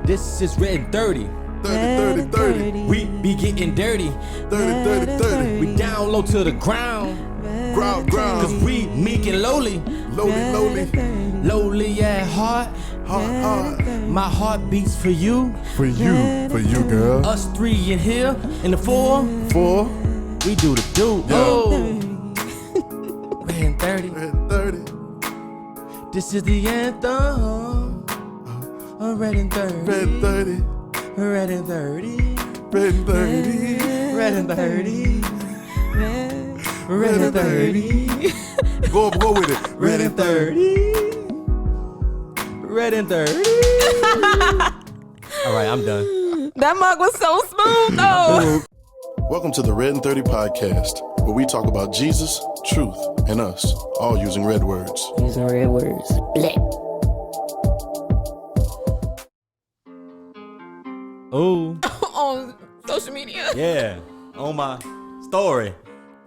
This is Redin30. 30. We be getting dirty. 30. We down low to the ground. Ground. Cause we meek and lowly. Lowly at heart. Heart. My heart beats for you. For you, girl. Us three in here. In the four. We do the do. Yeah. Oh. Redin30. 30. This is the anthem. Redin30. Redin30. Go with it. Redin30. All right, I'm done. That mug was so smooth, though. Welcome to the Redin30 podcast, where we talk about Jesus, truth, and us, all using red words. Using red words. Black. Oh. On social media. Yeah. On my story.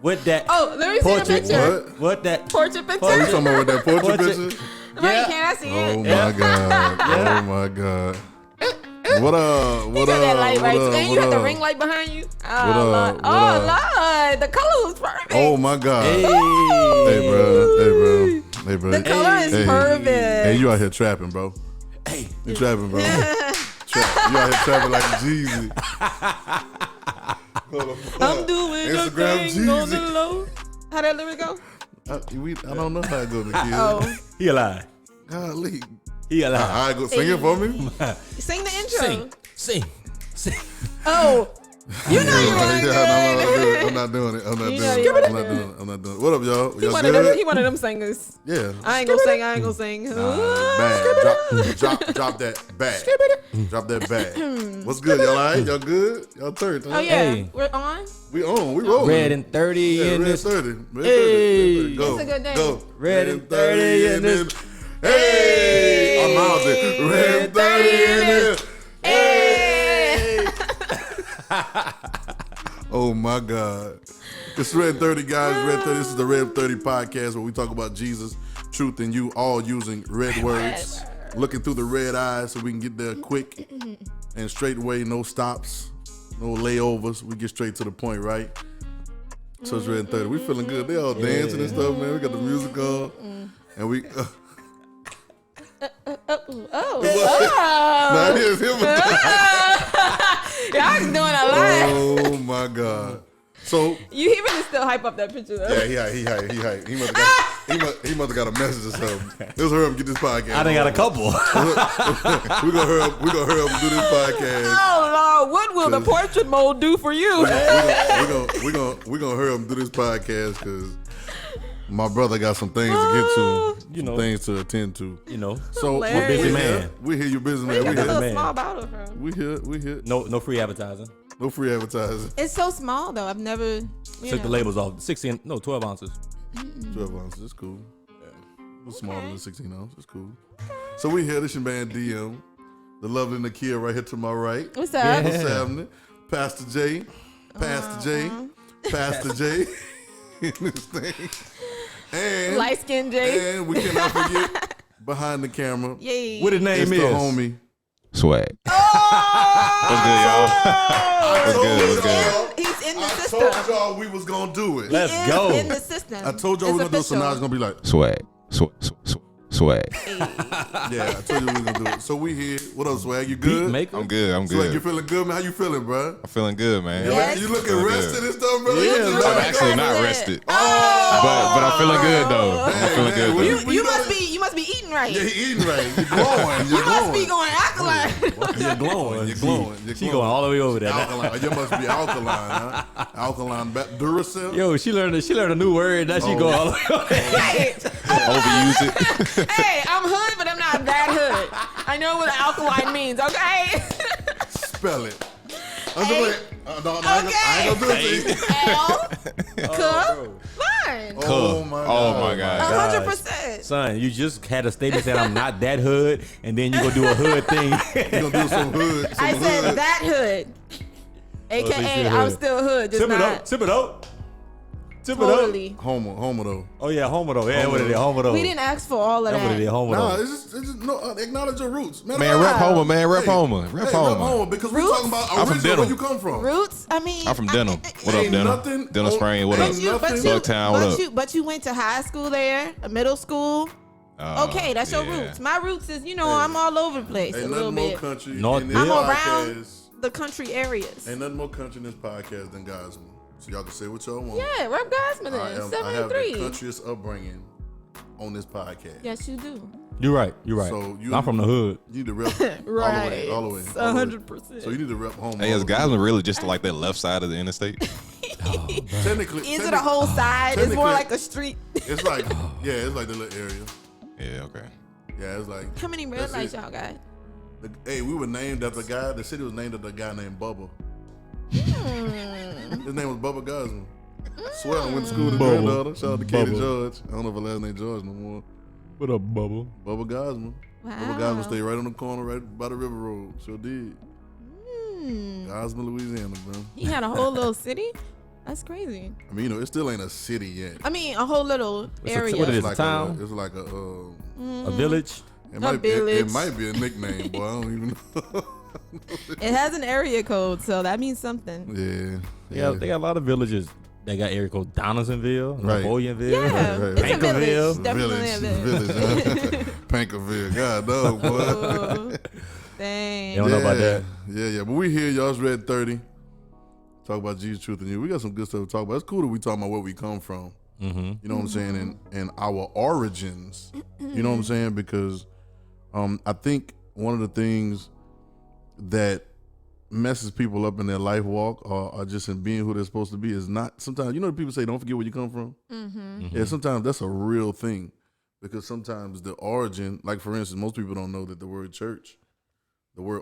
With that. Oh, let me see the picture. What that? Portrait picture. Oh, you talking about with that portrait picture? Wait, can I see it? Oh my God. Oh my God. What up? You got that light right there. You got the ring light behind you. Oh, Lord. Oh, Lord. The color was perfect. Oh my God. Hey, bro. The color is perfect. Hey, you out here trapping, bro. Hey. You trapping, bro. You out here trapping like Jeezy. I'm doing Instagram the thing on the Jeezy. low. How that lyric go? I don't know how it go, Nikhil. Oh. He alive. Golly. He alive. All right, go sing it for me. Sing the intro. Sing. Oh. You know you weren't good. I'm not doing it. I'm not doing it. What up, y'all? He Y'all one good? of them singers. Yeah. I ain't gonna sing. Bag. Drop that bag. Drop that bag. What's good, y'all? All right? Y'all good? Y'all third, huh? Oh, yeah. Hey. We're on? We on. We rolling. Redin30 in this. Redin30. Hey. Go. It's a good name. Go. Redin30 in this. Hey. I'm out there. Redin30 in this. Hey. Oh my God. It's Redin30, guys. Redin30. This is the Redin30 podcast where we talk about Jesus, truth, and you, all using red words. Looking through the red eyes so we can get there quick and straight away, no stops, no layovers. We get straight to the point, right? So it's Redin30. We feeling good. They all dancing and stuff, man. We got the music on. And we... Now it is him. Y'all doing a lot. Oh my God. So He really still hype up that picture, though. yeah, he hype. He must have got a message or something. Let's hurry up and get this podcast. I done got a couple. we gonna hurry up and do this podcast. Oh, Lord. What will the portrait mode do for you? We gonna hurry up and do this podcast because my brother got some things to get to, some things to attend to. I'm So a busy man. We hear you busy Where man. you got the man. little small bottle from? We here. No free advertising. No free advertising. It's so small, though. I've never... Took the labels off. 12 ounces. 12 ounces. It's cool. Yeah. A little smaller than 16 ounces. It's cool. So we here. This your man DM, the lovely Nakia right here to my right. What's up? Yeah. What's happening? Pastor J. In this thing. And Light-skinned Jay. And we cannot forget behind the camera. Yay. What his name It's is? the homie. Swag. What's good, y'all? What's good? He's in the I system. told y'all we was gonna do it. Let's He is go. in the system. I told y'all we was gonna do it, so now it's gonna be like, Swag. Swag. yeah, I told you we was gonna do it. So we here. What up, Swag? You good? Beat maker. I'm good. Swag, you feeling good, man? How you feeling, bro? I'm feeling good, man. Yes. You looking Feeling rested good. and stuff, bro? Yeah, You just I'm like- actually not rested. Oh! But I'm feeling good though. I'm feeling good though. You must be eating right. Yeah, he eating right. You're glowing. You must be going alkaline. You're glowing. You're glowing. She going all the way over there. Alkaline. You must be alkaline, huh? Alkaline. Duracell. Yo, she learned a new word. Now she go all the way over there. Hey, Overuse it. hey, I'm hood, but I'm not that hood. I know what alkaline means, okay? Spell it. I ain't gonna do it to you. Fine. Oh my God. 100%. Son, you just had a statement saying I'm not that hood, and then you go do a hood thing. You gonna do some hood. I said that hood. so you AKA, still I'm hood. still hood, just not. Tip it up. Tip Totally. it up. Homer though. Oh yeah, Homer though. Yeah, what it is, Homer though. We didn't ask for all of That's what it is, that. Homer Nah, though. it's just no, acknowledge your roots. Man, rep Homer, man. Rep Homer. Rep Rep Homer. Homer because we're Roots? talking about I'm from original. Where Denham. you come from? Roots. I mean, I'm from Denham. What up, Ain't Denham? nothing Denham Spring, what Ain't up? nothing. Bucktown, what up? But you went to high school there, a middle school. Okay, that's your yeah. roots. My roots is, I'm all over the place Ain't a little nothing more bit. country North in this I'm podcast. around the country areas. Ain't nothing more country in this podcast than Gosman. So y'all can say what y'all want. Yeah, Rep Gosman I is have 73. the countryest upbringing on this podcast. Yes, you do. You're right. You're right. So I'm from the hood. You need to rep Right. all the way. 100%. So you need to rep home. Hey, is Gosman really just like that left side of the interstate? Technically, Is it a whole side? It's more technically- like a street. It's like it's like the little area. Yeah, okay. Yeah, it's like. How many red That's lights it. y'all got? Hey, we were named after a guy. The city was named after a guy named Bubba. His name was Bubba Gosman. Swear I went to school with his Bubba. granddaughter. Shout out to Katie Bubba. George. I don't know if her last name George no more. What up, Bubba? Bubba Gosman. Wow. Bubba Gosman stayed right on the corner, right by the river road. Sure did. Gosman, Louisiana, bro. He had a whole little city? That's crazy. I mean, it still ain't a city yet. I mean, a whole little It's a- area. what it is? It's like town? it's like a. A village. It might, it village. might be a nickname, boy. I don't even know. It has an area code, so that means something. Yeah. They got a lot of villages. They got area code Donaldsonville, Right. Napoleonville, Yeah, right, it's a Pankerville. village. Definitely a village. Pankerville. God, dog, boy. Oh, dang. You don't know about that. Yeah. But we here, y'all. It's Red 30. Talk about Jesus, truth, and you. We got some good stuff to talk about. It's cool that we talking about where we come from. Mm-hmm. You know what I'm saying? And our origins. You know what I'm saying? Because I think one of the things that messes people up in their life walk or just in being who they're supposed to be is not sometimes, people say don't forget where you come from. Yeah, sometimes that's a real thing because sometimes the origin, like for instance, most people don't know that the word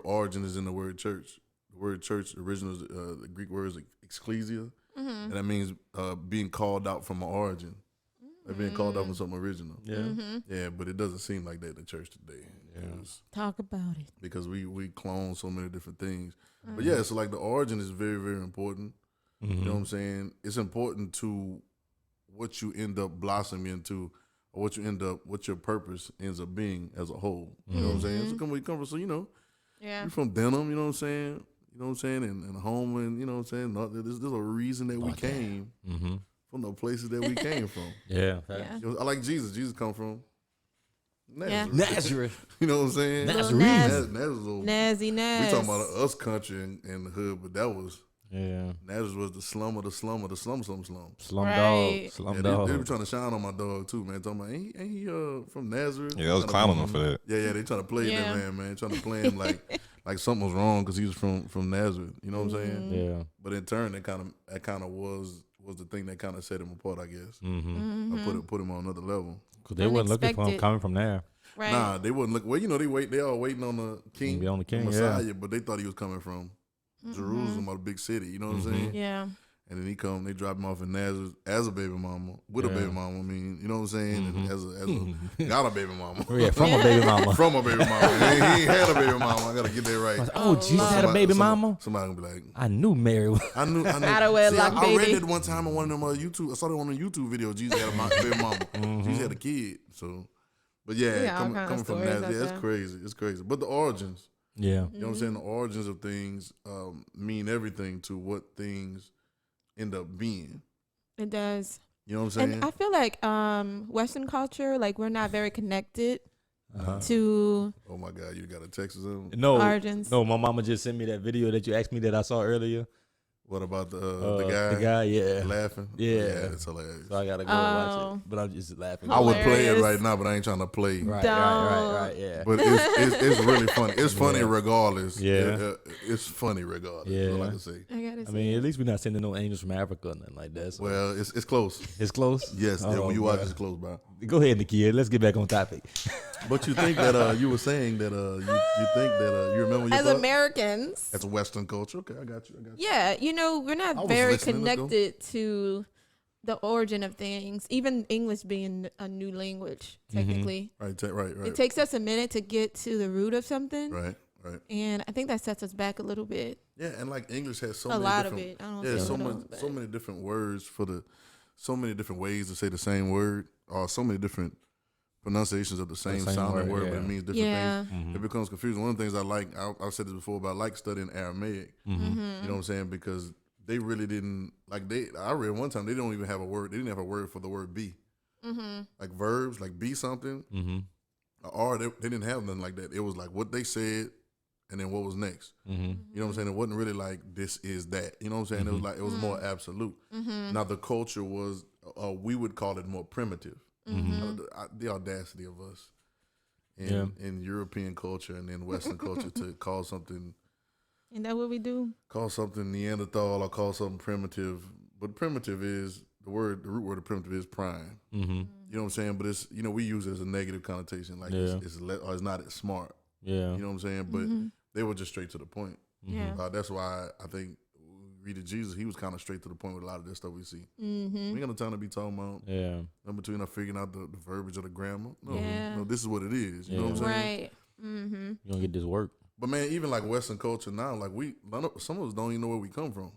origin is in the word church. The word church, the original, the Greek word is ecclesia, and that means being called out from an origin. Like being called out from something original. Yeah, but it doesn't seem like that in the church today. Talk about it. Because we clone so many different things. But yeah, so like the origin is very, very important. You know what I'm saying? It's important to what you end up blossoming into or what your purpose ends up being as a whole. You know what I'm saying? So come where you come from. So, Yeah. you're from Denham, you know what I'm saying? And home and, you know what I'm saying? There's a reason that we came from the places that we came from. Yeah. Yeah. I like Jesus. Jesus come from Yeah. Nazareth. You know what I'm saying? Nazareth. Nazareth. Nazzy Naz. We talking about us country and the hood, but that was Yeah. Nazareth was the slum of the slum of the slum. Slum Right. dog. Slum Yeah, dog. they were trying to shine on my dog too, man. Talking about ain't he from Nazareth? Yeah, I was clowning him for that. Yeah, they trying to play Yeah. that man, trying to play him like something was wrong because he was from Nazareth. You know what I'm saying? Yeah. But in turn, that kind of was the thing that kind of set him apart, I guess. Mm-hmm. I put him on another level. Because they wasn't looking for him Unexpected. coming from there. Right. Nah, they wouldn't look. Well, they all waiting on the king, Be on the king, Messiah, but they thought he was coming from Jerusalem or the big city. You know what I'm saying? Yeah. And then they drop him off in Nazareth as a baby mama, with a baby mama. I mean, you know what I'm saying? And as a got a baby mama. Oh, yeah, from a baby mama. From a baby mama. He ain't had a baby mama. I gotta get that right. Oh, Jesus had a baby mama? Somebody gonna be like, I knew Mary was. I knew. Out of wedlock, I read baby. it one time on one of them YouTube. I saw it on a YouTube video. Jesus had a baby mama. Jesus had a kid. So, but yeah, all kind of coming from stories Nazareth, out yeah, it's there. crazy. It's crazy. But the origins, Yeah. you know what I'm saying? The origins of things mean everything to what things end up being. It does. You know what I'm saying? And I feel like Western culture, like we're not very connected to Oh my God, you got a text or something? No, origins. no, my mama just sent me that video that you asked me that I saw earlier. What about the The guy, yeah. laughing? Yeah. It's hilarious. So I gotta go watch it, but I'm just laughing. I would play it Hilarious. right now, but I ain't trying to play. Right, yeah. But it's really funny. It's funny regardless. Yeah. It's funny regardless. Yeah. That's all I can say. I gotta I say. mean, at least we're not sending no angels from Africa or nothing like that. So. Well, it's close. It's close. Yes, Oh, when you watch bro. it's close, bro. Go ahead, Nikia. Let's get back on topic. But you think that you were saying that you think that you remember your As thought? Americans, That's Western culture. Okay, I got you. yeah, we're I not was very listening. Let's go. connected to the origin of things. Even English being a new language, technically, Right. it takes us a minute to get to the root of something, Right. and I think that sets us back a little bit. Yeah, and like English has so A many lot of different, it. I don't yeah, say so a much, little, but- so many different words for the so many different ways to say the same word, or so many different pronunciations of the same sounding word, but it means different things. It becomes confusing. One of the things I like, I've said this before, but I like studying Aramaic. You know what I'm saying? Because they really didn't I read one time they don't even have a word. They didn't have a word for the word be. Like verbs, like be something, or they didn't have nothing like that. It was like what they said, and then what was next. You know what I'm saying? It wasn't really like this is that. You know what I'm saying? It was like it was more absolute. Now the culture was, we would call it more primitive. The audacity of us in European culture and in Western culture to call something. Isn't that what we do? Call something Neanderthal or call something primitive. But primitive is the root word of primitive is prime. You know what I'm saying? But it's, we use it as a negative connotation, like it's not as smart. You know what I'm saying? But they were just straight to the point. That's why I think reading Jesus, he was kind of straight to the point with a lot of this stuff we see. We ain't got no time to be talking about in between figuring out the verbiage or the grammar. No, this is what it is. You know what I'm saying? You don't get this work. But man, even like Western culture now, like some of us don't even know where we come from.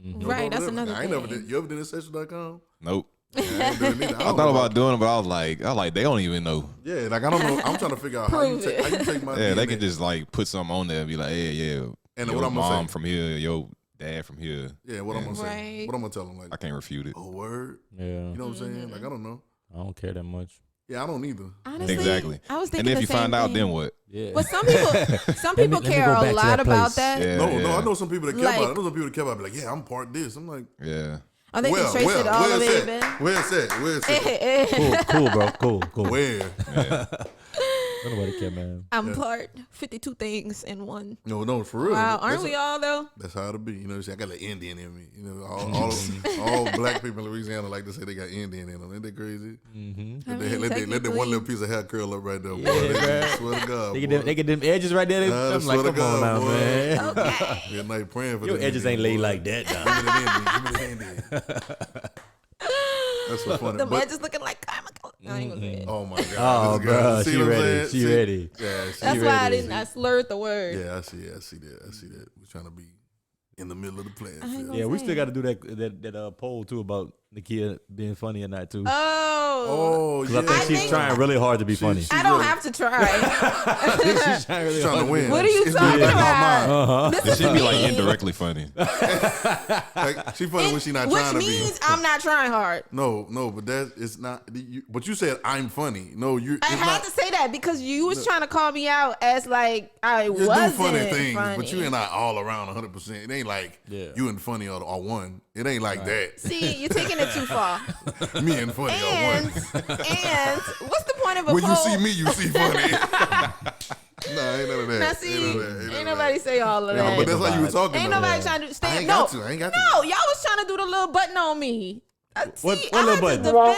Right, that's another thing. You ever did Ancestral.com? Nope. Yeah, I ain't doing it either. I thought about doing it, but I was like, they don't even know. Yeah, like I don't know. I'm trying to figure out how you take my DNA. They can just like put something on there and be like, and what I'm mom gonna say from here, your dad from here. Yeah, what I'm gonna say. What I'm gonna tell them, like I can't refute it. Oh, word. Yeah. You know what I'm saying? Like I don't know. I don't care that much. Yeah, I don't either. Honestly, exactly. I was thinking and if you find out, then what? Yeah. But some people care a lot about that. Yeah, no, I know some people that care about it. I know some people that care about it. Like, yeah, I'm part of this. I'm like, yeah. Oh, they can trace it all the way back. Where's that? Cool, bro. Cool. Where? Yeah. Nobody care, man. I'm part 52 things in one. No, for real. Wow, aren't we all though? That's how it be. You know, I got an Indian in me. You know, all black people in Louisiana like to say they got Indian in them. Ain't that crazy? Let that one little piece of hair curl up right there. Boy. Swear to God. They get them edges right there. I'm like, come on now, man. Okay. You're not praying for your edges ain't laid like that. Give me the Indian. That's so funny. The edges looking like oh my God. Oh, bro. She ready. She ready. Yeah, that's why I slurred the word. Yeah, I see that. We're trying to be in the middle of the plan. Yeah, we still got to do that poll too about Nakia being funny or not too. Oh, yeah. I think she's trying really hard to be funny. I don't have to try. She's trying really hard to win. What are you talking about? It should be like indirectly funny. Like, she funny when she not trying to be. Which means I'm not trying hard. No, but that is not. But you said I'm funny. No, you. I had to say that because you was trying to call me out as like I wasn't funny things, funny. but you and I all around 100%. It ain't like you and funny or one. It ain't like that. See, you're taking it too far. Me and funny are one. And what's the point of a when poll? you see me, you see funny. Nah, ain't none of that. Now see, ain't nobody say all of that. Yeah, but that's how you were talking. Ain't nobody trying to stand. I ain't got to. No, y'all was trying to do the little button on me. What little button? I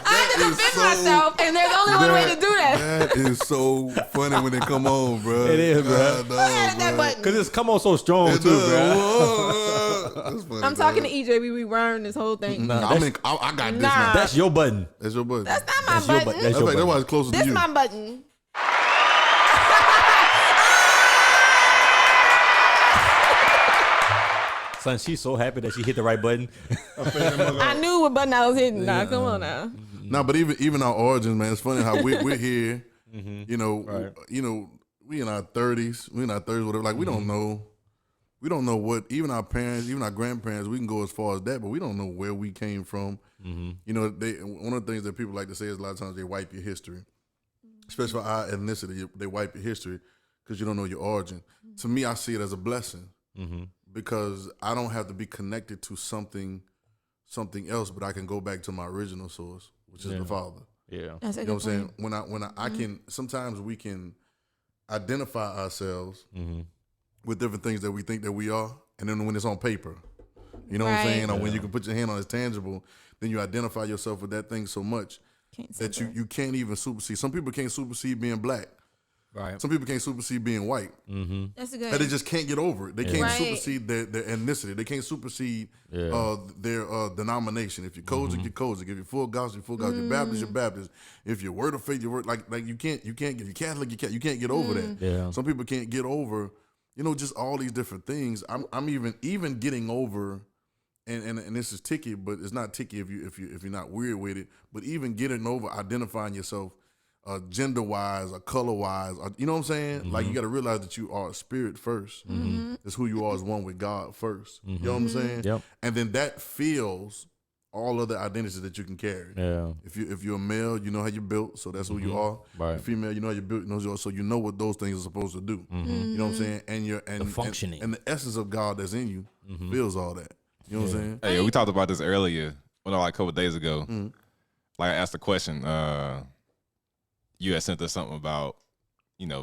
had to defend myself, and there's only one way to do that. That is so funny when it come on, bro. It is, bro. Who added that button? Because it's come on so strong, too, bro. That's funny, I'm talking to EJ. We rerun this whole thing. I got this now. That's your button. That's your button. That's not my button. That's why it's closer to you. This my button. Son, she's so happy that she hit the right button. I knew what button I was hitting. Nah, come on now. Nah, but even our origins, man, it's funny how we're here. You know, we in our 30s, whatever. Like we don't know what. Even our parents, even our grandparents, we can go as far as that, but we don't know where we came from. You know, one of the things that people like to say is a lot of times they wipe your history, especially for our ethnicity. They wipe your history because you don't know your origin. To me, I see it as a blessing. Because I don't have to be connected to something else, but I can go back to my original source, which is the Father. Yeah, that's you know what I'm saying. When I can, sometimes we can identify ourselves with different things that we think that we are, and then when it's on paper, you know what I'm saying, or when you can put your hand on it's tangible, then you identify yourself with that thing so much that you can't even supersede. Some people can't supersede being black. Right. Some people can't supersede being white. That's a good. And they just can't get over it. They can't supersede their ethnicity. They can't supersede their denomination. If you're Kojic, you're Kojic. If you're full gospel, you're full gospel. You're Baptist, you're Baptist. If you're word of faith, you're word like you can't get. You can't get over that. Yeah. Some people can't get over just all these different things. I'm even getting over, and this is ticky, but it's not ticky if you're not weird with it. But even getting over identifying yourself, gender wise or color wise, you know what I'm saying? Like you got to realize that you are a spirit first. It's who you are as one with God first. You know what I'm saying? Yep. And then that fills all other identities that you can carry. Yeah. If you're a male, you know how you're built, so that's who you are. Right. If female, you know how you're built, so you know what those things are supposed to do. You know what I'm saying? And The functioning. and the essence of God that's in you feels all that. You know what I'm saying? Hey, we talked about this earlier, like a couple of days ago. Like I asked a question. You had sent us something about,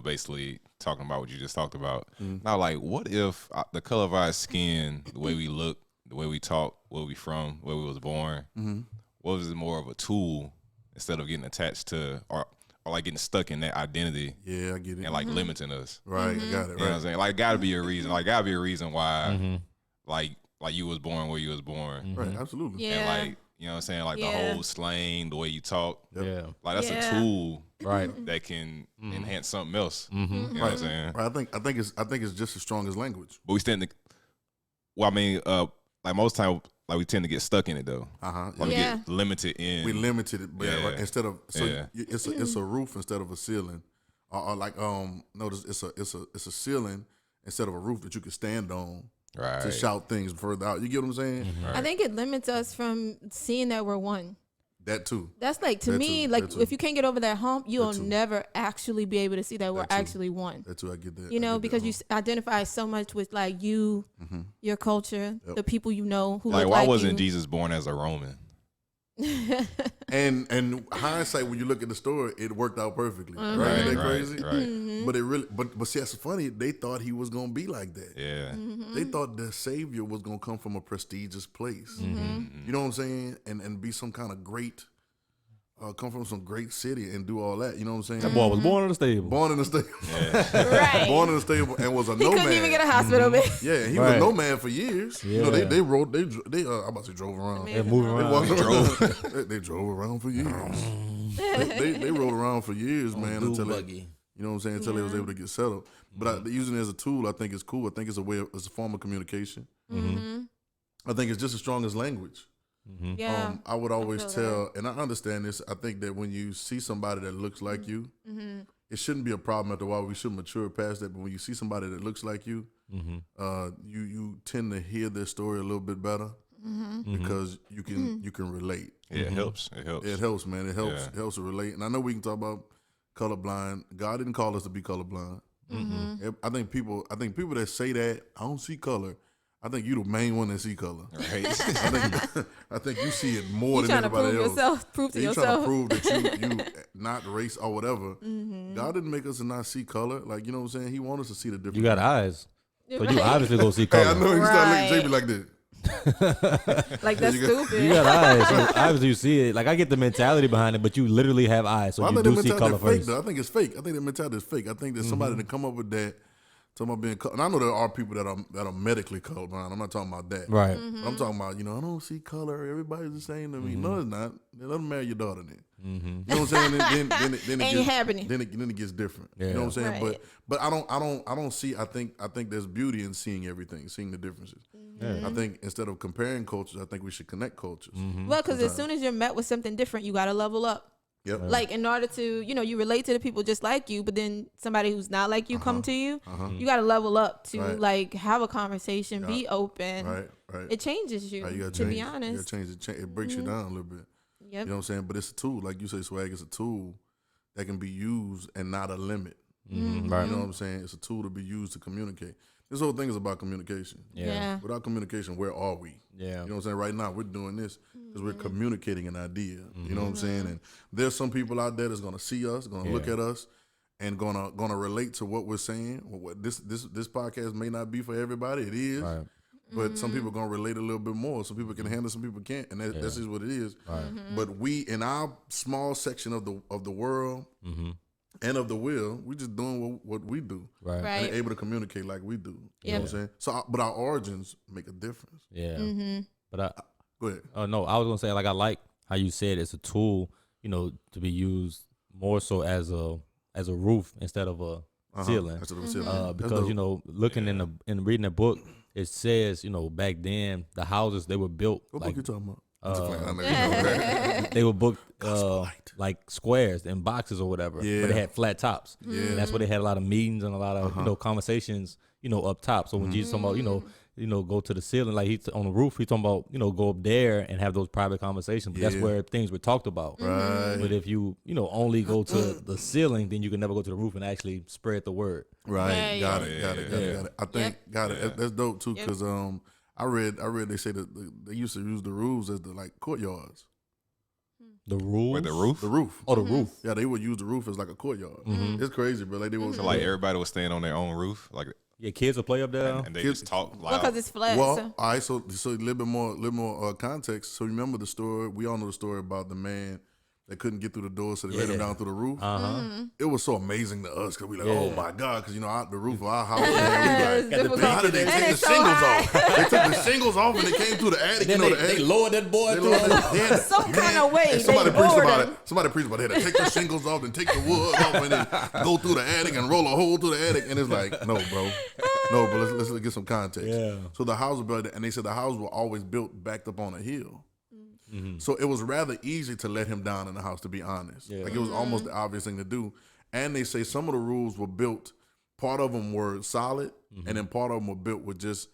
basically talking about what you just talked about. Now, like, what if the color of our skin, the way we look, the way we talk, where we from, where we was born, what was it more of a tool instead of getting attached to or like getting stuck in that identity? Yeah, I get it. And like limiting us. Right, I got it. You know Right. what I'm saying? Like, gotta be a reason. Like, gotta be a reason why, like you was born where you was born. Right, absolutely. Yeah. And like, you know what I'm saying? Like the whole slang, the way you talk. Yeah. Like that's Yeah. a tool Right. that can enhance something else. You know what I'm saying? Right, I think it's just as strong as language. But we tend to, like most time, like we tend to get stuck in it though. Uh-huh. Like we Yeah. get limited in. We limited it, but Yeah. right, instead of Yeah. it's a roof instead of a ceiling, or like notice it's a ceiling instead of a roof that you can stand on right. to shout things further out. You get what I'm saying? Right. I think it limits us from seeing that we're one. That too. That's like to That me, too, like that too. if you can't get over that hump, you'll too. never actually be able to see that we're That too. actually one. That too. I get that. You I know, get because that. you identify so much with like you, your culture, Yep. the people you know who Like look why like wasn't you. Jesus born as a Roman? And hindsight, when you look at the story, it worked out perfectly. Right? Right, Isn't that right, crazy? right. But it really, but see, that's funny. They thought he was gonna be like that. Yeah. They thought the Savior was gonna come from a prestigious place. You know what I'm saying? And be some kind of great, come from some great city and do all that. You know what I'm saying? That boy was born in the stable. Born in the stable, Right. born in the stable, and was a He nomad. couldn't even get a hospital bed. Yeah, he was Right. a nomad for years. You know, Yeah. they rode, they I'm about to say drove around. They're moving They around. walked around. they drove around for years. they rode around for years, man, until they, you know what I'm saying, until they was able to get settled. But using it as a tool, I think it's cool. I think it's it's a form of communication. I think it's just as strong as language. Yeah. I would always feel tell, and I understand this. I think that when you see somebody that looks like you, it shouldn't be a problem after a while. We should mature past that. But when you see somebody that looks like you, you tend to hear their story a little bit better because you can relate. Yeah, it helps. It helps. It helps, man. It helps. Yeah. It helps to relate. And I know we can talk about colorblind. God didn't call us to be colorblind. I think people that say that I don't see color. I think you the main one that see color. Right. I think you see it more You than trying to anybody prove else. yourself, prove to You trying to yourself. prove that you not race or whatever. God didn't make us to not see color. Like, you know what I'm saying? He wants us to see the difference. You got eyes. So Right. you obviously gonna see Hey, color. I know you start looking at Right. JB like that. Like that's You got- stupid. You got eyes. So obviously you see it. Like I get the mentality behind it, but you literally have eyes. So Well, I you think the do see mentality color is fake, first. though. I think it's fake. I think the mentality is fake. I think that somebody to come up with that, talking about being color. And I know there are people that are medically colorblind. I'm not talking about that. Right. But I'm talking about, I don't see color. Everybody's the same to me. No, it's not. Let them marry your daughter then. You know what I'm saying? Then it Ain't gets, happening. Then it gets different. Yeah. You know what I'm saying? Right. But I don't see. I think there's beauty in seeing everything, seeing the differences. Yeah. I think instead of comparing cultures, I think we should connect cultures. Well, because as soon as you're met with something different, you got to level up. Yep. Like in order to, you relate to the people just like you, but then somebody who's not like you come to you, you got to level up to Right. like have a conversation, be open. Right. It changes you, Right, you gotta to change be it. honest. You gotta change it. It breaks you down a little bit. Yep. You know what I'm saying? But it's a tool, like you say, swag. It's a tool that can be used and not a limit. Right. You know what I'm saying? It's a tool to be used to communicate. This whole thing is about communication. Yeah. Without communication, where are we? Yeah. You know what I'm saying? Right now, we're doing this because we're communicating an idea. You know what I'm saying? And there's some people out there that's gonna see us, gonna look at us, and gonna relate to what we're saying. What this podcast may not be for everybody. It is. Right. But some people gonna relate a little bit more. Some people can handle, some people can't, and that's just what it is. But we, in our small section of the world and of the will, we just doing what we do, Right. and Right. able to communicate like we do. You know Yeah. what I'm saying? So, but our origins make a difference. Yeah. But Go ahead. no, I was gonna say like I like how you said it's a tool, to be used more so as a roof instead of a ceiling. That's what the ceiling. That's Because dope. you know, looking in reading the book, it says, you know, back then the houses they were built What like book you talking about? I'm just playing. I know you know that. they were booked Light. like squares and boxes or whatever. Yeah. But they had flat tops. Yeah. And that's where they had a lot of meetings and a lot of you know conversations, you know, up top. So when Jesus talking about, you know, go to the ceiling, like he's on the roof, he's talking about, you know, go up there and have those private conversations. But that's Yeah. where things were talked about. Right. But if you know, only go to the ceiling, then you can never go to the roof and actually spread the word. Right. Yeah, Got yeah. it. Got it. I think got it. That's dope too, because I read they say that they used to use the roofs as the like courtyards. The rules. Wait, the roof? The roof. Oh, the roof. Yeah, they would use the roof as like a courtyard. It's crazy, bro. Like they was So like everybody was staying on their own roof, like, Yeah, kids will play up there. and they Kids- just talk Well, loud. because it's flat. Well, so. all right. So a little more context. So remember the story? We all know the story about the man that couldn't get through the door, so they let him down through the roof. It was so amazing to us because we like, oh my god, because you know the roof of our house. Man, It's we like, difficult. how did they And take the it's so shingles high. off? They took the shingles off and they came through the attic. Then you know, they the attic. lowered that boy They through. lowered it. Yeah, Some man. kind of way. And They somebody preached bored about him. it. Somebody preached about it. They had to take the shingles off and take the wood off and then go through the attic and roll a hole through the attic. And it's like, no, bro. No, but let's get some context. Yeah. So the house was built, and they said the house was always built backed up on a hill. So it was rather easy to let him down in the house, to be honest. Yeah. Like it was almost the obvious thing to do. And they say some of the rules were built, part of them were solid, and then part of them were built with just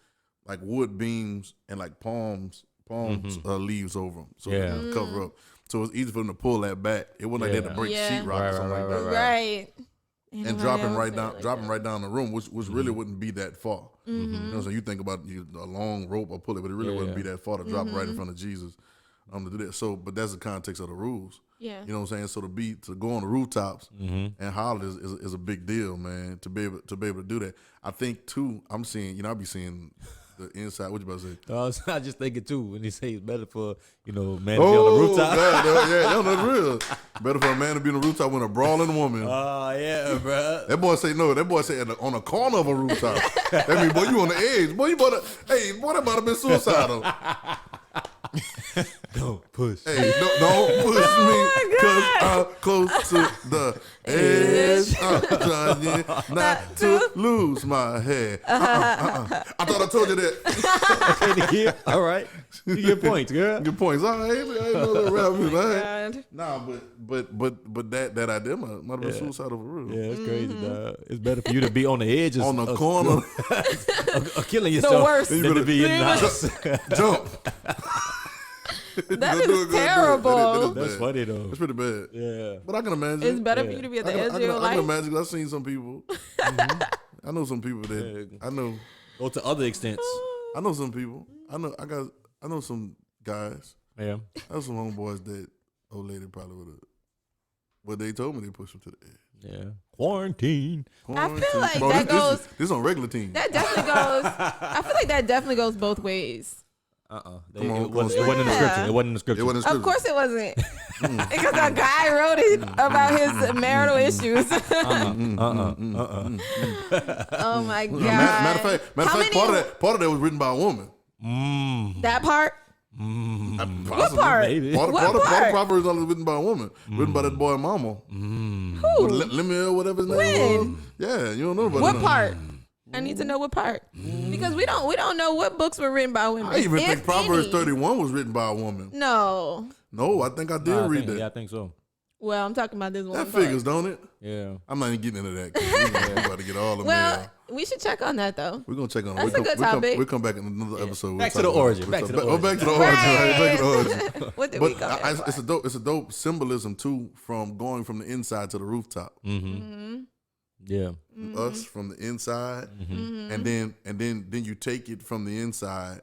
like wood beams and like palm leaves over them, so Yeah. they could cover up. So it was easy for them to pull that back. It wasn't like they had to break Yeah. sheetrock or something like that. Right. And drop him right down the room, which really wouldn't be that far. You know, so you think about a long rope or pulley, but it really wouldn't be that far to drop right in front of Jesus to do that. So, but that's the context of the rules. Yeah. You know what I'm saying? So to go on the rooftops and holler is a big deal, man. To be able to do that, I think too. I'm seeing, you know, I be seeing the inside. What you about to say? I was just thinking too when he say it's better for man to be on the rooftop. God, yeah, that's real. Better for a man to be on the rooftop when a brawling woman. Oh yeah, bro. That boy say no. That boy say on a corner of a rooftop. That mean, boy, you on the edge. Boy, you better. Hey, boy, that might have been suicidal. Don't push. Hey, don't push me, cause I'm close to the edge. I'm trying not to lose my head. I thought I told you that. All right, you get points, girl. Good points. All right, I ain't know that rap music, man. God. Nah, but that idea might have been suicidal for real. Yeah, it's crazy, dog. It's better for you to be on the edges, On the corner, of killing yourself, worst. than to be in the house. jump. That Go do is it, go do it. terrible. That's bad. funny though. That's pretty bad. Yeah. But I can imagine. It's better for you to be at the edge of your I can life. imagine. 'Cause I've seen some people. I know some people that I know. Go to other extents. I know some people. I know some guys. Yeah. I know some homeboys that old lady probably would have. But they told me they pushed them to the edge. Yeah. Quarantine. I feel like Bro, that goes. This on regular team. That definitely goes. I feel like that definitely goes both ways. Come on, It wasn't in the scripture. It wasn't in the scripture. It wasn't Of course it wasn't. Because a guy wrote it about his marital issues. Oh my God. Matter of fact, How many- part of that was written by a woman. That part? What part? Maybe. Part What of the part? Proverbs are written by a woman. Written by that boy mama. Who? Lemuel, whatever his name was. Yeah, you don't know about What that. part? I need to know what part. Because we don't know what books were written by women. I even think if Proverbs any. 31 was written by a woman. No. No, I think I did read that. Yeah, I think so. Well, I'm talking about this one. That part. figures, don't it? Yeah. I'm not even getting into that. 'Cause we about to get all the Well, mail. we should check on that though. We're gonna check on it. That's a good topic. We'll come back in another episode. Back We'll to the talk about origin. it. Back to the Oh, origin. back to the origin. Right, back to the origin. What did we But go? it's a dope symbolism too, from going from the inside to the rooftop. Yeah. Us from the inside, and then you take it from the inside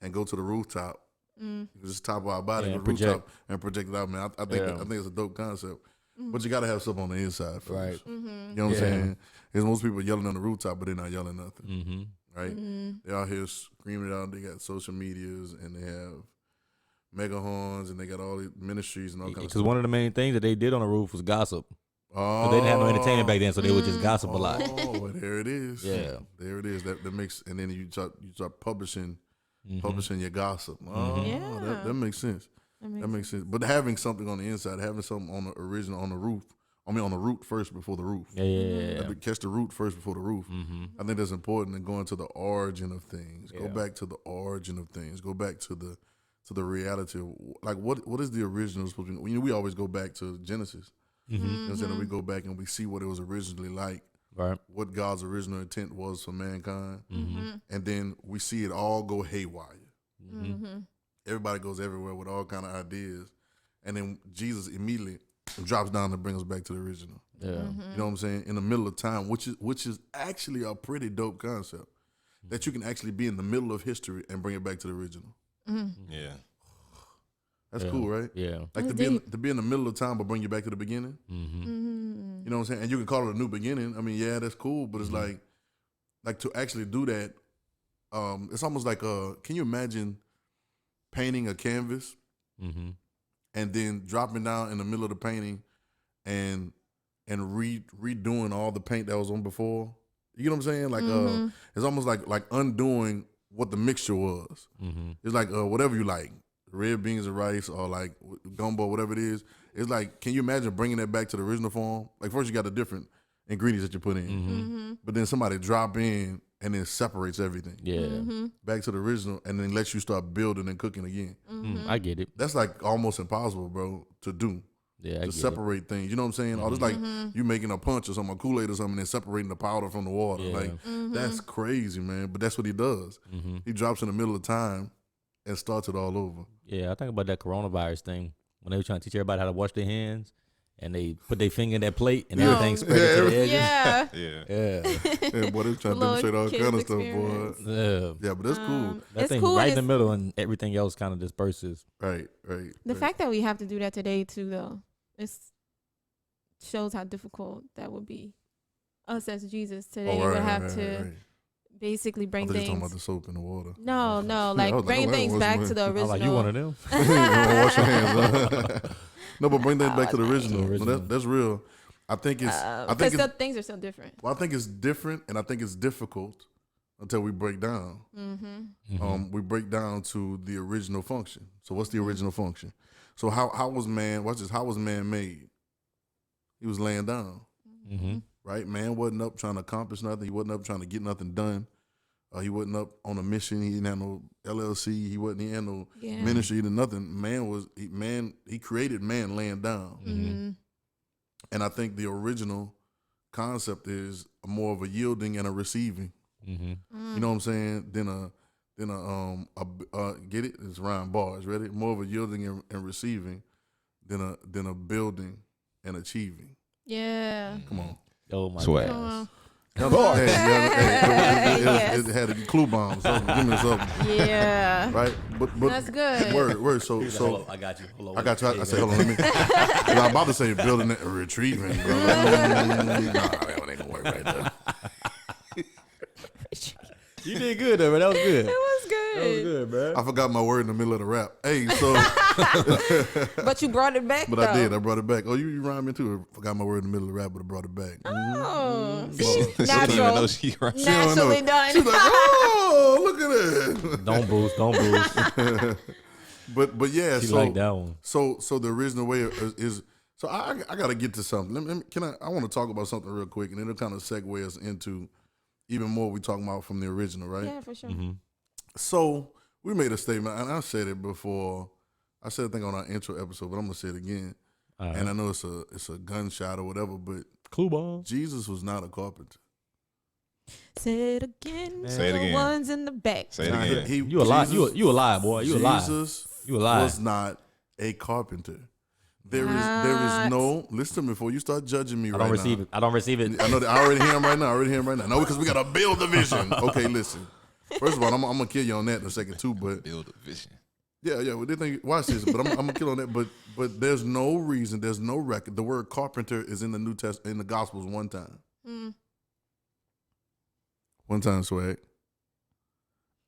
and go to the rooftop. You just top our body Yeah, to and the rooftop project. and project it out, man. I Yeah. think it's a dope concept. But you gotta have something on the inside first. Right. You know what I'm saying? Because most people yelling on the rooftop, but they're not yelling nothing. Mm-hmm. Right? They're out here screaming it out. They got social medias and they have mega horns and they got all these ministries and all kinds of Because stuff. one of the main things that they did on the roof was gossip. Oh, So they didn't have no entertainment back then, so they would just gossip a lot. Oh, well, there it is. Yeah. There it is. That makes, and then you start publishing your gossip. Oh, Yeah. that makes sense. That makes sense. But having something on the inside, having something on the original, on the roof, I mean, on the root first before the roof. Yeah. Catch the root first before the roof. I think that's important in going to the origin of things. Go back to the origin of things. Go back to the reality of, like, what is the original supposed to be? We always go back to Genesis. You know what I'm saying? We go back and we see what it was originally like. Right. What God's original intent was for mankind. And then we see it all go haywire. Everybody goes everywhere with all kind of ideas. And then Jesus immediately drops down and brings us back to the original. Yeah. You know what I'm saying? In the middle of time, which is actually a pretty dope concept. That you can actually be in the middle of history and bring it back to the original. Yeah. That's cool, right? Yeah. Like to be in the middle of time but bring you back to the beginning. You know what I'm saying? And you can call it a new beginning. I mean, yeah, that's cool, but it's like to actually do that, it's almost like can you imagine painting a canvas and then dropping down in the middle of the painting and redoing all the paint that was on before? You know what I'm saying? Like it's almost like undoing what the mixture was. It's like whatever you like, red beans and rice or like gumbo, whatever it is. It's like, can you imagine bringing that back to the original form? Like first you got the different ingredients that you put in, but then somebody drop in and then separates everything. Yeah. Back to the original and then lets you start building and cooking again. I get it. That's like almost impossible, bro, to do. Yeah, I To get separate things. You know what I'm saying? Or it's like you making a punch or something, a Kool-Aid or something, and separating the powder from the water. Yeah. Like that's crazy, man. But that's what he does. He drops in the middle of time and starts it all over. Yeah, I think about that coronavirus thing when they were trying to teach everybody how to wash their hands, and they put their finger in that plate and everything spread to the edges. Yeah. Yeah, Yeah, boy, they trying to Little demonstrate all kids' kind of stuff, experience. boy. yeah. Yeah, but that's cool. That It's thing cool right and in the middle, and everything else kind of disperses. Right. The fact that we have to do that today too, though, it shows how difficult that would be. Us as Jesus today would have to basically I bring thought you were talking things. about the soap in the water. No, I like was like, bringing oh, things what's back my- to the I original. was like, you one of them? Wash your hands. No, but bring things back to the Okay. original. No, that's real. I think it's. I think Because it's. things are so different. Well, I think it's different, and I think it's difficult until we break down. We break down to the original function. So, what's the original function? So, how was man? Watch this. How was man made? He was laying down, right? Man wasn't up trying to accomplish nothing. He wasn't up trying to get nothing done. He wasn't up on a mission. He didn't have no LLC. He had no ministry. He did nothing. He created man laying down. And I think the original concept is more of a yielding and a receiving. You know what I'm saying? Than a get it? It's rhyme bars. Ready? More of a yielding and receiving than a building and achieving. Yeah. Come on. Oh my Swag. gosh. Yes. It had a clue bomb. So give me something. Yeah. Right? But That's good. Word. So Hold up, I got you. Hold on. I got you. I said, hold on, let me. 'Cause I'm about to say building and retrieving, bro. Nah, that ain't gonna work right there. You did good, though, man. That was good. It was That was good. good, bro. I forgot my word in the middle of the rap. Hey, so, But you brought it back, but though. I did. I brought it back. Oh, you rhymed me too. I forgot my word in the middle of the rap, but I brought it back. Oh. She don't even know Natural. she right. Naturally done. She's like, oh, look at that. Don't boost. But yeah, She so like that one. So the original way is so I got to get to something. I want to talk about something real quick, and it'll kind of segue us into even more we talking about from the original, right? Yeah, for sure. So we made a statement, and I said it before. I said it, I think, on our intro episode, but I'm gonna say it again. And I know it's a gunshot or whatever, but Clue ball. Jesus was not a carpenter. Say it again. Say it The again. ones in the back. Say it again. You a lie. You a lie, boy. You a lie. Jesus You a lie. was not a carpenter. There is no. Listen to me before you start judging me. I right don't receive now. it. I don't receive it. I know that I already hear him right now. No, because we gotta build the vision. Okay, listen. First of all, I'm gonna kill you on that in a second too. But Build a vision. yeah. Well, they think watch this. But I'm gonna kill on that. But there's no reason. There's no record. The word carpenter is in the New Testament in the Gospels one time. One time, swag.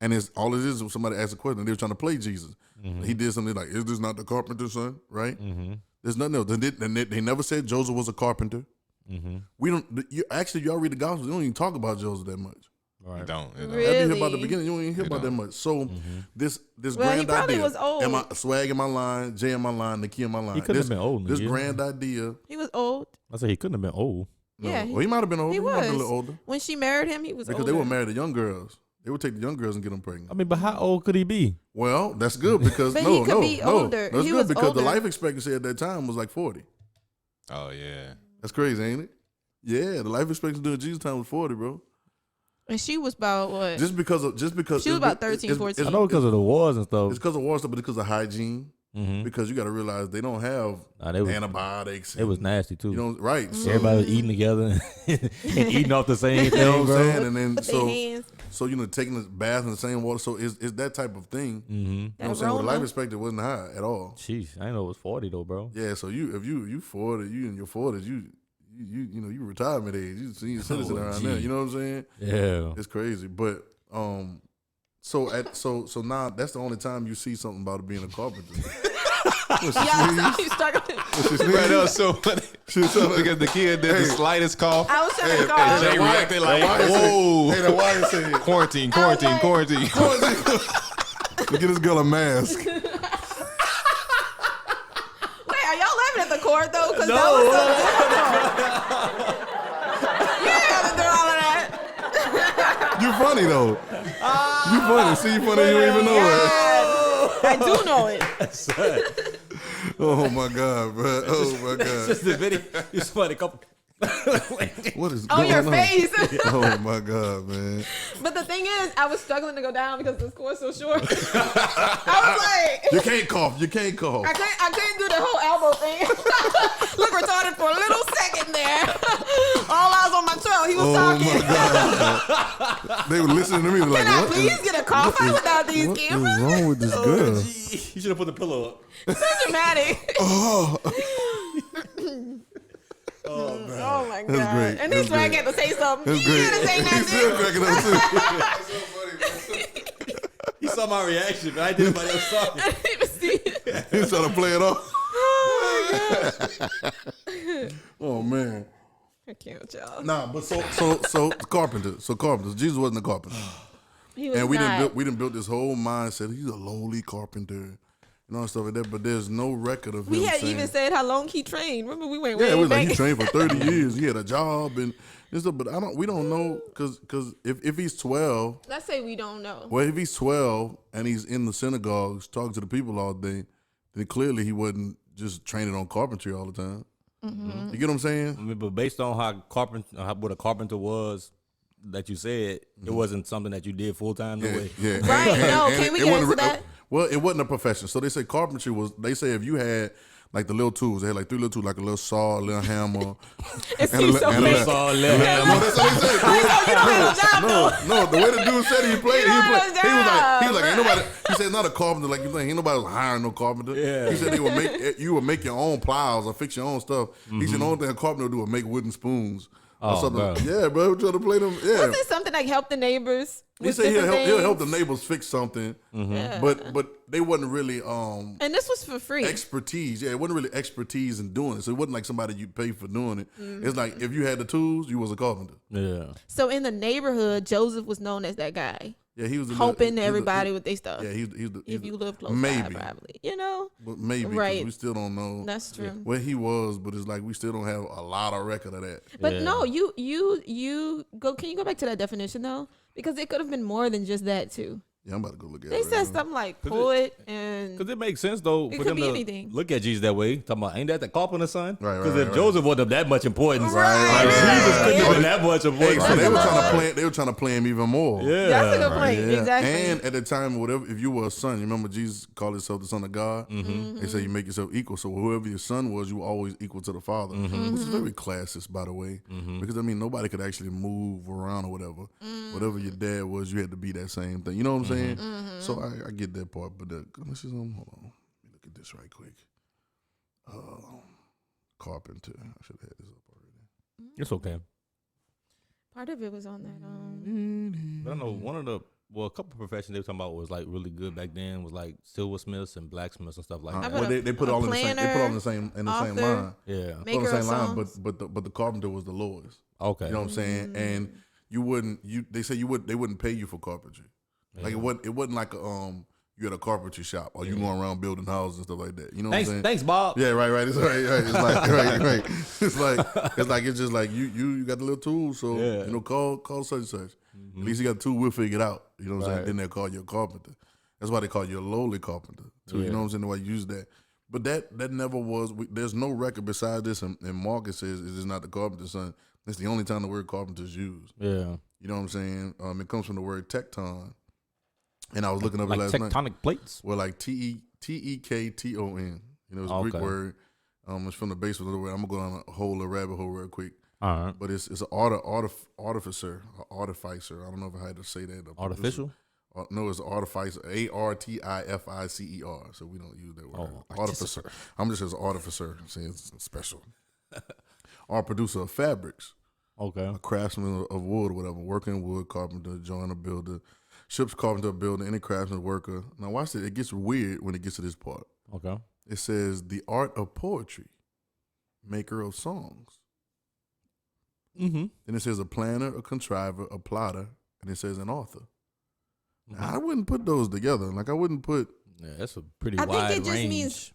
And it's all it is somebody asked a question. They were trying to play Jesus. He did something like, "Is this not the carpenter's son?" Right? There's nothing else. They never said Joseph was a carpenter. We don't. You all read the Gospels. They don't even talk about Joseph that much. Right. You don't. Really? After you hear about the beginning, you don't even hear about that much. So this grand he probably idea. was old. Am I Swag in my line, Jay in my line, Nikki in my line. He couldn't have been old. This grand idea. He was old. I said he couldn't have been old. No. Yeah, Well, he might have been older. He might have been a was. little older. When she married him, he was Because older. they were married to young girls. They would take the young girls and get them pregnant. I mean, but how old could he be? Well, that's good because But he could be older. That's He good was because the older. life expectancy at that time was like 40. Oh yeah. That's crazy, ain't it? Yeah, the life expectancy during Jesus' time was 40, bro. And she was about what? Just because She was about 13, 14. I know because of the wars and stuff. It's because of war stuff, but because of hygiene. Mm-hmm. Because you got to realize they don't have antibiotics. It was nasty too. You know, right? Mm-hmm. So, Everybody was eating together and eating off the same thing, you know what I'm bro. saying? And then With their hands. so taking a bath in the same water. So it's that type of thing. Mm-hmm. You know what I'm saying? Well, the life expectancy wasn't high at all. Jeez, I didn't know it was 40 though, bro. Yeah. So if you 40, you in your 40s, you retirement age. You senior citizen around there. You know what I'm saying? Yeah. It's crazy, but so now that's the only time you see something about it being a carpenter. Yeah, he's struggling. Right, that was so funny. Because the kid did the slightest cough. I was trying to And call. Jay reacted like, Whoa. whoa. Hey, now why you say it? Quarantine. Look at this girl a mask. Wait, are y'all laughing at the court though? Because No. that was so difficult. You haven't done all of that. You funny though. You funny. See, you funny. You don't even know it. I do know it. Oh my god, bro. Oh my god. Just the video. You spun a couple. What is On going your on? face. Oh my god, man. But the thing is, I was struggling to go down because this court's so short. I was like, You can't cough. You can't cough. I couldn't do the whole elbow thing. Look retarded for a little second there. All eyes on my trail. He was Oh talking. my god. They were listening to me like, Can I what please get a cough out without these what is cameras? wrong with this girl? You should have put the pillow up. So dramatic. Oh. Oh my god. That's great. And this That's swag great. had to say something. That's He great. had to say He's still nothing. cracking up too. He saw my reaction, but I didn't anybody else saw it. I didn't even see it. He's trying to play it off. Oh my god. Oh man. I can't, y'all. Nah, but so carpenters. So carpenters. Jesus wasn't a carpenter. He was And we not. didn't build this whole mindset. He's a lowly carpenter. You know, stuff like that. But there's no record of him We had saying, even said how long he trained. Remember, we went yeah, way it was like back. he trained for 30 years. He had a job and stuff. But we don't know because if he's 12, Let's say we don't know. well, if he's 12 and he's in the synagogues talking to the people all day, then clearly he wasn't just training on carpentry all the time. Mm-hmm. You get what I'm saying? I mean, but based on what a carpenter was, that you said, it wasn't something that you did full time. Yeah. Right, no, can we it get wasn't into that? Well, it wasn't a profession. So they say carpentry was. They say if you had like the little tools, they had like 3 little tools, like a little saw, a little hammer. It's and a, so and a, big. and Saw, a- let him. No, that's what they said. You don't have a job, though. No, the way the dude said he played, You don't have a he was like, ain't job. nobody. He said not a carpenter like you think. Ain't nobody was hiring no carpenter. Yeah. He said you would make your own plows or fix your own stuff. He said the only thing a carpenter would do was make wooden spoons. Or Oh, something. bro. Yeah, bro, trying to play them. Yeah. Was it something like help the neighbors? He with said different he'll help the things? neighbors fix something, Yeah. but they wasn't really And this was for free. expertise. Yeah, it wasn't really expertise in doing it. So it wasn't like somebody you pay for doing it. It's like if you had the tools, you was a carpenter. Yeah. So in the neighborhood, Joseph was known as that guy, Yeah, he was helping everybody with their stuff. Yeah, he's If you live close by, maybe, probably, you know. but maybe 'cause Right. we still don't know That's true. where he was. But it's like we still don't have a lot of record of that. But Yeah. no, you go. Can you go back to that definition though? Because it could have been more than just that too. Yeah, I'm about to go look at They it. said right now. something like poet and Because it makes sense, though, It for could them be to anything. look at Jesus that way. Talking about, ain't that the carpenter's son? Right, Because right, if right. Joseph wasn't of that much importance, Right, like, right. Jesus couldn't have been that much Hey, important. so they were That's trying to a- play. They were trying to play him even more. Yeah. that's a good point. Yeah. Exactly. And at the time, whatever, if you were a son, you remember Jesus called himself the Son of God. Mm-hmm. They say you make yourself equal. So whoever your son was, you were always equal to the Father, which is very classist, by the way. Because I mean, nobody could actually move around or whatever. Whatever your dad was, you had to be that same thing. You know what I'm saying? So I get that part. But let's see something. Hold on. Let me look at this right quick. Carpenter. I should have had this up already. It's okay. Part of it was on that. But I know a couple professions they were talking about was like really good back then was like silversmiths and blacksmiths and stuff like How that. about Well, they put a all in the same. They put all in the same author, line. Yeah. Put on maker the of same line. songs. But the carpenter was the lowest. Okay. You know what I'm saying? And they say they wouldn't pay you for carpentry. Yeah. Like it wasn't like you at a carpentry shop or you going around building houses and stuff like that. You know what I'm saying? Thanks, Bob. Yeah, right. It's right. It's like right. It's just like you got the little tools, so call such and such. Mm-hmm. At least you got the tool, we'll figure it out. You know what I'm saying? Then they'll call you a carpenter. That's why they call you a lowly carpenter too. Yeah. You know what I'm saying? Why you use that. But that never was. There's no record besides this, and Marcus says it's not the carpenter's son. That's the only time the word carpenter is used. Yeah, you know what I'm saying. It comes from the word tecton, and I was looking up it last night. Tectonic plates. Well, like TEKTON. You know, it's a Greek word. It's from the base of the word. I'm gonna go down a whole rabbit hole real quick. All right, but it's an artificer. I don't know if I had to say that. Artificial. No, it's artificer. ARTIFICER. So we don't use that word. Artificer. I'm just as an artificer. I'm saying it's special. Or producer of fabrics. Okay. A craftsman of wood or whatever. Working wood, carpenter, joiner, builder, ship's carpenter, builder, any craftsman, worker. Now watch it. It gets weird when it gets to this part. Okay. It says the art of poetry, maker of songs. Mm-hmm. Then it says a planner, a contriver, a plotter, and it says an author. Mm-hmm. I wouldn't put those together. Like I wouldn't put. Yeah, that's a pretty wide range. I think it just means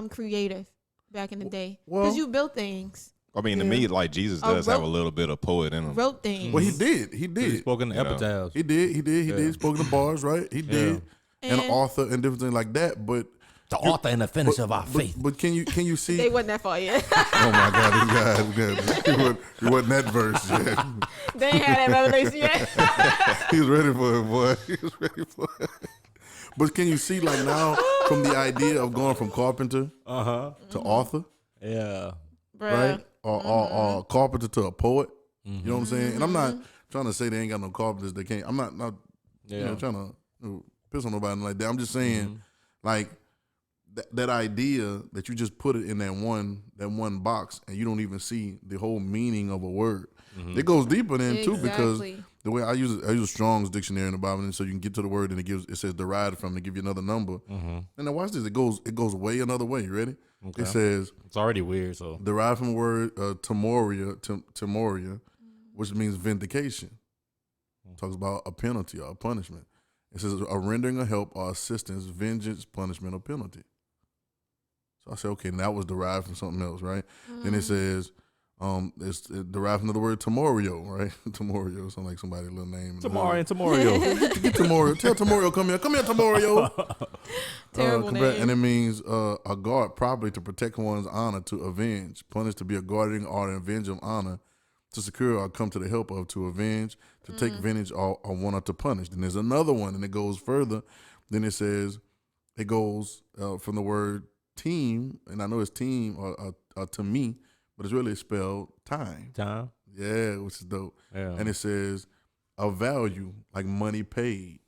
creative back in the day because you built things. I mean, to me, like Jesus does have a little bit of poet in him. Wrote things. Well, he did. He spoke in the epitaphs. He did. Spoke in the bars, right? He did. And author and different things like that. But the author and the finisher of our faith. But can you see? They wasn't that far yet. Oh my God, it wasn't that verse yet. They ain't had that revelation yet. He was ready for it, boy. He was ready for it. But can you see, like now, from the idea of going from carpenter to author? Yeah. Right? Or carpenter to a poet. Mm-hmm. You know what I'm saying? And I'm not trying to say they ain't got no carpenters. They can't. I'm not trying to piss on nobody like that. I'm just saying, like, that idea that you just put it in that one box and you don't even see the whole meaning of a word. Mm-hmm. It goes deeper than too, because the way I use a Strong's dictionary in the Bible, and so you can get to the word and it says derived from, to give you another number. Mm-hmm. And then watch this. It goes way another way. You ready? Okay. It says it's already weird. So derived from the word timoria, which means vindication. Talks about a penalty or a punishment. It says a rendering of help or assistance, vengeance, punishment, or penalty. So I said, okay, and that was derived from something else, right? Then it says it's derived from the word Timorio, right? Timorio, sound like somebody's little name. Timorio. Get Timorio. Tell Timorio, come here, Timorio. Terrible name. And it means a guard properly to protect one's honor, to avenge, punish, to be a guardian or an avenger of honor, to secure or come to the help of, to avenge, to take vengeance or one or to punish. Then there's another one, and it goes further. Then it says, it goes from the word team, and I know it's team or to me, but it's really spelled time. Time? Yeah, which is dope. Yeah. And it says a value, like money paid.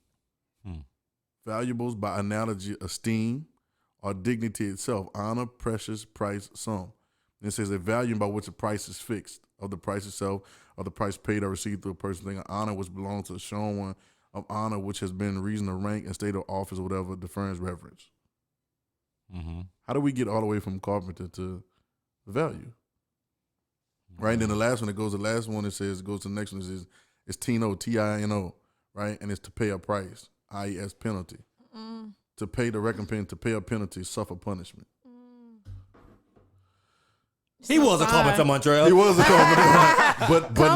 Valuables by analogy, esteem, or dignity itself, honor, precious, price, sum. And it says a value by which the price is fixed, of the price itself, or the price paid or received through a person thing, honor which belongs to the shown one, of honor which has been reason of rank and state of office or whatever, defers reverence. Mm-hmm. How do we get all the way from carpenter to value? Right, and then the last one, it goes to the next one, it says it's Tino, Tino, right? And it's to pay a price, i.e. as penalty. To pay the recompense, to pay a penalty, suffer punishment. He was a carpenter, Montreal. He was a carpenter, but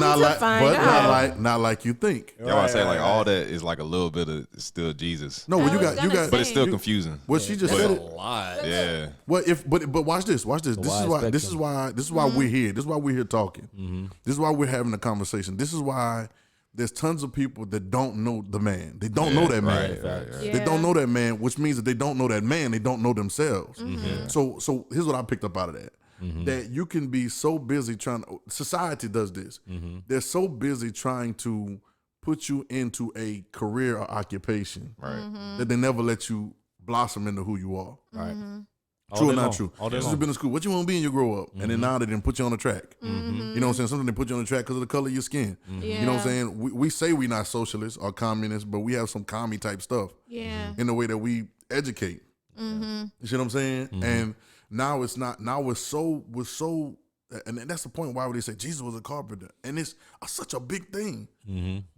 not like you think. Y'all want to say like all that is like a little bit of still Jesus. No, well, you got, but it's still confusing. What she just said, a lot. Yeah. Well, but watch this. This is why we're here. This is why we're here talking. Mm-hmm. This is why we're having a conversation. This is why there's tons of people that don't know the man. They don't know that man. Right. They don't know that man, which means that they don't know that man. They don't know themselves. Mm-hmm. So here's what I picked up out of that. Mm-hmm. That you can be so busy society does this. Mm-hmm. They're so busy trying to put you into a career or occupation, right? That they never let you blossom into who you are. Right. True or not true? This has been in school. What you want to be when you grow up? And then now they didn't put you on the track. You know what I'm saying? Sometimes they put you on the track because of the color of your skin. You know what I'm saying? We say we're not socialists or communists, but we have some commie type stuff in the way that we educate. You see what I'm saying? And now it's not. Now we're so and that's the point why would they say Jesus was a carpenter, and it's such a big thing,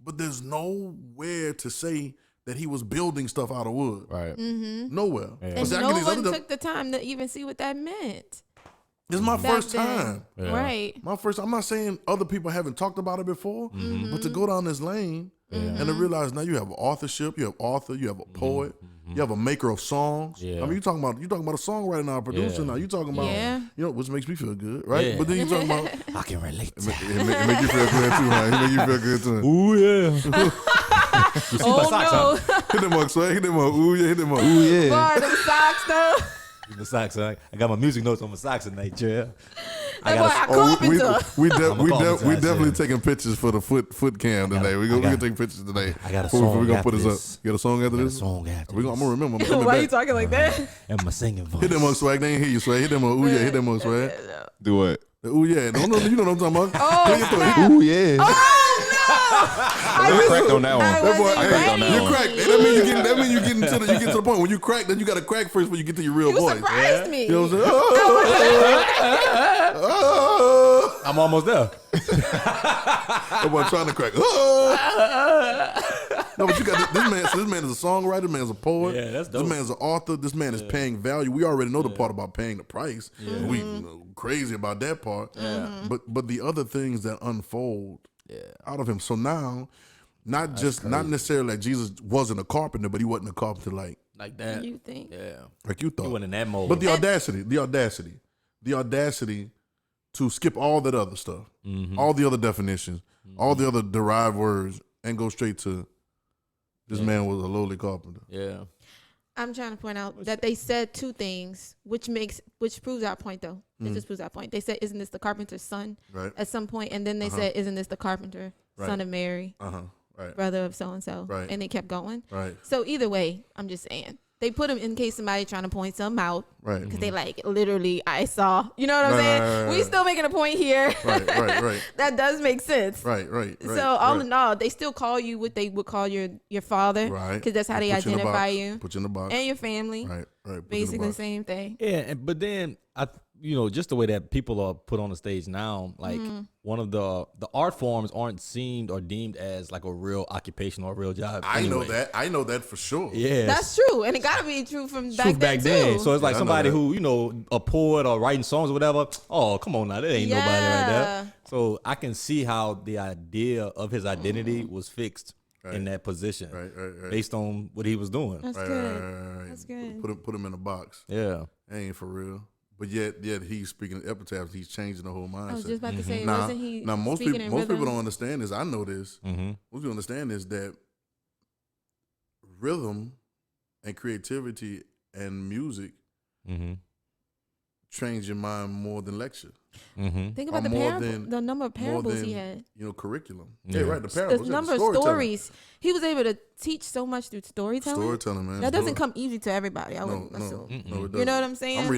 but there's nowhere to say that he was building stuff out of wood. Right. Nowhere. Yeah. And no one took the time to even see what that meant. This is my first time. Yeah. Right. My first. I'm not saying other people haven't talked about it before, but to go down this lane and to realize now you have authorship, you have author, you have a poet, you have a maker of songs. Yeah. I mean, you talking about a songwriter now, a producer now. You talking about which makes me feel good, right? Yeah. But then you talking about I can relate. it make you feel good too, huh? It make you feel good too. Ooh yeah. Oh no! Hit them up, swag. Hit them up. Ooh yeah. Hit them up. Ooh yeah. Bar them socks though. The socks. I got my music notes on my socks tonight, yeah. We definitely taking pictures for the foot cam today. We gonna take pictures today. I got a song. We gonna after put this this. up. You got a song after this? A song after. I'm gonna remember. I'm Why are you talking like that? And my singing voice. Hit them up, swag. They ain't hear you, swag. Hit them up. Ooh yeah. Hit them up, swag. Do what? Ooh yeah. No, you know what I'm talking about. Oh, ooh yeah. I cracked on that one. You cracked. That means you getting to the point when you crack. Then you got to crack first when you get to your real voice. Surprised me. You know what I'm saying? I'm almost there. That boy trying to crack. No, but you got this man. So this man is a songwriter. This man is a poet. Yeah, that's dope. This man is an author. This man is paying value. We already know the part about paying the price. Yeah. We crazy about that part. Yeah. But the other things that unfold out of him. So now, not necessarily like Jesus wasn't a carpenter, but he wasn't a carpenter like that. You think? Yeah. Like you thought. He wasn't in that mode. But the audacity to skip all that other stuff, all the other definitions, all the other derived words, and go straight to this man was a lowly carpenter. Yeah. I'm trying to point out that they said two things, which proves our point though. It just proves our point. They said, "Isn't this the carpenter's son?" Right. At some point, and then they said, "Isn't this the carpenter, son of Mary, right, brother of so and so?" Right. And they kept going. Right. So either way, I'm just saying they put them in case somebody trying to point something out. Right. Because they like literally, I saw. You know what I'm saying? We still making a point here. Right. That does make sense. Right. So all in all, they still call you what they would call your father. Right. Because that's how they identify you. Put you in the box. And your family. Right. Basically the same thing. Yeah, but then just the way that people are put on the stage now, like one of the art forms aren't seen or deemed as like a real occupation or a real job. I know that for sure. Yeah, that's true, and it gotta be true from back then too. So it's like somebody who a poet or writing songs or whatever. Oh, come on now, there ain't nobody right there. So I can see how the idea of his identity was fixed in that position, right, based on what he was doing. That's good. That's good. Put him in a box. Yeah, that ain't for real. But yet he's speaking epitaphs. He's changing the whole mindset. I was just about to say, wasn't he? Now most people don't understand this. I know this. Most people understand this, that rhythm and creativity and music change your mind more than lecture. Think about the number of parables he had. Curriculum. Yeah, right. The parables. The number of stories. He was able to teach so much through storytelling. Storytelling, man. That doesn't come easy to everybody. I wouldn't assume. No, it doesn't. You know what I'm saying? I'm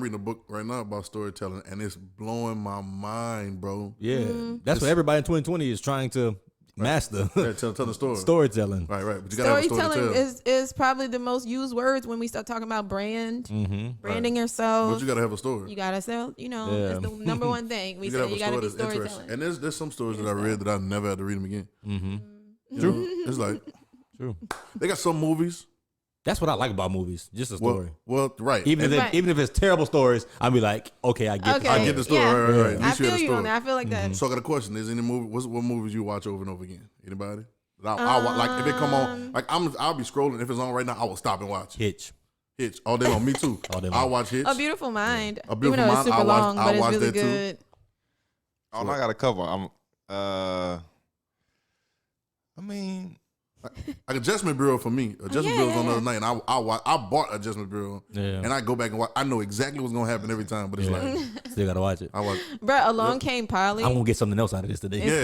reading a book right now about storytelling, and it's blowing my mind, bro. Yeah, that's what everybody in 2020 is trying to master. Tell the story. Storytelling. Right. But you gotta storytelling is probably the most used words when we start talking about branding yourself. But you gotta have a story. You gotta sell. It's the number one thing we say. You gotta be storytelling. And there's some stories that I read that I never had to read them again. True. It's like true. They got some movies. That's what I like about movies. Just a story. Well, right. Even if it's terrible stories, I'll be like, okay, I get the story. Yeah. Right. I feel you on that. I feel like that. So I got a question. Is any movie? What movies you watch over and over again? Anybody? Like if they come on, like I'll be scrolling. If it's on right now, I will stop and watch. Hitch. All day long. Me too. I'll watch Hitch. A Beautiful Mind. A Beautiful Mind. It's super long, but it's really good. Oh, I got a couple. Like Adjustment Bureau for me. Adjustment Bureau was on the other night, and I bought Adjustment Bureau, and I go back and watch. I know exactly what's gonna happen every time, but it's like still gotta watch it. I watch. Bruh, Along Came Polly. I'm gonna get something else out of this today.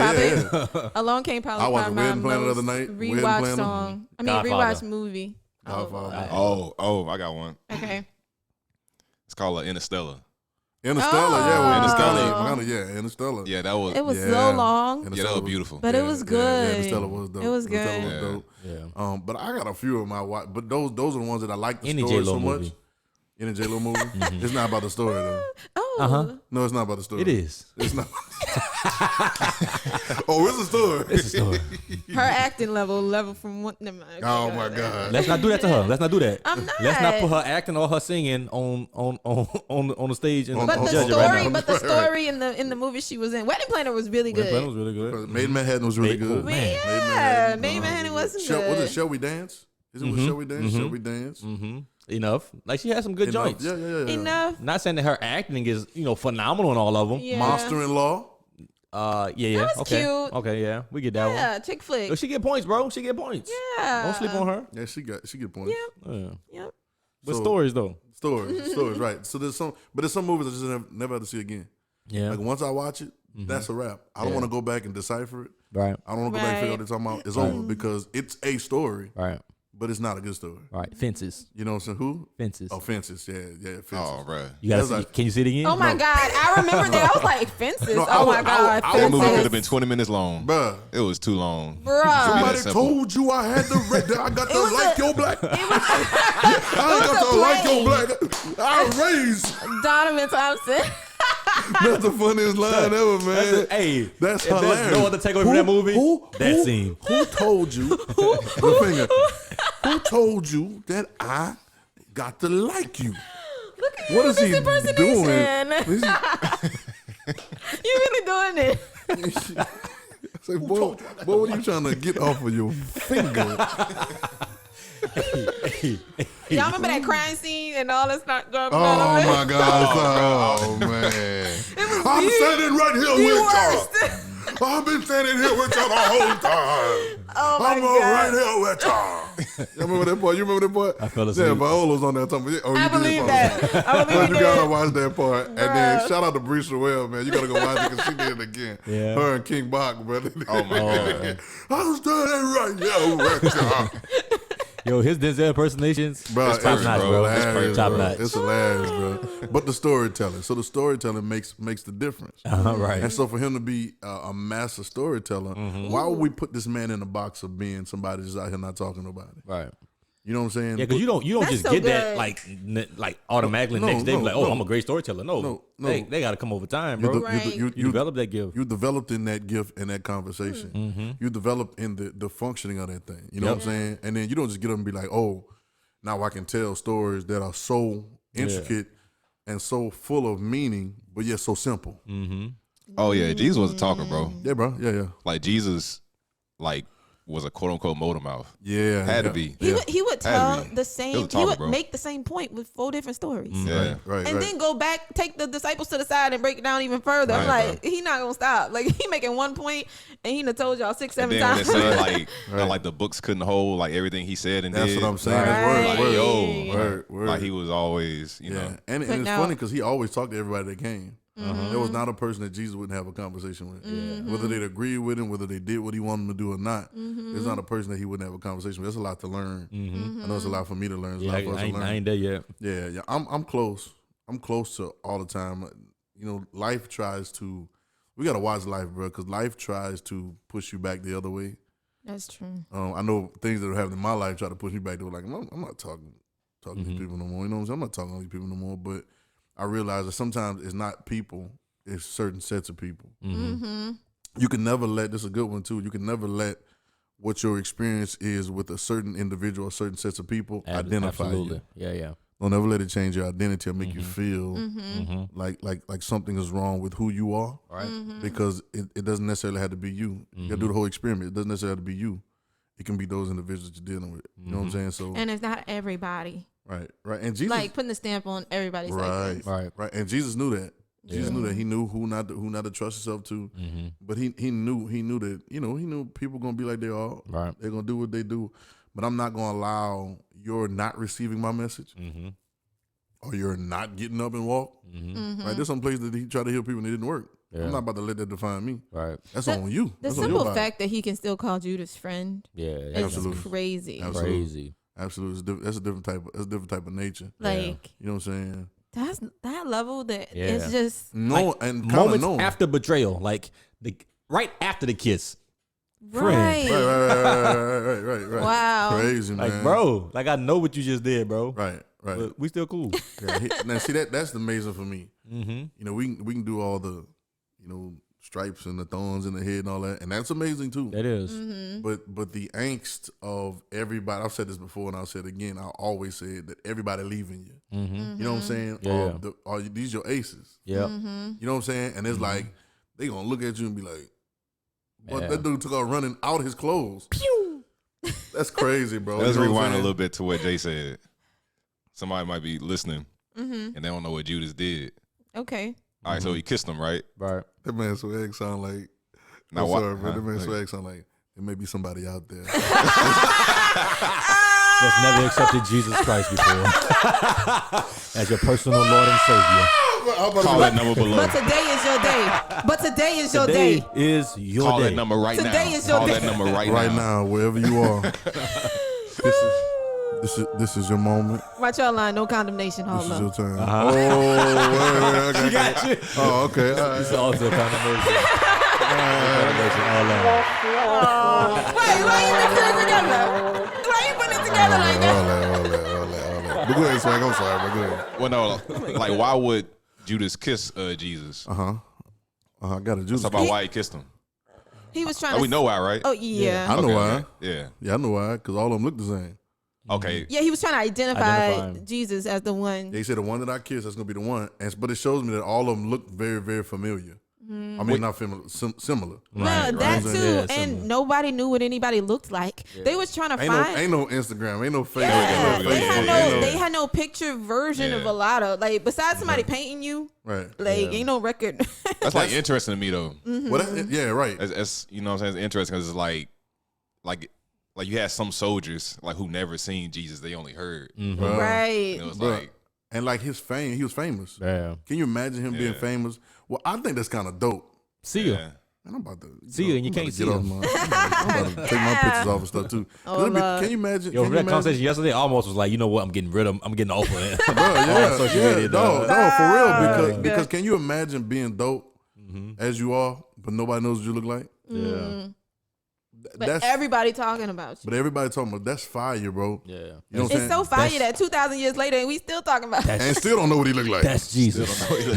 Along Came Polly. I watched Wedding Planner the other night. Rewatch song. Rewatch movie. Godfather. Oh, I got one. Okay. It's called Interstellar. Interstellar. Yeah, that was. It was so long. Yeah, that was beautiful. But it was good. Interstellar was dope. It was good. Yeah. But I got a few of my watch. But those are the ones that I like the Any story J-Lo so much. movie. In the J-Lo movie. It's not about the story though. Oh. No, it's not about the story. It is. It's not. Oh, it's a story. It's a story. Her acting level from what? Never mind. Oh my God. Let's not do that to her. Let's not do that. I'm not. Let's not put her acting or her singing on the stage. And But the judge it story, right now. but the story in the movie she was in, Wedding Planner was really good. Wedding Planner was really good. Made in Manhattan was really good. Man. Yeah, Made in Manhattan wasn't good. Was it Shall We Dance? Is it with Shall We Dance? Shall We Dance? Enough. Like she had some good joints. Yeah. Enough. Not saying that her acting is phenomenal in all of them. Yeah. Monster-in-Law. Yeah. That was Okay. cute. Okay, yeah, we get that one. Yeah, chick flick. Yo, she get points, bro. She get points. Yeah. Don't sleep on her. Yeah, she get points. Yeah. Yep. But So- stories though. Stories, right. So there's some movies I just never have to see again. Yeah. Like once I watch it, that's a wrap. I don't want to go back and decipher it. Right. I don't want to go back and figure out what they're talking about. It's over because it's a story, Right. but it's not a good story. Right. Fences. You know what I'm saying? Who? Fences. Oh, Fences. Yeah, Fences. Oh, bro. You gotta That's see. like- Can you see it again? Oh my God, I remember that. I was like, Fences. No, Oh my God, I That movie could have Fences. been 20 minutes long. Bruh. It was too long. Bruh. Somebody simple. told you I had I got to was like a- your black. It was I got a to like play. your black. I raised. Donovan Thompson. That's the funniest line ever, man. Hey, That's if hilarious. there's no other takeaway from that movie, that scene. Who told you? The finger. Who told you that I got to like you? Look at What you is with he this impersonation. doing? You really doing it. Say, boy, what are you trying to get off of your finger? Y'all remember that crime scene and all that stuff going Oh on? my God! Oh man! I'm standing right here The with worst. y'all. I've been standing here with y'all the whole time. Oh my I'm God. right here with y'all. You remember that part? You remember that part? I fell Yeah, asleep. Viola's on that time. Oh, I you did believe fall that. asleep. I believe But you you gotta did. watch that part. And then shout out to Brees Well, man. You gotta go watch it because she did it again. Yeah. Her and King Bach, brother. Oh, my God. I'm standing right here with y'all. Yo, his Denzel impersonations, Bro, it's top notch, bro. hilarious, It's top bro. notch. It's hilarious, bro. But the storytelling. So the storytelling makes the difference. Right. And so for him to be a master storyteller, why would we put this man in the box of being somebody just out here not talking about it? Right. You know what I'm saying? Yeah, because you don't That's just so get that good. like automatically No, next day. no, Be like, no. I'm a great storyteller. No. They got to come over time, bro. You You develop that gift. You developed in that gift and that conversation. You developed in the functioning of that thing. You know what I'm saying? And then you don't just get up and be like, oh, now I can tell stories that are so intricate and so full of meaning, but yet so simple. Oh, yeah. Jesus was a talker, bro. Yeah, bro. Yeah. Like, Jesus, like, was a quote-unquote motor mouth. Yeah. Had to yeah. be. He would tell be. the It same. was He talking, would bro. make the same point with 4 different stories. Yeah. Right. And then go back, take the disciples to the side and break it down even further. I'm Right, like, he not gonna stop. Like he making one point and he done told y'all 6, 7 And then when times. they say, like, how, like, the books couldn't hold, like, everything he said and That's did. what I'm saying. Right. It's Like, word, yo. word. Like, he was always, you know. And But it's now- funny because he always talked to everybody that came. There was not a person that Jesus wouldn't have a conversation with. Whether they'd agree with him, whether they did what he wanted them to do or not, there's not a person that he wouldn't have a conversation with. There's a lot to learn. I know it's a lot for me to learn. It's a Yeah, lot for us to learn. I ain't there yet. Yeah. I'm close. I'm close to all the time. You know, life tries to. We gotta watch life, bro, because life tries to push you back the other way. That's true. I know things that are happening in my life try to push me back. They were like, I'm not talking to these people no more. You know what I'm saying? I'm not talking to these people no more. But I realize that sometimes it's not people, it's certain sets of people. You can never let, this is a good one too, you can never let what your experience is with a certain individual or certain sets of people identify Absolutely. you. Yeah. Don't ever let it change your identity or make you feel like something is wrong with who you are. Right. Because it doesn't necessarily have to be you. You gotta do the whole experiment. It doesn't necessarily have to be you. It can be those individuals that you're dealing with. You know what I'm saying? So And it's not everybody. right. And Jesus, Like putting the stamp on everybody's right, life. right. And Jesus knew that. Jesus knew that. He knew who not to trust himself to. But he knew that, he knew people gonna be like they are. Right. They're gonna do what they do. But I'm not gonna allow your not receiving my message or you're not getting up and walk. Right. There's some places that he tried to heal people and it didn't work. Yeah. I'm not about to let that define me. Right. That's on you. The That's on simple your body. fact that he can still call Judas friend Yeah. is Absolutely. crazy. Absolutely. Crazy. Absolutely. That's a different type of nature. Like You know what I'm saying? that's that level that Yeah. it's just No, Like, and kind of moments known. after betrayal, like right after the kiss, Right. Right. Wow. Crazy, man. Like, bro, like I know what you just did, bro. Right. But we still cool. Yeah, now see that's amazing for me. Mm-hmm. You know, we can do all the, stripes and the thorns in the head and all that, and that's amazing too. That is. Mm-hmm. But the angst of everybody, I've said this before and I'll say it again, I always say it, that everybody leaving you. Mm-hmm. You know what I'm saying? Yeah. Are these your aces? Yeah. Mm-hmm. You know what I'm saying? And it's like, they gonna look at you and be like, but Yeah. that dude took off running out his clothes. Pew. That's crazy, bro. Let's You know what I'm rewind a saying? little bit to what Jay said. Somebody might be listening Mm-hmm. and they don't know what Judas did. Okay. All right, so he kissed him, right? Right. That man swag sound like, Now I'm what? sorry, bro. That man swag sound like, there may be somebody out there. That's never accepted Jesus Christ before as your personal Lord and Savior. Call that number below. But today is your day. But today is your Today day. is your Call day. that number right now. Today is your Call day. that number right Right now. now, wherever you are. This is your moment. Watch your line. No condemnation. This Hold is your up. turn. Uh-huh. Oh, wait, okay. She got you. Oh, okay. All right. It's also condemnation. Condemnation all over. Wait, why you mixing it together? Why you putting it together like that? All that. But go ahead, swag. I'm sorry, but go ahead. Well, no, like why would Judas kiss Jesus? I got a juice. Talk about why he kissed him. He was trying Oh, to. we know why, right? Oh yeah. I know Okay, why. okay. Yeah. Yeah, I know why. Because all of them look the same. Okay. Yeah, he was trying to identify Identify him. Jesus as the one. They said the one that I kissed, that's gonna be the one. But it shows me that all of them look very, very familiar. I mean, not familiar, similar. No, Right, that right. too, Yeah, and similar. nobody knew what anybody looked like. They was trying to find. Ain't no Instagram, ain't no Facebook. Yeah, ain't no they Facebook, had ain't no. They had no picture version of Yeah. a lot of like. Besides somebody painting you, right. like ain't no record. That's like interesting to me though. Well, yeah, right. It's you know what I'm saying? It's interesting because it's like you had some soldiers like who never seen Jesus. They only heard. Bruh. Right. And it was Bruh. like, And like his fame, he was famous. Yeah. Can you imagine him being Yeah. famous? Well, I think that's kind of dope. See you. yeah. Man, I'm about to See you and you I'm about can't to see get off him. I'm about to take my pictures off and stuff too. Oh, Lord. Can you imagine? Yo, can you that imagine? conversation yesterday almost was like, you know what? I'm getting off of it. Bro, yeah, social yeah, media, no, dog. for real. God. Because can you imagine being dope as you are, but nobody knows what you look like? Yeah. But everybody talking about you. But everybody talking about that's fire, bro. Yeah. You know what I'm It's saying? so fire That's- that 2,000 years later, and we still talking about it. And still don't know what he look like. That's Jesus.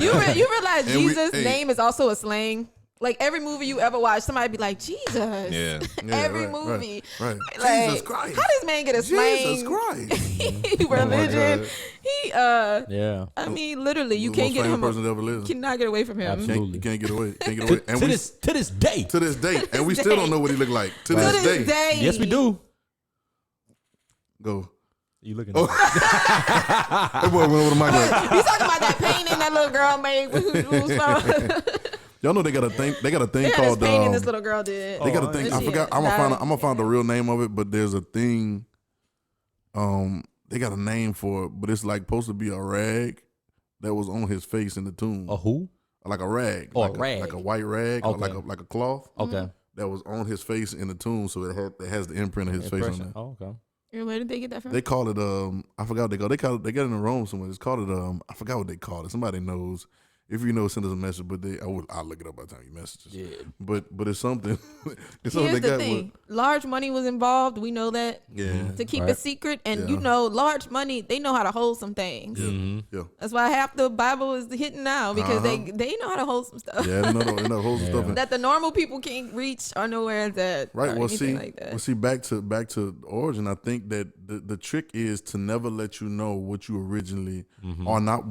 You realize And we- Jesus' hey. name is also a slang? Like every movie you ever watch, somebody be like, Jesus. Yeah. Yeah, every right, movie. Right. Like, Jesus Christ. How does man get a slang? Jesus Christ. Religion. God. He Yeah. I mean, literally, you The can't most get famous him. person that ever lived. Cannot get away from him. Absolutely. You can't get away. Can't get away. And To we this day. to this day, and we still don't know what he look like. To To this this day. day. Yes, we do. Go. You looking? Oh. Hey, boy, went over the mic like, You talking about that painting that little girl made? Who was from? y'all know they got a thing. They got a thing Yeah, this called. painting this little girl did. They got a thing. This I shit forgot. I'm died. gonna find the real name of it. But there's a thing. They got a name for it, but it's like supposed to be a rag that was on his face in the tomb. A who? Like a rag. Oh, a like rag. like a white rag, or Okay. like a cloth Okay. that was on his face in the tomb. So it has the imprint of his face on Impression. there. Oh, okay. Where did they get that from? They call it I forgot what they call it. They got it in Rome somewhere. It's called it I forgot what they call it. Somebody knows. If you know, send us a message. But I'll look it up by the time you messages. Yeah. But it's something. It's something Here's they the got. thing: large money was involved. We know that. Yeah. To keep Right. it secret, and Yeah. you know, large money, they know how to hold some things. Yeah. That's why half the Bible is hitting now because Uh-huh. they know how to hold some stuff Yeah, they know whole stuff. in- that the normal people can't reach or know where it's at. Right. Or Well, anything see, like that. well, see, back to origin. I think that the trick is to never let you know what you originally are, not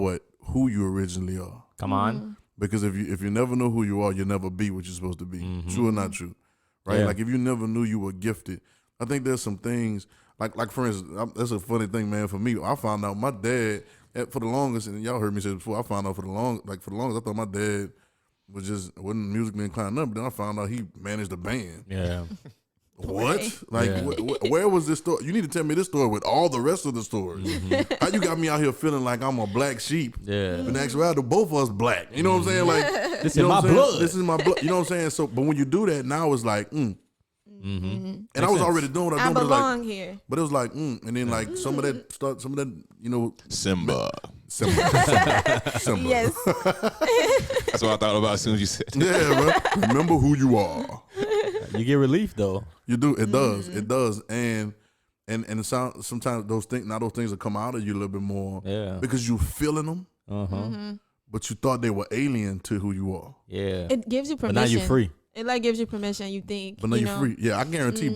who you originally are. Come on. Because if you never know who you are, you'll never be what you're supposed to be. True or not true, right? Yeah. Like if you never knew you were gifted, I think there's some things like for instance, that's a funny thing, man. For me, I found out my dad for the longest, and y'all heard me say it before. I found out for the longest, I thought my dad wasn't musically inclined enough. But then I found out he managed a band. Yeah. What? Like, Yeah. where was this story? You need to tell me this story with all the rest of the stories. How you got me out here feeling like I'm a black sheep? Yeah. In actuality, both of us black. You know what I'm saying? Like, This you is know my what I'm saying? blood. This is my blood. You know what I'm saying? So, but when you do that, now it's like, And I was sense. already doing what I I was doing, but it was like, belong here. but it was like, and then like some of that, you know, Simba. Simba. Yes. That's what I thought about as soon as you said that. Yeah, bro. Remember who you are. You get relief though. You do. It does. It does. And it sounds, sometimes those things will come out of you a little bit more. Yeah. Because you feeling them. But you thought they were alien to who you are. Yeah. It gives you permission. But now you're free. It like gives you permission. You think. But now you're free. Yeah, I guarantee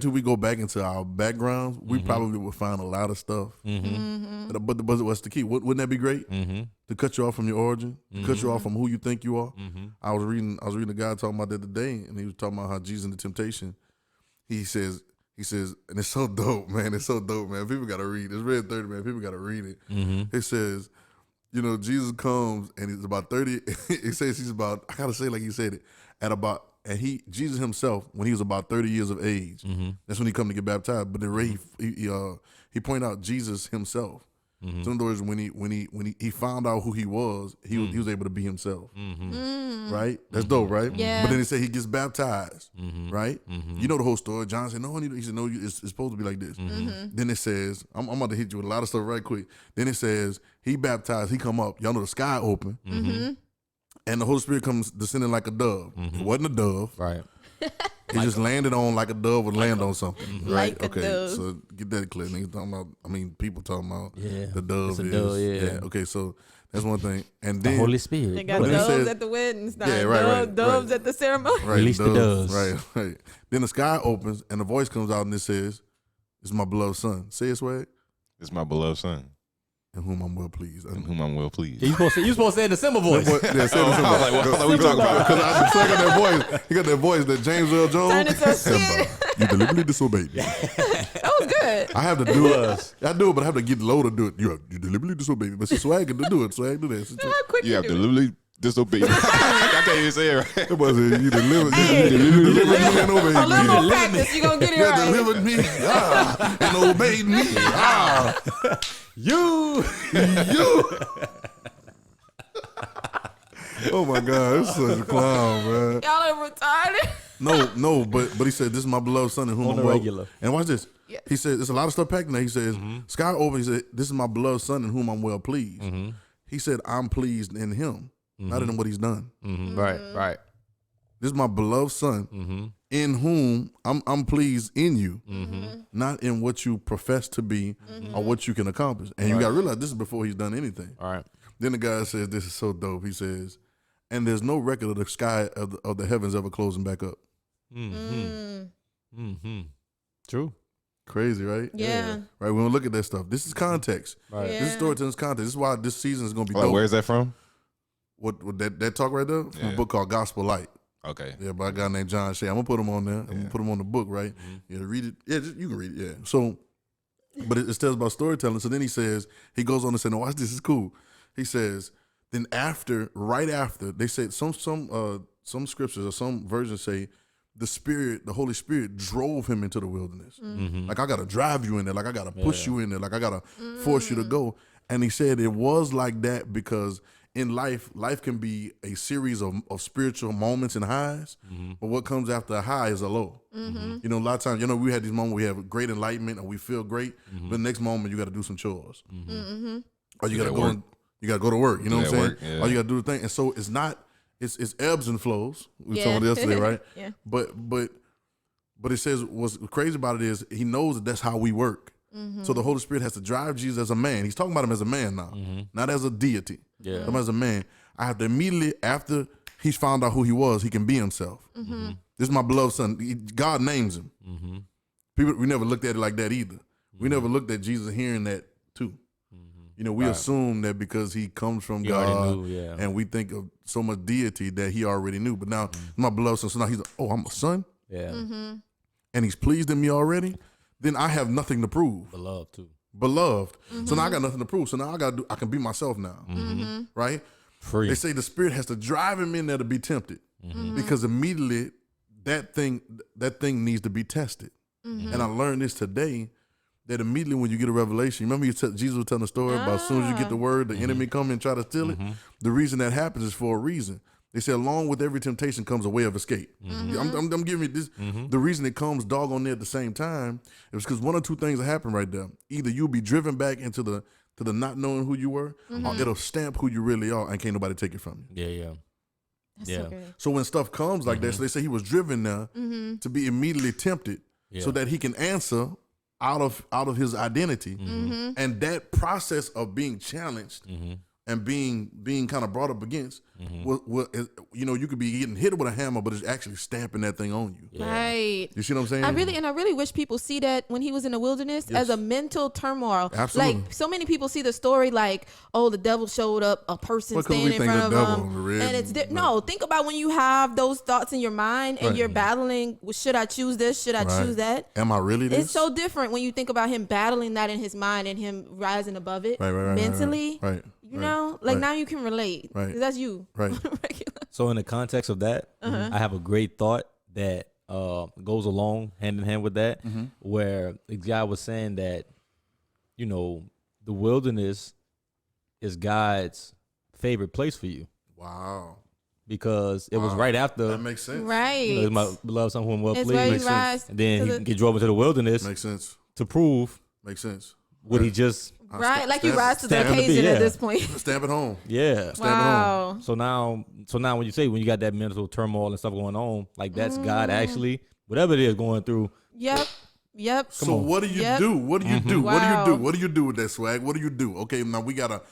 we go back into our backgrounds, we probably would find a lot of stuff. But what's the key? Wouldn't that be great? To cut you off from your origin, to cut you off from who you think you are. I was reading a guy talking about that today, and he was talking about how Jesus in the temptation. He says, and it's so dope, man. It's so dope, man. People got to read. It's Redin30, man. People got to read it. It says, you know, Jesus comes and he's about 30. It says he's about, I got to say like he said it, Jesus himself, when he was about 30 years of age, that's when he come to get baptized. But the way he pointed out Jesus himself. So in other words, when he found out who he was able to be himself. Right? That's dope, right? Yeah. But then he said he gets baptized, right? You know the whole story. John said, no, he said, no, it's supposed to be like this. Then it says, I'm about to hit you with a lot of stuff right quick. Then it says, he baptized, he come up, y'all know the sky open, and the Holy Spirit comes descending like a dove. It wasn't a dove. Right. It just landed on like a dove would land on something. Right? Like a dove. So get that clear. Niggas talking about, people talking about the dove It's a dove, yeah. Okay, so that's one thing. And then The Holy Spirit. They got But it doves says- at the weddings. Yeah, right, Doves at the ceremony. right, Release the doves. Right. Then the sky opens and the voice comes out and it says, "This is my beloved son." Say it, Swag. This is my beloved son, In whom I'm well pleased. in whom I'm well pleased. You supposed to say it in the Simba voice. Yeah, say it in Simba. I was like, what are we talking about? Because I got that voice. He got that voice, that James Earl Jones. Turn it to a Simba, you deliberately disobeyed me. That was good. I have to do it. I do it, but I have to get low to do it. You deliberately disobeyed me. But see, Swag can do it. Swag do that. How quick You have do to it. literally disobey. I can't even say it right. It was you delivered me and obeyed A little me. more practice, you gonna get it You right. delivered me and obeyed me. You. Oh my God, this is such a clown, man. Y'all are retarded. No, but he said, "This is my beloved son in whom On I'm the well." regular. And watch this. Yeah. He said, "There's a lot of stuff packed in there." He says, "Sky open." He said, "This is my beloved son in whom I'm well pleased." He said, "I'm pleased in him, not in what he's done." Right. This is my beloved son in whom I'm pleased in you, not in what you profess to be or what you can accomplish. And you got to realize this is before he's done anything. All right. Then the guy says, "This is so dope." He says, "And there's no record of the sky of the heavens ever closing back up." True. Crazy, right? Yeah. Right. When we look at that stuff, this is context. Right. Yeah. This is storytelling's context. This is why this season is going to be Like, dope. where is that from? What that talk right there? From a Yeah. book called Gospel Light. Okay. Yeah, by a guy named John Shea. I'm gonna put him on there. I'm gonna put him on the book, right? Yeah, read it. Yeah, you can read it. Yeah. So, but it tells about storytelling. So then he says, he goes on to say, "No, watch this. Is cool." He says, then right after, they said some scriptures or some versions say, the Holy Spirit drove him into the wilderness. Like, I gotta drive you in there. Like, I gotta push you in there. Like, I gotta force you to go. And he said it was like that because in life can be a series of spiritual moments and highs, but what comes after a high is a low. You know, a lot of times, we had these moments where we have great enlightenment and we feel great, but the next moment you got to do some chores, or you got to go. You got to go to work. You know what I'm saying? Work, yeah. Or you got to do the thing. And so it's not. It's ebbs and flows. We Yeah. told it yesterday, right? Yeah. But it says what's crazy about it is he knows that that's how we work. So the Holy Spirit has to drive Jesus as a man. He's talking about him as a man now, not as a deity. Yeah. Him as a man. I have to immediately, after he's found out who he was, he can be himself. This is my beloved son. God names him. People, we never looked at it like that either. We never looked at Jesus hearing that too. We assume that because he comes from He God, already knew, yeah. and we think of so much deity that he already knew. But now, my beloved son, so now he's like, oh, I'm a son, Yeah. and he's pleased in me already. Then I have nothing to prove. Beloved too. Beloved. So now I got nothing to prove. So now I can be myself now. Right? Free. They say the Spirit has to drive him in there to be tempted, because immediately that thing needs to be tested. And I learned this today, that immediately when you get a revelation, remember Jesus was telling the story about as soon as you get the word, the enemy come and try to steal it. The reason that happens is for a reason. They say along with every temptation comes a way of escape. I'm giving you this. The reason it comes doggone near at the same time is because one or two things will happen right there. Either you'll be driven back into the not knowing who you were, or it'll stamp who you really are and can't nobody take it from you. Yeah. So when stuff comes like that, so they say he was driven there to be immediately tempted so that he can answer out of his identity. And that process of being challenged and being kind of brought up against, you could be getting hit with a hammer, but it's actually stamping that thing on you. Right. You see what I'm saying? I really wish people see that when he was in the wilderness as a mental turmoil. Absolutely. Like, so many people see the story like, oh, the devil showed up, a person standing in front of him. And it's no, think about when you have those thoughts in your mind and you're battling, should I choose this? Should I choose that? Am I really this? It's so different when you think about him battling that in his mind and him rising above it mentally. Right. You know, like now you can relate. Right. 'Cause that's you. Right. So in the context of that, I have a great thought that goes along hand in hand with that, where the guy was saying that, the wilderness is God's favorite place for you. Wow. Because it was right after. That makes sense. Right. It's my beloved son who I'm well It's pleased. where Makes you sense. rise. And then he can get drove into the wilderness. Makes sense. To prove Makes sense. what he just. Right, like you rise to the Stamp it, occasion yeah. at this point. Stamp it home. Yeah. Stamp it home. Wow. So now when you got that mental turmoil and stuff going on, like that's God actually, whatever it is going through. Yep. So what do you do? What do you do? What do you Wow. do? What do you do with that swag? What do you do? Okay, now we got a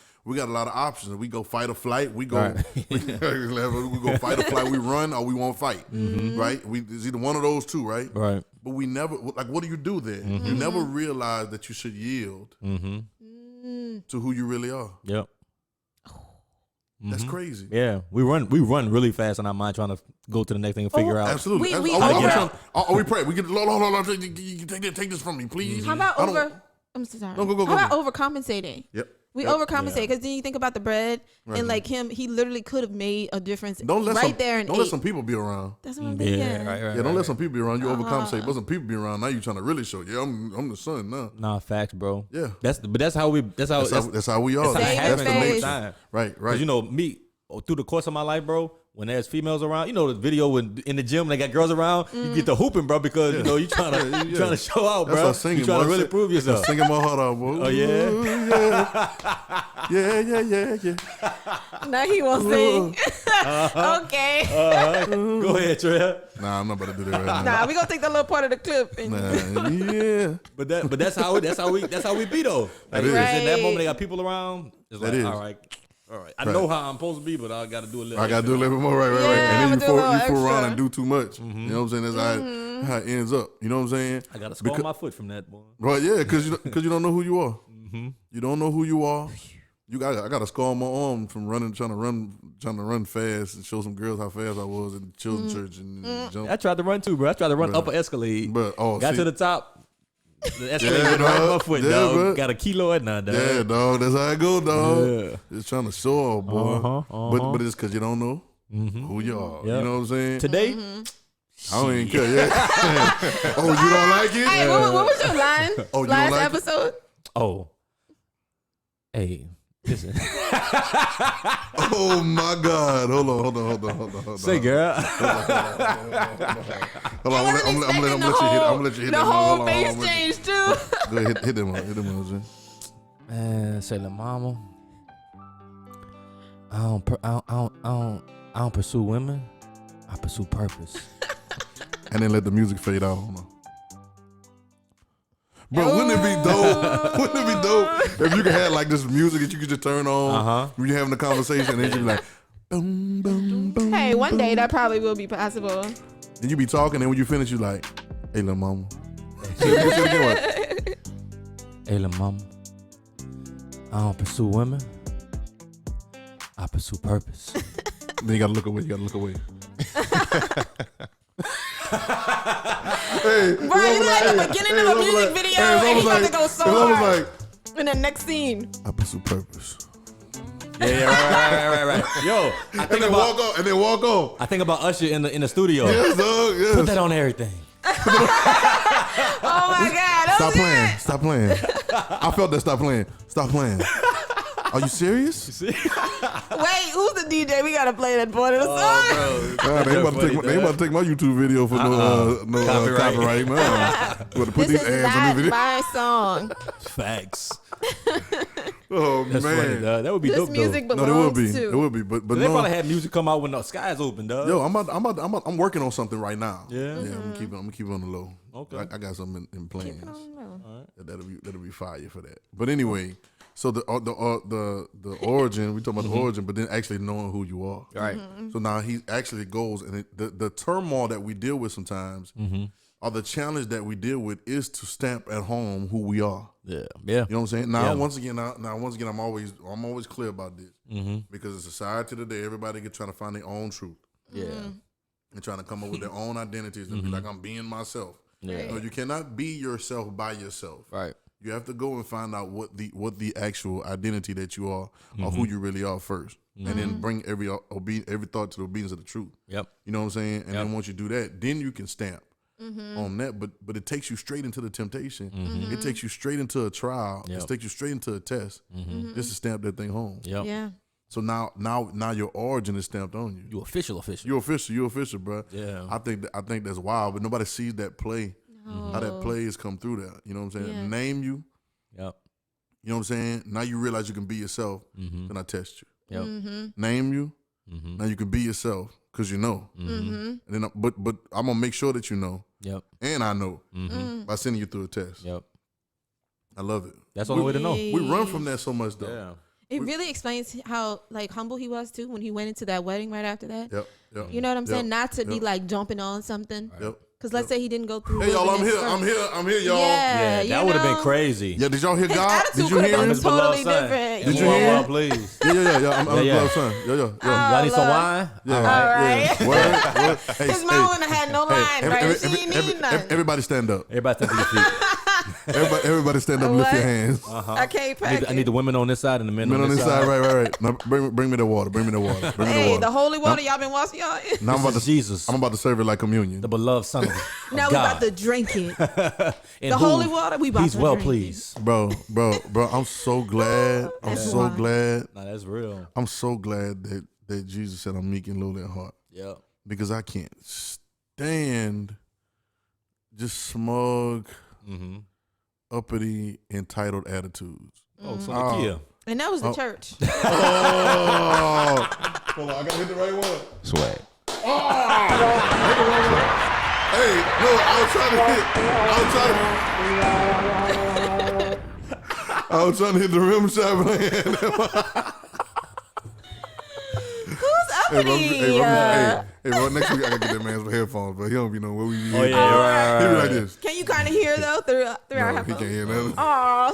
lot of options. We go fight or flight. We go we go fight or flight. We run or we won't fight. Right? It's either one of those two, right? Right. But we never what do you do there? You never realize that you should yield to who you really are. Yep. That's crazy. Yeah. We run really fast in our mind trying to go to the next thing and figure out. Absolutely. We we pray. We get Lord, take this from me, please. How about I'm so sorry. No, go. How about overcompensating? Yep. We overcompensate because then you think about the bread and like him, he literally could have made a difference there and Don't let some people be around. That's what I'm thinking. Yeah, don't let some people be around. You overcompensate, but some people be around. Now you trying to really show. Yeah, I'm the son now. Nah, facts, bro. Yeah, that's how we are. That's how we are. That's the the nature. time. Right. Because me through the course of my life, bro. When there's females around, the video when in the gym they got girls around, you get the hooping, bro, because you trying to show out, bro. That's singing, you trying to really prove yourself. Singing my heart out, bro. Oh yeah, yeah. Now he won't sing. Okay. Go ahead, Trey. Nah, I'm not about to do that right now. Nah, we gonna take that little part of the clip. And Yeah. But that's how we be though. Like, That is. because in that moment they got people around. It's That like, is. all right. I know how I'm supposed to be, but I got to do a little. I got to do a little bit more, right. Yeah, And then I'ma do a little you fool around extra. and do too much. You know what I'm saying? That's how it ends up. You know what I'm saying? I got to score my foot from that, boy. Right, yeah, because you don't know who you are. You don't know who you are. I got a scar on my arm from trying to run fast and show some girls how fast I was in the children's church and jump. I tried to run too, bro. I tried to run up an escalade. But got to the top. The escalade went right on my foot, dog. bro. Got a kilo at now, dog. Yeah, dog. That's how it go, dog. Yeah. Just trying to show off, boy. But it's because you don't know who you are. Yep. You know what I'm saying? Today, I don't even care. Yeah. Oh, you don't like it? hey, what was your line? Oh, you don't last like it? episode? hey, listen. Oh my God! Hold on. Say, girl. Hold on, I'm gonna let you hit the that one. whole Hold on, face I'm gonna- change too. Go ahead, hit them one, Jay. Man, say, la mama. I don't pursue women. I pursue purpose. And then let the music fade out. Hold on. Bro, wouldn't it be dope? Wouldn't it be dope if you could have like this music that you could just turn on when you're having a conversation and then you be like, boom, boom, boom. Hey, one day that probably will be possible. Then you be talking, and when you finish, you like, hey, little mama. Say it again, what? Hey, la mama. I don't pursue women. I pursue purpose. Then you gotta look away. Hey, Bro, you like the beginning of a music video and he's about to go so hard. In the next scene. I pursue purpose. Yeah, right. Yo, And then walk on. And then walk on. I think about Usher in the studio. Yes, dog. Yes. Put that on everything. Oh my God. Stop playing. I felt that. Stop playing. Are you serious? Wait, who's the DJ? We gotta play that part of the song. God, they about to take my YouTube video for no copyright, man. Put these This is ads on the not video. my song. Facts. Oh That's man, funny, dog. That would be This dope. music Though. no, belongs there will be. to. There will be, but They no. probably have music come out when the sky's open, dog. Yo, I'm working on something right now. Yeah? I'm gonna keep it on the low. Okay. I got something in plans. I don't know. That'll be fire for that. But anyway, so the origin, we talking about the origin, but then actually knowing who you are. Right. So now he actually goes, and the turmoil that we deal with sometimes, or the challenge that we deal with, is to stamp at home who we are. Yeah. You know what I'm saying? Now, Yeah. once again, I'm always clear about this because it's society today. Everybody get trying to find their own truth. Yeah. And trying to come up with their own identities and be like, I'm being myself. Yeah. No, you cannot be yourself by yourself. Right. You have to go and find out what the actual identity that you are or who you really are first. And then bring every thought to the obedience of the truth. Yep. You know what I'm saying? And then once you do that, then you can stamp on that. But it takes you straight into the temptation. It takes you straight into a trial. Yep. It takes you straight into a test just to stamp that thing home. Yep. Yeah. So now your origin is stamped on you. You official. You're official, bro. Yeah. I think that's wild, but nobody sees that play. How that play has come through that. You know what I'm saying? Yeah. Name you. Yep. You know what I'm saying? Now you realize you can be yourself. Then I test you. Yep. Name you. Now you can be yourself because you know. And then, but I'm gonna make sure that you know, Yep. and I know by sending you through a test. Yep. I love it. That's the only way to know. We run from that so much though. Yeah. It really explains how like humble he was too when he went into that wedding right after that. Yep. You know what I'm saying? Not to be Yep. like jumping on something. Yep. Because let's say he didn't go through. Hey y'all, I'm wilderness here. first. I'm here, y'all. Yeah, Yeah, that would have been crazy. Yeah, did y'all hear His God? attitude Did you could hear have him? been totally different. Did you hear him? Please. Yeah. I'm Yeah, yeah. beloved son. Yeah. Y'all need some wine? Yeah. All right. right. Word. Hey, His mom wouldn't have had no line, right? She didn't need nothing. Everybody stand up. Everybody stand to your feet. Everybody stand up and lift your What? hands. I can't pack I need the women on this side and the men Men on on this this side, side. right. Now bring me the water. Bring me the water. Hey, the holy water y'all been washing y'all in. Now I'm about This to is Jesus, I'm about to serve it like communion. the beloved son of Now we God. about to drink it. And the who holy water, we about He's to well drink pleased. Bro, I'm so glad. I'm That's so wild. glad. Nah, that's real. I'm so glad that Jesus said I'm meek and lowly in heart. Yep. Because I can't stand just smug, uppity, entitled attitudes. Oh, so the Kia. And that was the church. Oh, hold on, I gotta hit the right one. Swag. Hey, no, I was trying to hit the rim shot, but I ain't. Who's uppity? Hey, bro, next week I gotta get that man's headphones, but he don't be knowing what we be. Oh, yeah, right. He be like this. Can you kind of hear though through our No, he headphones? can't hear nothing. Aw,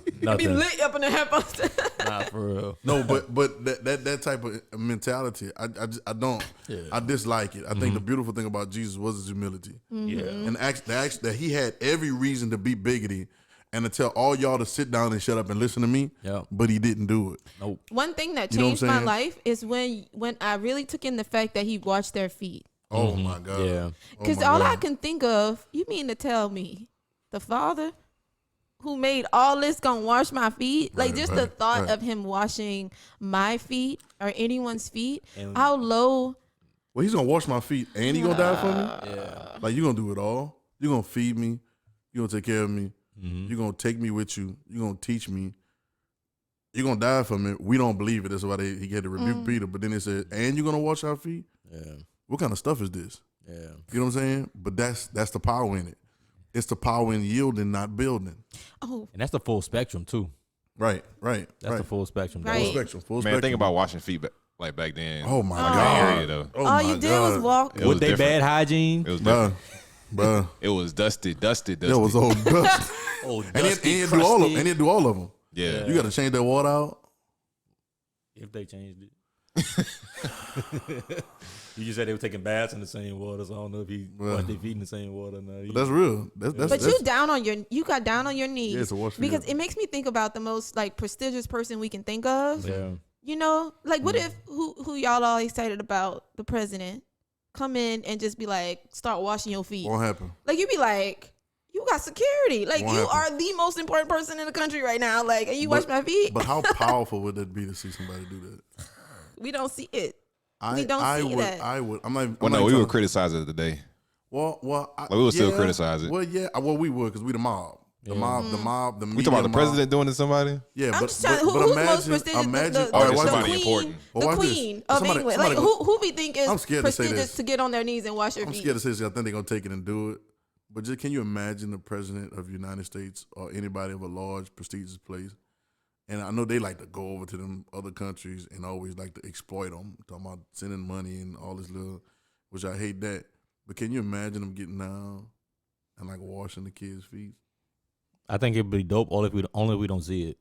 be Nothing. lit up in the headphones. Nah, for real. No, but that type of mentality, I don't. Yeah. I dislike it. I think the beautiful thing about Jesus was his humility, Yeah. and that he had every reason to be biggity and to tell all y'all to sit down and shut up and listen to me. Yeah. But he didn't do it. Nope. One thing that You know what changed I'm my saying? life is when I really took in the fact that he washed their feet. Oh my God. Yeah. Because all I can think of, you mean to tell me, the Father who made all this gonna wash my feet? Like just the thought of him washing my feet or anyone's feet, And- how low. Well, he's gonna wash my feet and he gonna die for me. Yeah. Like you gonna do it all. You gonna feed me. You gonna take care of me. You gonna take me with you. You gonna teach me. You gonna die for me. We don't believe it. That's why he had to rebuke Peter. But then they said, and you gonna wash our feet. Yeah. What kind of stuff is this? Yeah. You know what I'm saying? But that's the power in it. It's the power in yielding, not building. Oh, And that's the full spectrum too. Right. That's the full spectrum. Right. Full spectrum. Full Man, spectrum. think about washing feet back then. Oh my Like God. that area though. Oh all my you did God. was walk. It was With they different. bad hygiene. It was different. Bruh. It was dusty. That was all dust. Oh, and he'd do all of them. And he'd do all of them. Yeah. You got to change that water out. If they changed it. You just said they were taking baths in the same water, so I don't know if he washed their feet in the same water. No, That's real. That's But that's, you got down on your knees Yeah, to wash feet. because it makes me think about the most like prestigious person we can think of. yeah. You know, like what if who y'all all excited about, the president, come in and just be like, start washing your feet. won't happen. Like you'd be like, you got security. Like Won't you happen. are the most important person in the country right now. Like, and you wash my feet. But how powerful would that be to see somebody do that? We don't see it. I We don't see would. that. I would. I'm not. I'm Well, not no, we trying would to- criticize it today. Well, we would still criticize it. Well, yeah. Well, we would because we the mob. The mob. The we talking about the president doing it to somebody? Yeah, I'm but just trying. but Who's imagine, most prestigious? imagine. Somebody important. The queen of England. Like who we think is prestigious to get on their knees and wash their feet? I'm scared to say this. I think they're gonna take it and do it. But just can you imagine the president of the United States or anybody of a large, prestigious place? And I know they like to go over to them other countries and always like to exploit them, talking about sending money and all this little, which I hate that. But can you imagine them getting down and like washing the kids' feet? I think it'd be dope only if we don't see it.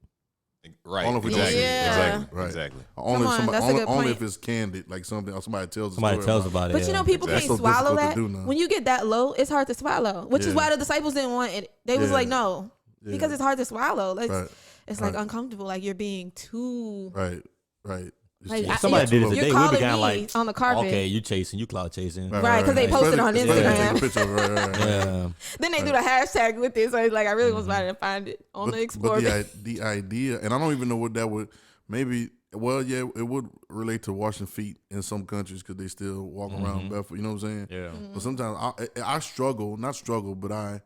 Right. Only if we don't see it. Exactly. Right. Exactly. Only if it's candid, like something or somebody tells about it. But you know, people can't swallow that. When you get that low, it's hard to swallow, which is why the disciples didn't want it. They was like, no, because it's hard to swallow. It's like uncomfortable. Like you're being too. Right. Like, if somebody did it today, we'd be kind of like on the carpet. Okay, you chasing, you cloud chasing, right? Because they posted on Instagram. Yeah. Then they do the hashtag with it, so it's like I really was trying to find it on the Explorer. But the idea, and I don't even know what that would maybe. Well, yeah, it would relate to washing feet in some countries because they still walk around barefoot. You know what I'm saying? Yeah. But sometimes I struggle, not struggle, but I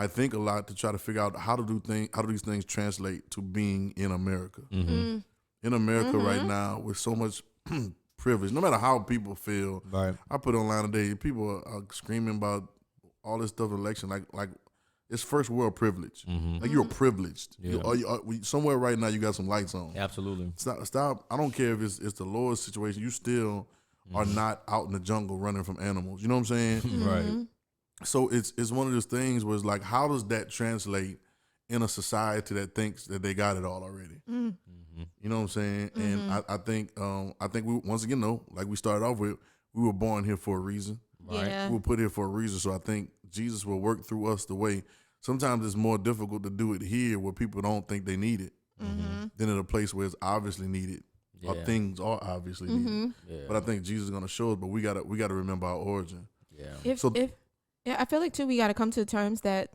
think a lot to try to figure out how do these things translate to being in America. In America right now, with so much privilege, no matter how people feel. Right. I put online today, people are screaming about all this stuff, election, like it's first world privilege. Like you're privileged. Yeah. Somewhere right now, you got some lights on. Absolutely. Stop. I don't care if it's the lowest situation. You still are not out in the jungle running from animals. You know what I'm saying? Right. So it's one of those things where it's like, how does that translate in a society that thinks that they got it all already? You know what I'm saying? And I think we once again know, like we started off with, we were born here for a reason. Right. Yeah. We were put here for a reason. So I think Jesus will work through us the way. Sometimes it's more difficult to do it here where people don't think they need it than in a place where it's obviously needed. Or things are obviously needed. Yeah. But I think Jesus is gonna show us, but we gotta remember our origin. Yeah. I feel like too we gotta come to terms that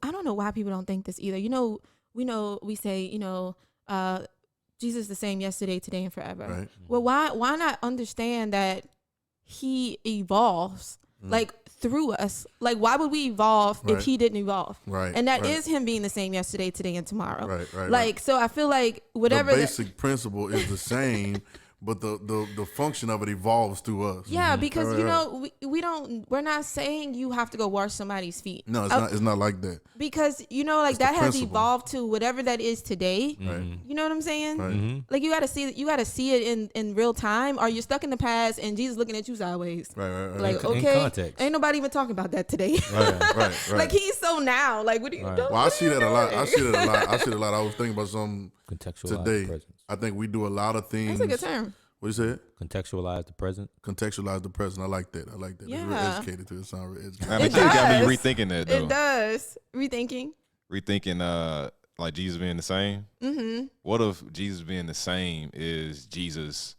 I don't know why people don't think this either. You know, we say, Jesus is the same yesterday, today, and forever. Right. Well, why not understand that he evolves like through us? Like, why would we evolve if he didn't evolve? Right. And that is him being the same yesterday, today, and tomorrow. Right. Like, so I feel like whatever the basic principle is the same, but the function of it evolves through us. Yeah, because we're not saying you have to go wash somebody's feet. No, it's not like that. Because that has principle. evolved to whatever that is today. Right. You know what I'm saying? Right. Like you gotta see it in real time, or you're stuck in the past and Jesus looking at you sideways. Right. Like, In okay, context. ain't nobody even talking about that today. Right. Like he's so now. Like what are you doing? Well, I see that a lot. I was thinking about something Contextualize today. the present. I think we do a lot of things. That's a good term. What you said? Contextualize the present. Contextualize the present. I like that. Yeah. It's real educated too. It sounds real educated. I mean, you got me rethinking that though. It does. Rethinking, like Jesus being the same. What if Jesus being the same is Jesus?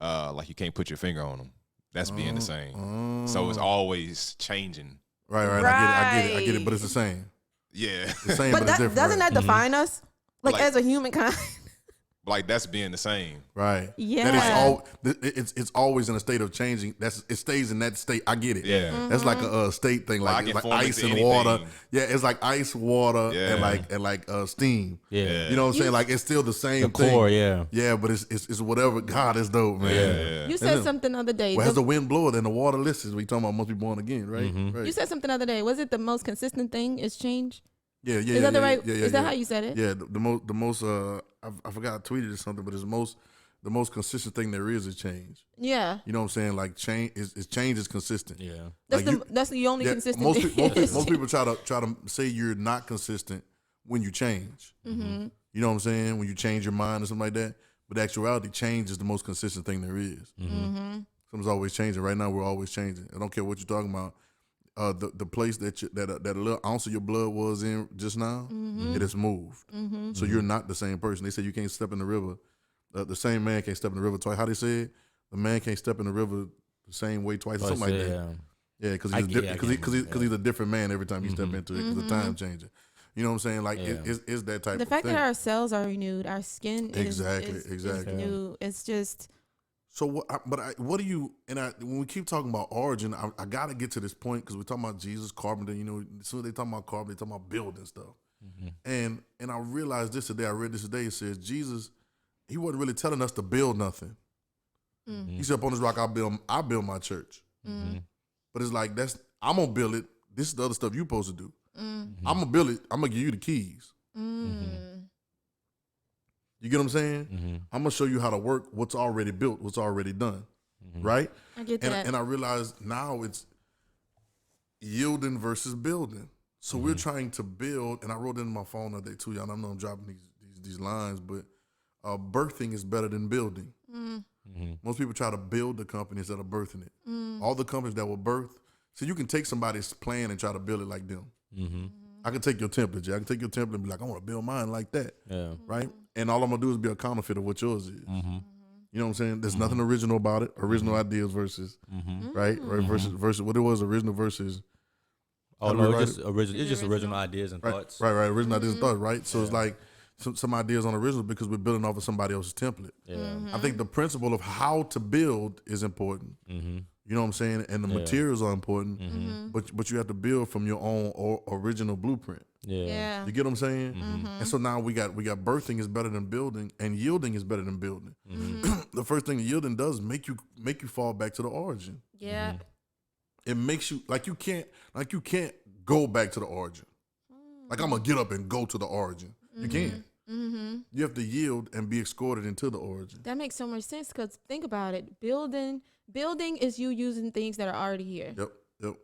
Like you can't put your finger on him. That's being the same. So it's always changing. Right. I get it. But it's the same. Yeah. The same, But it's different. doesn't that define us? Like as a humankind? Like that's being the same. Right. Yeah. It's always in a state of changing. It stays in that state. I get it. Yeah. That's like a state thing, like ice and anything. water. Yeah, it's like ice, water, and like steam. Yeah. You know what I'm saying? Like it's still the same The thing. core, yeah. Yeah, but it's whatever. God, it's dope, man. Yeah. You said something the other day. Well, as the wind blower, then the water listens. We talking about must be born again, right? You said something the other day. Was it the most consistent thing is change? Yeah. Is that the right? Yeah, is that how you said it? Yeah, the most. I forgot I tweeted or something, but it's the most consistent thing there is change. Yeah. You know what I'm saying? Like change is consistent. Yeah. That's the only consistent most thing. most people try to say you're not consistent when you change. You know what I'm saying? When you change your mind or something like that. But actuality, change is the most consistent thing there is. Something's always changing. Right now, we're always changing. I don't care what you're talking about. The place that a little ounce of your blood was in just now, it has moved. So you're not the same person. They say you can't step in the river. The same man can't step in the river twice. How they say it? The man can't step in the river the same way twice or something like that. Yeah, because he's a different man every time you step into it because the time changing. You know what I'm saying? Like it's that type of thing. The fact that our cells are renewed, our skin is exactly new. It's just So what do you, when we keep talking about origin, I got to get to this point because we're talking about Jesus, carpenter, you know, as soon as they talk about carpenter, they talking about building stuff. And I realized this today, I read this today, it says Jesus, he wasn't really telling us to build nothing. He said, upon this rock, I build my church. But it's like, I'm going to build it. This is the other stuff you're supposed to do. I'm going to build it. I'm going to give you the keys. You get what I'm saying? I'm going to show you how to work what's already built, what's already done. Right? I get that. And I realized now it's yielding versus building. So we're trying to build, and I wrote it in my phone the other day too, y'all. I know I'm dropping these lines, but birthing is better than building. Most people try to build the company instead of birthing it. All the companies that were birthed, so you can take somebody's plan and try to build it like them. I can take your template, Jay. I can take your template and be like, I want to build mine like that. Right? And all I'm going to do is be a counterfeit of what yours is. You know what I'm saying? There's nothing original about it. Original ideas versus, right? Versus what it was, original versus. Oh, no, it's just original ideas and thoughts. Right. Original ideas and thoughts, right? So it's like some ideas on original because we're building off of somebody else's template. I think the principle of how to build is important. You know what I'm saying? And the materials are important, but you have to build from your own original blueprint. You get what I'm saying? And so now we got birthing is better than building, and yielding is better than building. The first thing yielding does make you fall back to the origin. It makes you like you can't go back to the origin. Like I'm gonna get up and go to the origin. You can't. You have to yield and be escorted into the origin. That makes so much sense because think about it. Building is you using things that are already here. Yep.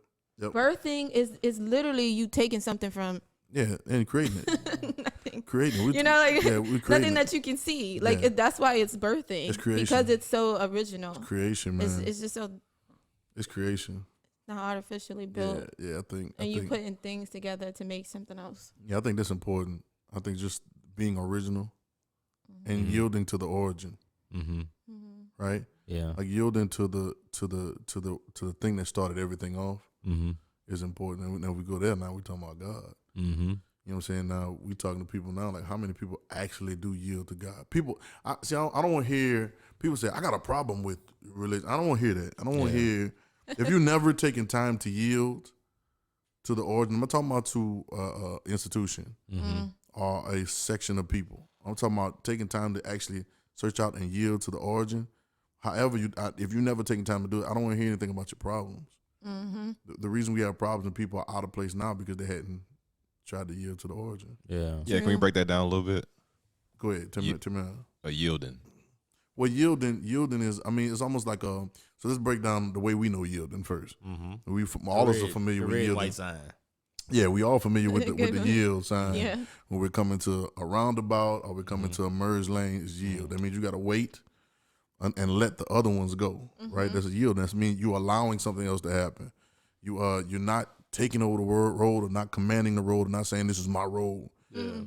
Birthing is literally you taking something from. Yeah, and creating it. Nothing. Creating it. You know, like we're nothing that you can see. Like that's why it's birthing. It's creation. Because it's so original. It's creation, man. It's just so. It's creation. Not artificially built. Yeah, I think. You putting things together to make something else. Yeah, I think that's important. I think just being original and yielding to the origin. Right? Yeah. Like yielding to the thing that started everything off is important. And now we go there, now we talking about God. You know what I'm saying? Now we talking to people now, like how many people actually do yield to God? People, I don't want to hear people say, I got a problem with religion. I don't want to hear that. I don't want to hear, if you never taken time to yield to the origin, I'm not talking about to institution or a section of people. I'm talking about taking time to actually search out and yield to the origin. However, if you never taken time to do it, I don't want to hear anything about your problems. The reason we have problems and people are out of place now because they hadn't tried to yield to the origin. Yeah. Can we break that down a little bit? Go ahead. Tell me. Yielding. Well, yielding is, I mean, it's almost like so let's break down the way we know yielding first. All of us are familiar with yielding. White sign. Yeah, we all familiar with the yield sign. When we're coming to a roundabout or we're coming to a merge lane, is yield. That means you got to wait and let the other ones go, right? That's a yield. That means you're allowing something else to happen. You're not taking over the road or not commanding the road or not saying this is my road,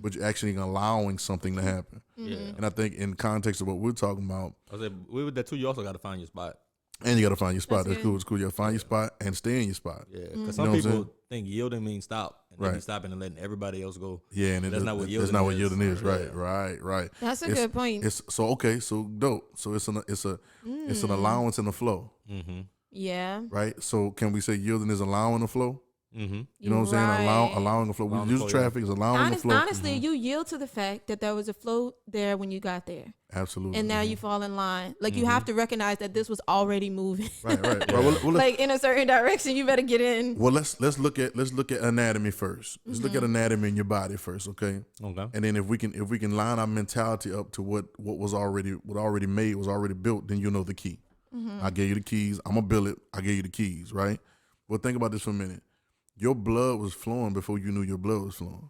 but you're actually allowing something to happen. And I think in context of what we're talking about, I said with that too, you also got to find your spot. And you got to find your spot. That's cool. It's cool. You got to find your spot and stay in your spot. Yeah, because some people think yielding means stop. And they be stopping and letting everybody else go. Yeah, and that's not what yielding is. That's not what yielding is. Right. That's a good point. So dope. So it's an allowance and a flow. Yeah. Right. So can we say yielding is allowing the flow? You know what I'm saying? Allowing the flow. We use traffic is allowing the flow. Honestly, you yield to the fact that there was a flow there when you got there. Absolutely. And now you fall in line. Like you have to recognize that this was already moving. Right. Well, like in a certain direction, you better get in. Well, let's look at anatomy first. Let's look at anatomy in your body first, okay? Okay. And then if we can line our mentality up to what was already made, was already built, then you know the key. I gave you the keys. I'm gonna build it. I gave you the keys, right? Well, think about this for a minute. Your blood was flowing before you knew your blood was flowing.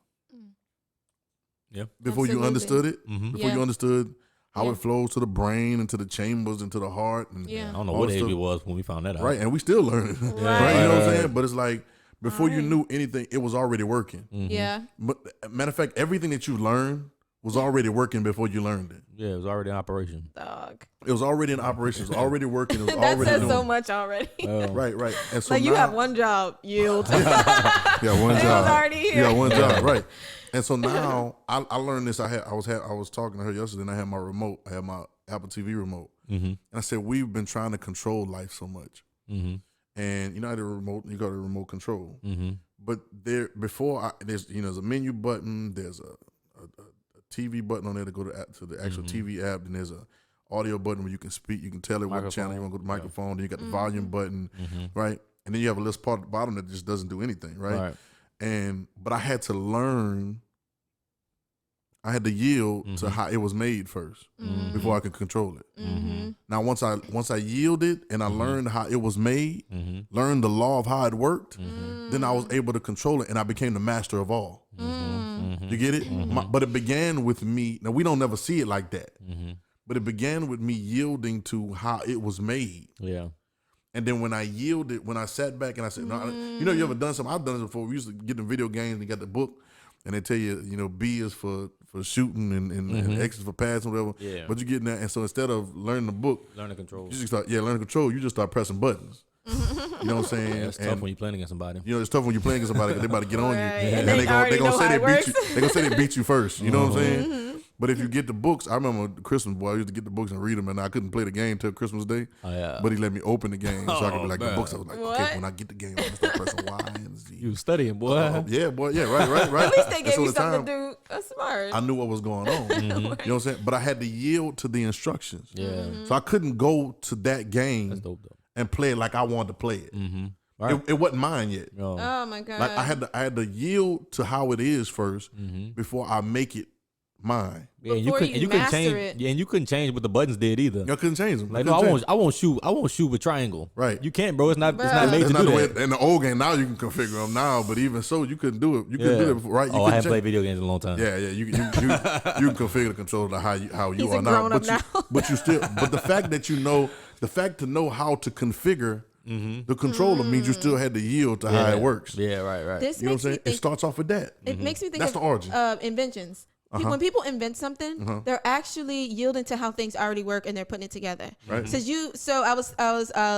Yeah. Before you understood it. Before you understood how it flows to the brain and to the chambers and to the heart. And I don't know what age it was when we found that out. Right, and we still learning. Right. You know what I'm saying? But it's like before you knew anything, it was already working. Yeah. But matter of fact, everything that you learned was already working before you learned it. Yeah, it was already in operation. Dog. It was already in operation. It was already working. It was that already says doing. So much already. Right. And so like you have one job, yield. one job. It was already here. You got one job, right? And so now I learned this. I was talking to her yesterday, and I had my remote. I had Apple TV remote. Mm-hmm. And I said, we've been trying to control life so much. Mm-hmm. And you know, the remote, you got a remote control. Mm-hmm. But there's a menu button, there's a TV button on there to go to the actual TV app, and there's a audio button where you can speak, you can tell it what channel you want to go to the microphone, then you got the volume button, right? And then you have a little part at the bottom that just doesn't do anything, right? But I had to learn, I had to yield to how it was made first before I could control it. Mm-hmm. Now once I yielded and I learned how it was made, learned the law of how it worked, then I was able to control it and I became the master of all. You get it? But it began with me. Now we don't never see it like that. But it began with me yielding to how it was made. Yeah. And then when I yielded, when I sat back and I said, no, you know, you ever done something? I've done it before. We used to get in video games and you got the book and they tell you, you know, B is for shooting and X is for passing, whatever. Yeah. But you get in there. And so instead of learning the book, Learn to control. you just start, learn to control. You just start pressing buttons. You know what I'm saying? Yeah, it's tough when you're playing against somebody. You know, it's tough when you're playing against somebody because they about to get on you. And And they they already gonna know say how they it beat works. you. They gonna say they beat you first. You know what I'm saying? But if you get the books, I remember Christmas, boy, I used to get the books and read them, and I couldn't play the game till Christmas Day. Oh, yeah. But he let me open the game so I could be like, the man. books. I was like, okay, when I get the game, I'm going to start pressing Y and Z. You studying, boy. Yeah, boy, yeah, right. At least they And gave so you the something time, to do. That's smart. I knew what was going on. You know what I'm saying? But I had to yield to the instructions. Yeah. So I couldn't go to that game That's dope, though. and play it like I wanted to play it. Right. It wasn't mine yet. Oh. Oh my god! Like I had to yield to how it is first before I make it mine. Yeah, and Before you couldn't master change. it. Yeah, and you couldn't change what the buttons did either. I couldn't change them. Like, no, I won't shoot with triangle. Right. You can't, bro. It's not made That's to not do the way. that. In the old game, now you can configure them now, but even so, you couldn't do it. You couldn't do it before, right? You I couldn't haven't change- played video games in a long time. Yeah, you can configure the controller to how you He's are a now. grown-up now. But the fact that to know how to configure the controller means you still had to yield to how it works. Yeah, right. This You know what I'm makes me saying? It think. starts off with that. It makes me think That's of the origin. Inventions. When people invent something, they're actually yielding to how things already work and they're putting it together. Right. So I was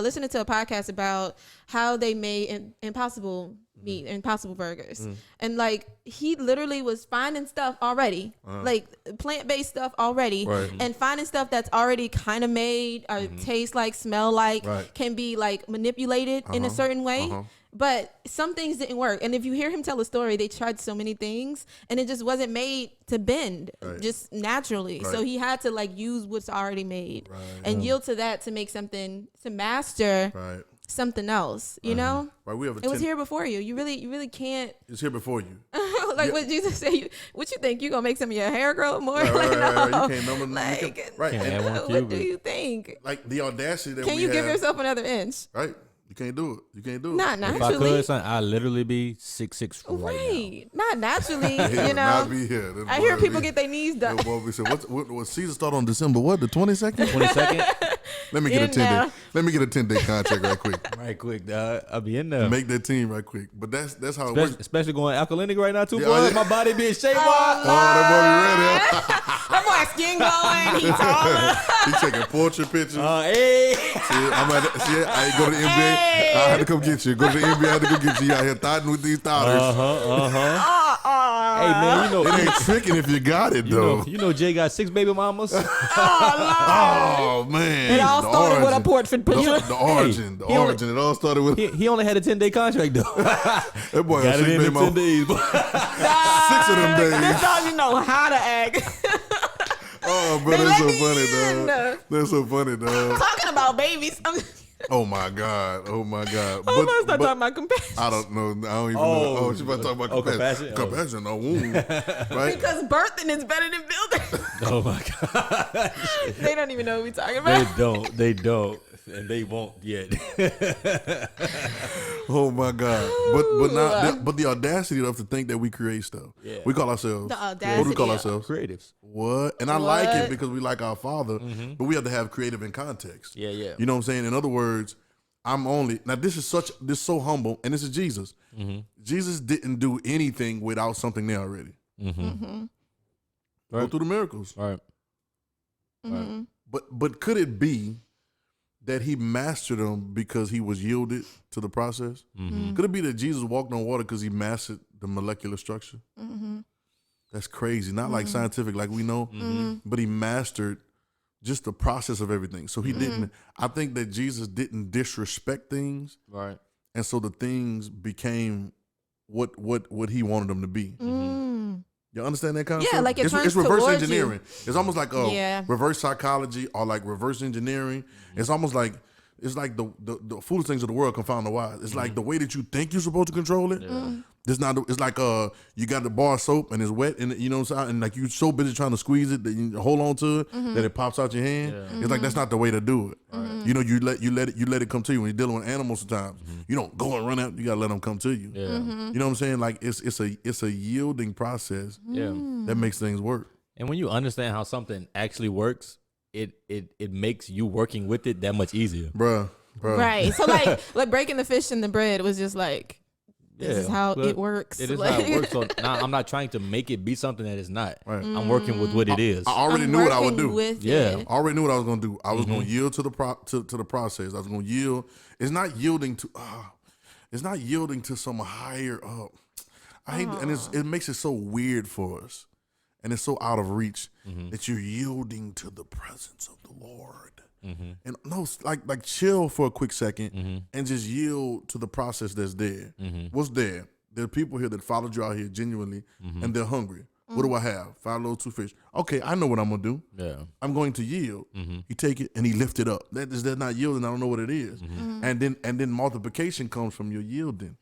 listening to a podcast about how they made Impossible meat, Impossible burgers, and like he literally was finding stuff already, like plant-based stuff already, Right. and finding stuff that's already kind of made or taste like, smell like, Right. can be like manipulated in a certain way. But some things didn't work. And if you hear him tell a story, they tried so many things and it just wasn't made to bend just naturally. So he had to like use what's already made and yield to that to make something, to master something else, you know? Right. We have It was here before you. You really can't. It's here before you. Like what Jesus said, what you think? You gonna make some of your hair grow more? Right, Like, right. no. You can't number. Like, right. Can't And, add one what cube. do you think? like the audacity that Can we you give have, yourself another inch? right? You can't do it. You can't do it. Not If I naturally. could, son, I'd literally be 6'6" Right. Not naturally, He you would know. not be here. This I boy hear would people be- get their knees done. Yo, boy, we said, what season start on December? What, the 22nd? now. 22nd, Let me get a In 10 there. day. Let me get a 10-day contract right quick. right quick, dog. I'll be in there. Make that team right quick. But that's how it works. Especially going alkalinic right now too, Yeah, boy. yeah. My body being shaped. Oh, that boy be ready. That boy skin glowing. He taller. He taking portrait pictures. Hey, I go to the NBA. I had to come get you. Go to the NBA. I had to go get you. You out here thotting with these thotters. Hey man, It ain't tricking if you got it though. you know Jay got 6 baby mamas. Oh man! It all The started with a origin. portrait picture. The origin. he only- It all started with he only had a 10-day contract though. that boy. Got Had it 6 in baby in 10 mama. days. boy. 6 of them days. This dog, you know how to act. Oh, bro, They that's let so me funny, in. dog. That's so funny, dog. Talking about babies. Oh my god. Oh my god. I'm gonna start talking about compassion. I don't know. I don't even know. Oh, Oh, she's about to talk about compassion. compassion? Compassion, no womb. Right? Because birthing is better than building. Oh my god. They don't even know what we're talking about. They don't, and they won't yet. Oh my god. But the audacity of to think that we create stuff. Yeah. We call ourselves. The What do we audacity call of- ourselves? Creatives. What? And I like What? it because we like our Father, but we have to have creative in context. Yeah, yeah. You know what I'm saying? In other words, this is so humble, and this is Jesus. Jesus didn't do anything without something there already. Go Right. through the miracles. All right. But could it be that he mastered them because he was yielded to the process? Could it be that Jesus walked on water because he mastered the molecular structure? That's crazy. Not like scientific, like we know, but he mastered just the process of everything. So he didn't. I think that Jesus didn't disrespect things, Right. and so the things became what he wanted them to be. You understand that concept? Yeah, like it's reverse engineering. It's almost like reverse psychology or like reverse engineering. It's almost like it's like the foolish things of the world confound the wise. It's like the way that you think you're supposed to control it. It's not. It's like you got the bar of soap and it's wet and you know what I'm saying, and like you're so busy trying to squeeze it that you hold on to it that it pops out your hand. It's like that's not the way to do it. You know, you let it come to you when you're dealing with animals. Sometimes you don't go and run out. You gotta let them come to you. You know what I'm saying? Like it's a yielding process. That makes things work. And when you understand how something actually works, it makes you working with it that much easier, bruh. Right. So like breaking the fish in the bread was just like. This is how it works. It is how it works. So now I'm not trying to make it be something that it's not. Right. I'm working with what it is. I already knew what I would do. Yeah. I already knew what I was going to do. I was going to yield to the process. I was going to yield. It's not yielding to. It's not yielding to some higher. I hate, and it makes it so weird for us, and it's so out of reach that you're yielding to the presence of the Lord. And no, like chill for a quick second and just yield to the process that's there. What's there? There are people here that followed you out here genuinely, and they're hungry. What do I have? 5 loaves, 2 fish. Okay, I know what I'm gonna do. Yeah, I'm going to yield. You take it and he lift it up. That's not yielding. I don't know what it is. And then multiplication comes from your yielding,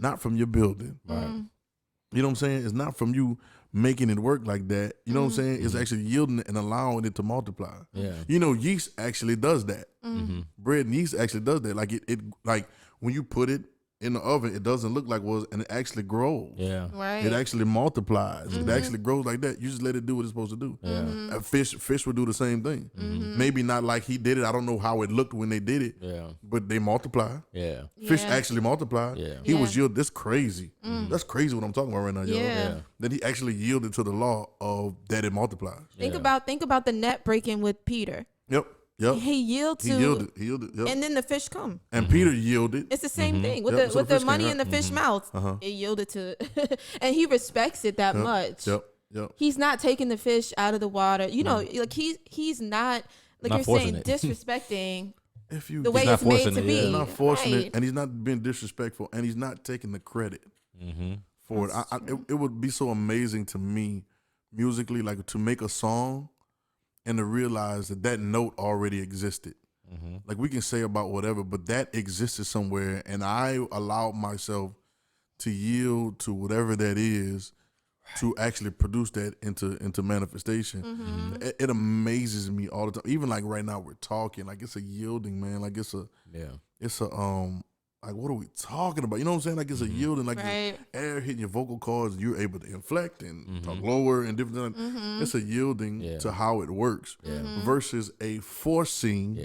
not from your building. Right. You know what I'm saying? It's not from you making it work like that. You know what I'm saying? It's actually yielding and allowing it to multiply. Yeah. You know, yeast actually does that. Bread and yeast actually does that. Like it like when you put it in the oven, it doesn't look like was, and it actually grows. Yeah. Right. It actually multiplies. It actually grows like that. You just let it do what it's supposed to do. Yeah. Fish would do the same thing. Maybe not like he did it. I don't know how it looked when they did it. Yeah. But they multiply. Yeah. Fish actually multiply. Yeah. He was yielded. That's crazy. That's crazy what I'm talking about right now, y'all. Yeah. That he actually yielded to the law of that it multiplies. Think about the net breaking with Peter. Yep. He yielded. Yep. And then the fish come. And Peter yielded. It's the same thing with the money in the fish mouth. It yielded to, and he respects it that much. Yep. He's not taking the fish out of the water. You know, like he's not like not you're saying disrespecting. The way it's made to be. He's not forcing it, and he's not being disrespectful, and he's not taking the credit for it. It would be so amazing to me, musically, like to make a song. And to realize that note already existed. Like we can say about whatever, but that existed somewhere, and I allowed myself to yield to whatever that is to actually produce that into manifestation. It amazes me all the time. Even like right now we're talking, like it's a yielding, man. Like it's a like what are we talking about? You know what I'm saying? Like it's a yielding, like the air hitting your vocal cords, you're able to inflect and talk lower and different things. It's a yielding to how it works versus a forcing.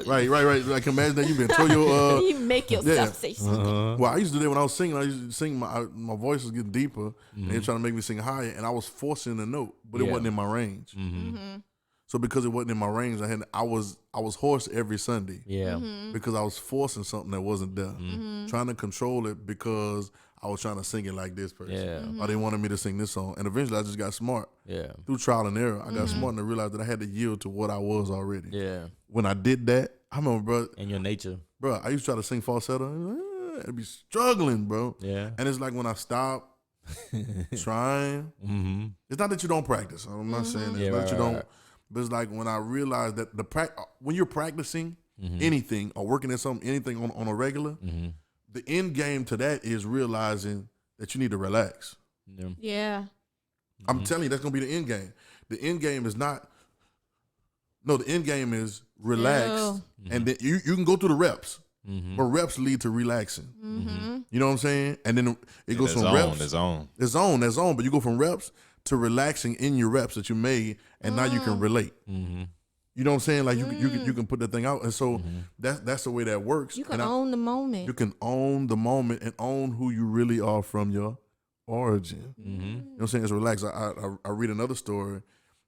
Right. Like imagine that you've been told your you make yourself say something. Well, I used to do that when I was singing. I used to sing my voice was getting deeper, and they're trying to make me sing higher, and I was forcing the note, but it wasn't in my range. So because it wasn't in my range, I was hoarse every Sunday. Yeah. Because I was forcing something that wasn't there. Trying to control it because I was trying to sing it like this person. Yeah. Or they wanted me to sing this song. And eventually I just got smart. Yeah. Through trial and error, I got smart and I realized that I had to yield to what I was already. Yeah. When I did that, I remember, bro. And your nature. Bro, I used to try to sing falsetto. I'd be struggling, bro. Yeah. And it's like when I stopped trying, it's not that you don't practice. I'm not saying that. It's not that you don't. But it's like when I realized that when you're practicing anything or working at anything on a regular, the end game to that is realizing that you need to relax. Yeah. I'm telling you, that's going to be the end game. The end game is not, no, the end game is relax. And then you can go through the reps, but reps lead to relaxing. You know what I'm saying? And then it goes from reps. It's on. But you go from reps to relaxing in your reps that you made, and now you can relate. You know what I'm saying? Like you can put that thing out, and so that's the way that works. You can own the moment. You can own the moment and own who you really are from your origin. You know what I'm saying? It's relaxed. I read another story,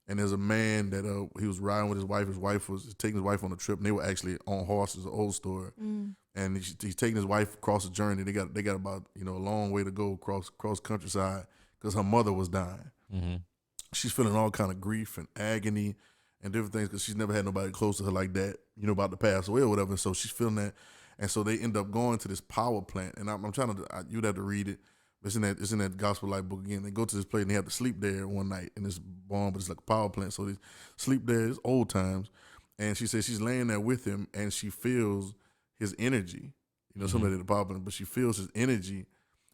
and there's a man that he was riding with his wife. His wife was taking his wife on a trip, and they were actually on horses. An old story, and he's taking his wife across the journey. They got about a long way to go across countryside because her mother was dying. She's feeling all kind of grief and agony, and different things because she's never had nobody close to her like that, about to pass away or whatever. And so she's feeling that. And so they end up going to this power plant. And I'm trying to, you'd have to read it. It's in that Gospel Light book again. They go to this place and they have to sleep there one night in this barn, but it's like a power plant. So they sleep there. It's old times. And she says she's laying there with him and she feels his energy. Somebody at the power plant, but she feels his energy.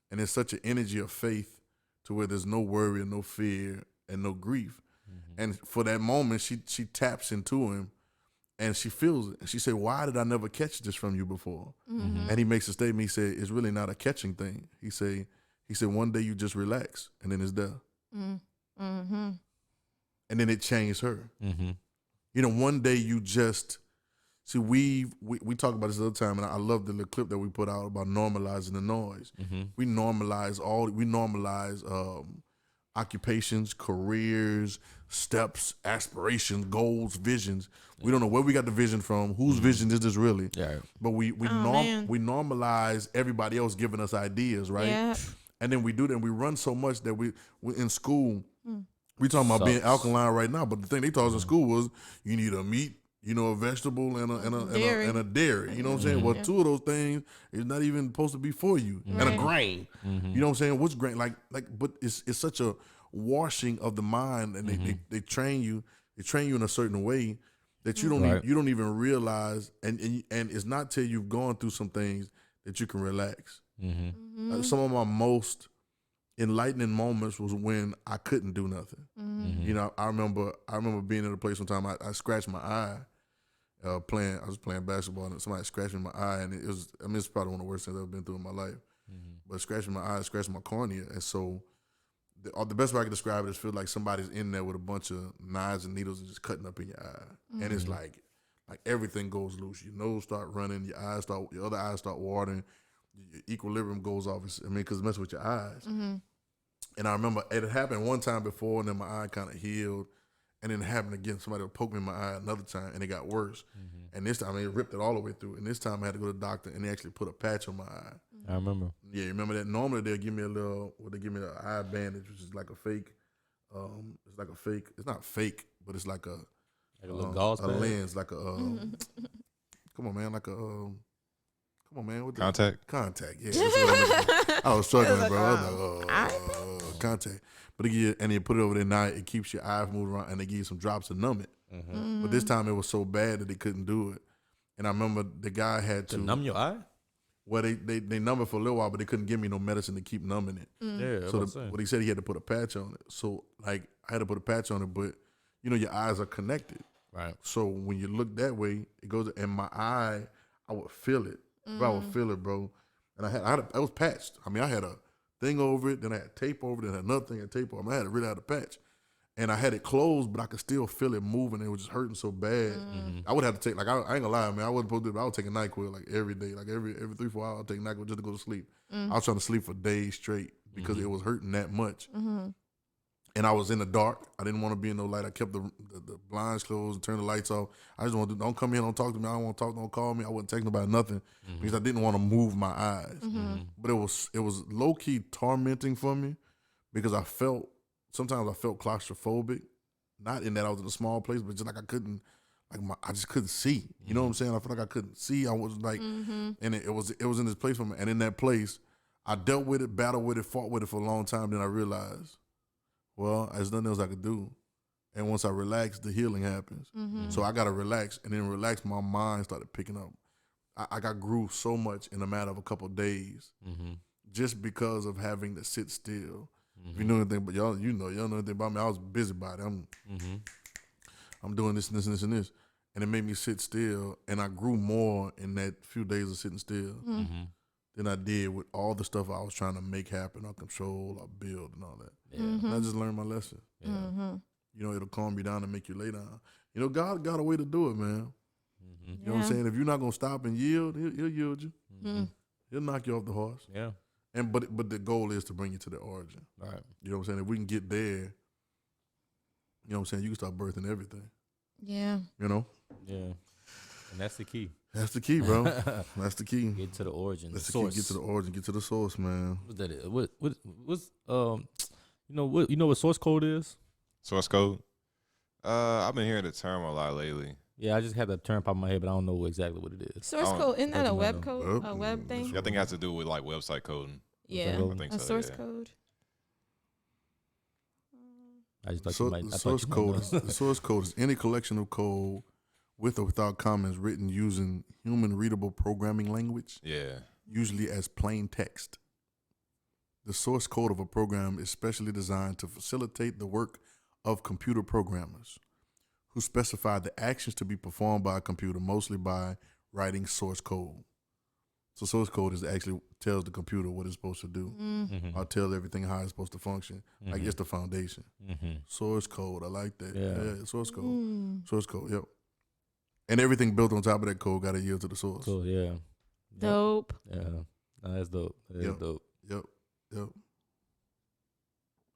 And it's such an energy of faith to where there's no worry and no fear and no grief. And for that moment, she taps into him and she feels it. And she said, why did I never catch this from you before? And he makes a statement. He said, it's really not a catching thing. He said, one day you just relax and then it's there. And then it changed her. One day you just, see, we talk about this other time, and I love the little clip that we put out about normalizing the noise. We normalize occupations, careers, steps, aspirations, goals, visions. We don't know where we got the vision from. Whose vision is this really? Yeah. But we normalize everybody else giving us ideas, right? Yeah. And then we do that. And we run so much that we in school. We talking about being alkaline right now, but the thing they taught us in school was you need a meat, a vegetable and a dairy. You know what I'm saying? Well, two of those things is not even supposed to be for you, and a grain. You know what I'm saying? What's grain? But it's such a washing of the mind, and they train you. They train you in a certain way that you don't even realize, and it's not till you've gone through some things that you can relax. Some of my most enlightening moments was when I couldn't do nothing. I remember being in a place one time I scratched my eye I was playing basketball and somebody scratched my eye, and it's probably one of the worst things I've ever been through in my life. But scratching my eye, scratching my cornea, and so the best way I can describe it is feel like somebody's in there with a bunch of knives and needles and just cutting up in your eye, and it's like everything goes loose. Your nose start running, your other eyes start watering, your equilibrium goes off. Because it messes with your eyes. And I remember it had happened one time before, and then my eye kind of healed. And then it happened again. Somebody would poke me in my eye another time, and it got worse. And this time, it ripped it all the way through. And this time, I had to go to the doctor, and they actually put a patch on my eye. I remember. Yeah, you remember that? Normally, they'll give me they give me an eye bandage, which is like a fake. It's like a fake. It's not fake, but it's like a little gauze band? lens, like a. Come on, man, what the contact? Contact, yeah. I was struggling, bro. I was like, contact. But they put it over there now. It keeps your eyes moving around, and they give you some drops to numb it. But this time it was so bad that they couldn't do it. And I remember the guy had to numb your eye. Well, they numb it for a little while, but they couldn't give me no medicine to keep numbing it. Yeah. So what he said, he had to put a patch on it. So I had to put a patch on it, but your eyes are connected. Right. So when you look that way, it goes in my eye. I would feel it. Bro, I would feel it, bro. And I was patched. I had a thing over it, then I had tape over it, then I had another thing and tape over it. I really had a patch. And I had it closed, but I could still feel it moving. It was just hurting so bad. I would have to take, I ain't gonna lie, man, I wasn't supposed to do it, but I would take a NyQuil every day. Every 3-4 hours, I'd take NyQuil just to go to sleep. I was trying to sleep for days straight because it was hurting that much. And I was in the dark. I didn't want to be in no light. I kept the blinds closed and turned the lights off. I just wanted to, don't come here, don't talk to me. I don't want to talk, don't call me. I wouldn't text nobody, nothing, because I didn't want to move my eyes. But it was low key tormenting for me because sometimes I felt claustrophobic. Not in that I was in a small place, but just like I just couldn't see. You know what I'm saying? I felt like I couldn't see. I was like, and it was in this place for me. And in that place, I dealt with it, battled with it, fought with it for a long time. Then I realized, well, there's nothing else I could do. And once I relax, the healing happens. So I got to relax. And then relax, my mind started picking up. I got grew so much in a matter of a couple of days just because of having to sit still. If you know anything, but y'all know anything about me, I was a busybody. I'm doing this and this and this and this. And it made me sit still. And I grew more in that few days of sitting still than I did with all the stuff I was trying to make happen, or control, or build, and all that. And I just learned my lesson. It'll calm you down and make you lay down. God got a way to do it, man. You know what I'm saying? If you're not going to stop and yield, he'll yield you. He'll knock you off the horse. Yeah. But the goal is to bring you to the origin. Right. You know what I'm saying? If we can get there, you know what I'm saying, you can start birthing everything. Yeah. Yeah. And that's the key. That's the key, bro. That's the key. Get to the origin. That's the key. Get to the origin. Get to the source, man. What's that? What's what source code is? Source code? I've been hearing the term a lot lately. Yeah, I just had the term pop in my head, but I don't know exactly what it is. Source code, isn't that a web code? A web thing? Yeah, I think it has to do with like website coding. Yeah, I think a so, source yeah. code. I just thought you might. The source code is any collection of code with or without comments written using human readable programming language. Yeah. Usually as plain text. The source code of a program is specially designed to facilitate the work of computer programmers who specify the actions to be performed by a computer, mostly by writing source code. So source code is actually tells the computer what it's supposed to do, or tells everything how it's supposed to function. Like it's the foundation. Source code, I like that. Yeah, source code. Source code, yep. And everything built on top of that code got to yield to the source. So yeah. Dope. Yeah, no, that's dope. That's dope. Yep.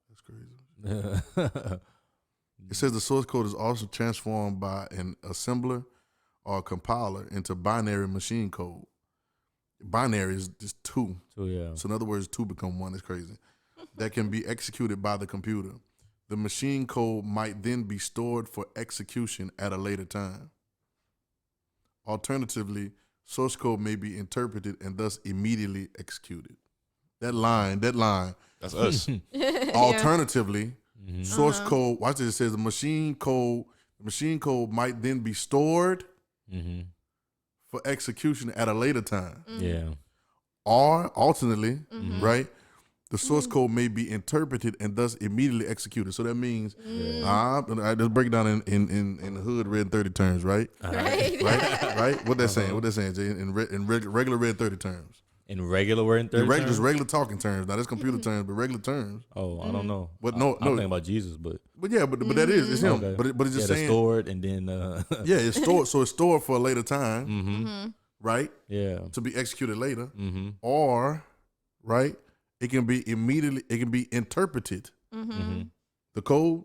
That's crazy. It says the source code is also transformed by an assembler or a compiler into binary machine code. Binary is just two. So yeah. So in other words, two become one. It's crazy. That can be executed by the computer. The machine code might then be stored for execution at a later time. Alternatively, source code may be interpreted and thus immediately executed. That line. That's us. Alternatively, source code, watch this, it says the machine code might then be stored for execution at a later time. Yeah. Or alternately, right? The source code may be interpreted and thus immediately executed. So that means, I just break it down in the hood Redin30 terms, right? Right? What they're saying? What they're saying, Jay? In regular Redin30 terms. In regular Redin30 terms? Just regular talking terms. Now that's computer terms, but regular terms. Oh, I don't know. But no, I'm thinking about Jesus, but yeah, but that is it's him. Okay. But it's just saying stored and then yeah, it's stored. So it's stored for a later time, right? Yeah, to be executed later, or right, it can be interpreted, the code,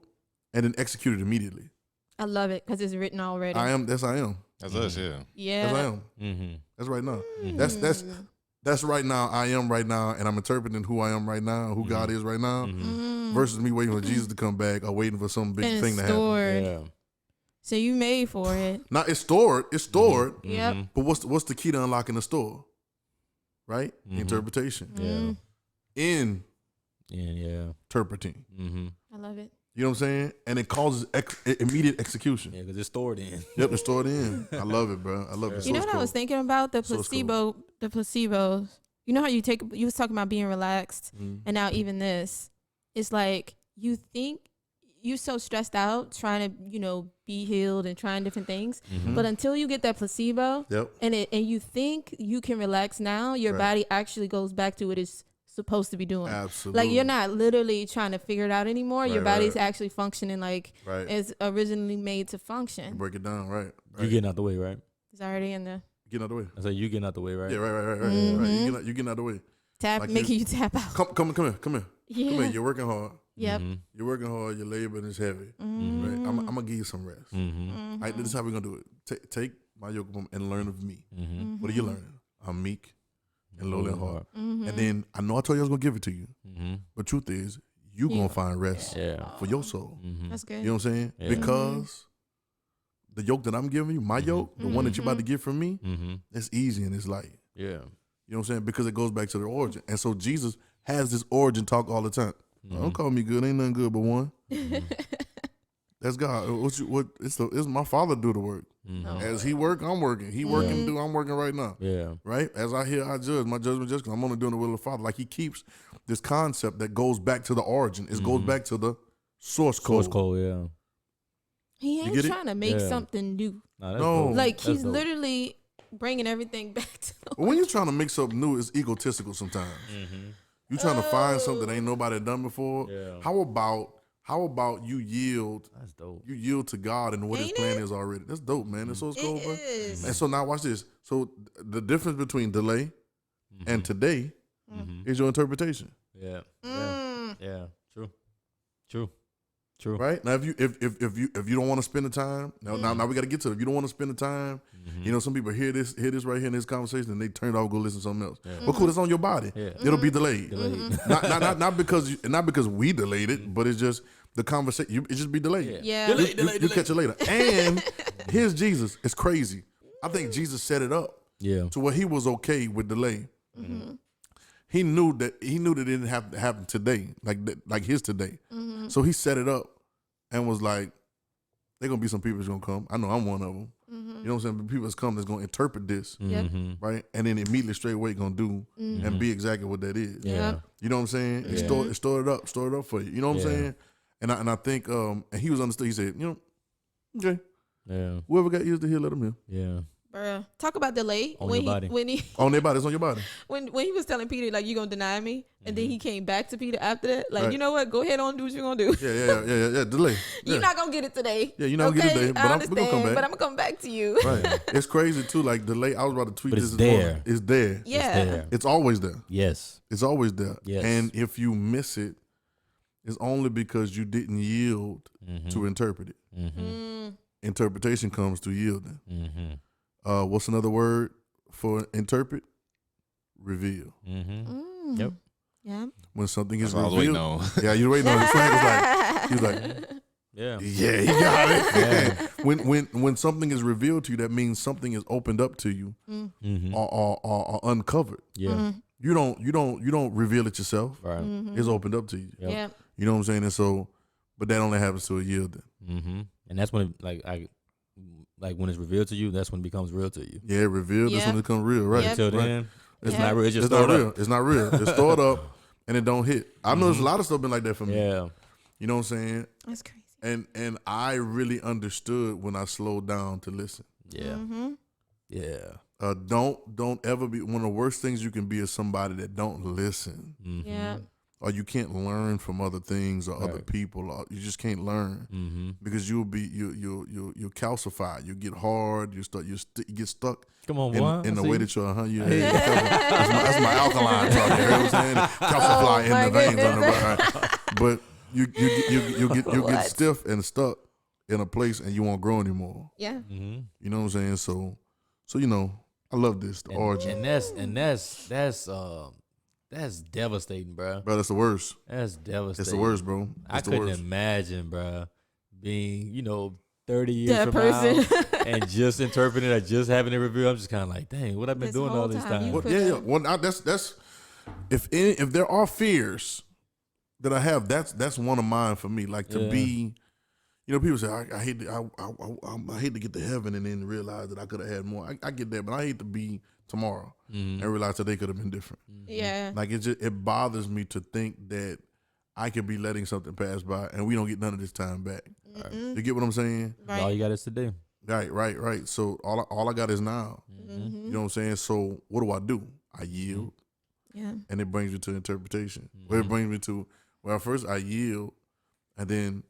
and then executed immediately. I love it because it's written already. I am. That's us, yeah. That's I am. That's right now. That's right now. I am right now, and I'm interpreting who I am right now, who God is right now, versus me waiting for Jesus to come back or waiting for some big thing to happen. Yeah. So you made for it. Now it's stored. It's stored. Yep. But what's the key to unlocking the store? Right? Interpretation. Yeah. Interpreting. I love it. You know what I'm saying? And it causes immediate execution. Yeah, because it's stored in. Yep, it's stored in. I love it, bro. I love it. You know what I was thinking about? The placebos. You know how you was talking about being relaxed, and now even this, it's like you think you're so stressed out trying to, be healed and trying different things, but until you get that placebo, and you think you can relax now, your body actually goes back to what it's supposed to be doing. Absolutely. Like you're not literally trying to figure it out anymore. Your body's actually functioning like it's originally made to function. Break it down, right? You getting out the way, right? It's already in there. Getting out the way. I said you getting out the way, right? Yeah, right. You getting out the way. Making you tap out. Come here. Yeah. Come here. You're working hard. Yep. You're working hard. Your labor is heavy. Right? I'm gonna give you some rest. Right, this is how we're gonna do it. Take my yoke and learn of me. What are you learning? I'm meek and lowly in heart. And then I know I told you I was gonna give it to you, but truth is, you gonna find rest for your soul. That's good. You know what I'm saying? Yeah. Because the yoke that I'm giving you, my yoke, the one that you're about to get from me, it's easy and it's light. Yeah. You know what I'm saying? Because it goes back to the origin. And so Jesus has this origin talk all the time. Don't call me good. Ain't nothing good but one. That's God. It's my Father do the work. As He work, I'm working. He working, I'm working right now. Yeah. Right? As I hear, I judge. My judgment just because I'm only doing the will of the Father. Like He keeps this concept that goes back to the origin. It goes back to the source code. Source code, yeah. He ain't trying to make something new. No. Like He's literally bringing everything back to the when you're trying to make something new, it's egotistical sometimes. You trying to find something that ain't nobody done before. Yeah. How about you yield? That's dope. You yield to God and what His plan is already. That's dope, man. That's so cool, bro. And so now watch this. So the difference between delay and today is your interpretation. Yeah. Yeah. True. Right? Now if you don't want to spend the time, now we got to get to it. If you don't want to spend the time, some people hear this right here in this conversation and they turn it off, go listen to something else. Yeah. But cool, it's on your body. Yeah. It'll be delayed. Not because we delayed it, but it's just the conversation, it just be delayed. Yeah. You catch it later. And here's Jesus. It's crazy. I think Jesus set it up to where he was okay with delay. Mm-hmm. He knew that it didn't have to happen today, like his today. Mm-hmm. So he set it up and was like, "There gonna be some people that's gonna come. I know I'm one of them. Mm-hmm. You know what I'm saying? People that's come that's gonna interpret this, right? And then immediately straight away gonna do and be exactly what that is. Yeah. You know what I'm saying? Yeah. Store it up for you. You know what I'm saying? And I think and he was understood. He said, okay, whoever got ears to hear, let them hear. Yeah. Bruh. Talk about delay on your body. On their body, it's on your body. When he was telling Peter, like, you gonna deny me, and then he came back to Peter after that, like, you know what? Go ahead on, do what you're gonna do. Yeah. Delay. You're not gonna get it today. Yeah, you're not gonna get it today, but we're gonna come back. But I'm gonna come back to you. Right. It's crazy too. Like delay. I was about to tweet but this. It's there. It's there. Yeah. It's there. It's always there. Yes. It's always there. Yes. And if you miss it, it's only because you didn't yield to interpret it. Mm-hmm. Interpretation comes through yielding. Mm-hmm. What's another word for interpret? Reveal. Mm-hmm. Yep. Yeah. When something is revealed. Yeah, you're waiting on. Frank was like, yeah, he got it. Yeah. When something is revealed to you, that means something is opened up to you, or uncovered. Yeah. Mm-hmm. You don't reveal it yourself. Right. Mm-hmm. It's opened up to you. Yep. Yeah. You know what I'm saying? And so, but that only happens to a yielding. Mm-hmm. And that's when like when it's revealed to you, that's when it becomes real to you. Yeah, revealed. That's when it becomes real, right? Until then, it's not real. It's just not real. Up. It's not real. It's stored up, and it don't hit. I've noticed a lot of stuff been like that for me. Yeah, you know what I'm saying? That's crazy. And I really understood when I slowed down to listen. Yeah, yeah. Don't ever be. One of the worst things you can be is somebody that don't listen. Mm-hmm. Yeah. Or you can't learn from other things or other people. Or you just can't learn because you'll calcify. You get hard. You get stuck. Come on, in the way that you're. That's my alkaline talking. You know what I'm saying? Calcify in the veins on the right. But you get stiff and stuck in a place and you won't grow anymore. Yeah. Mm-hmm. You know what I'm saying? So I love this origin. And that's devastating, bro. Bro, that's the worst. That's devastating. It's the worst, bro. I couldn't imagine, bro, being 30 years from now and just interpreting or just having it revealed. I'm just kind of like, dang, what I've been doing all this time. Well, that's if there are fears that I have, that's one of mine for me. Like to be, people say I hate to get to heaven and then realize that I could have had more. I get that, but I hate to be tomorrow and realize that they could have been different. Yeah, like it bothers me to think that I could be letting something pass by and we don't get none of this time back. You get what I'm saying? Right. All you got is today. Right. So all I got is now. Mm-hmm. You know what I'm saying? So what do? I yield. Yeah. And it brings me to interpretation. Where it brings me to, first I yield, and then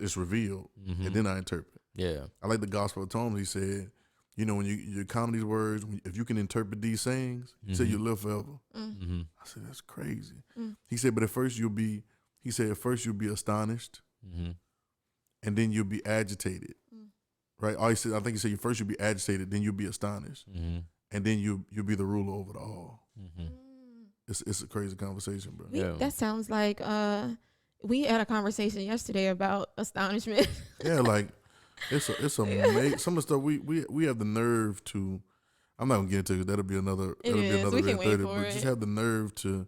it's revealed, and then I interpret. Yeah. I like the Gospel of Thomas. He said, when you count these words, if you can interpret these sayings, he said you'll live forever. Mm-hmm. I said, that's crazy. He said, but at first you'll be astonished, and then you'll be agitated. Right? Or I think he said, first you'll be agitated, then you'll be astonished, and then you'll be the ruler over the all. It's a crazy conversation, bro. That sounds like we had a conversation yesterday about astonishment. Yeah, like it's amazing. Some of the stuff we have the nerve to. I'm not gonna get into it. That'll be another Red 30. But just have the nerve to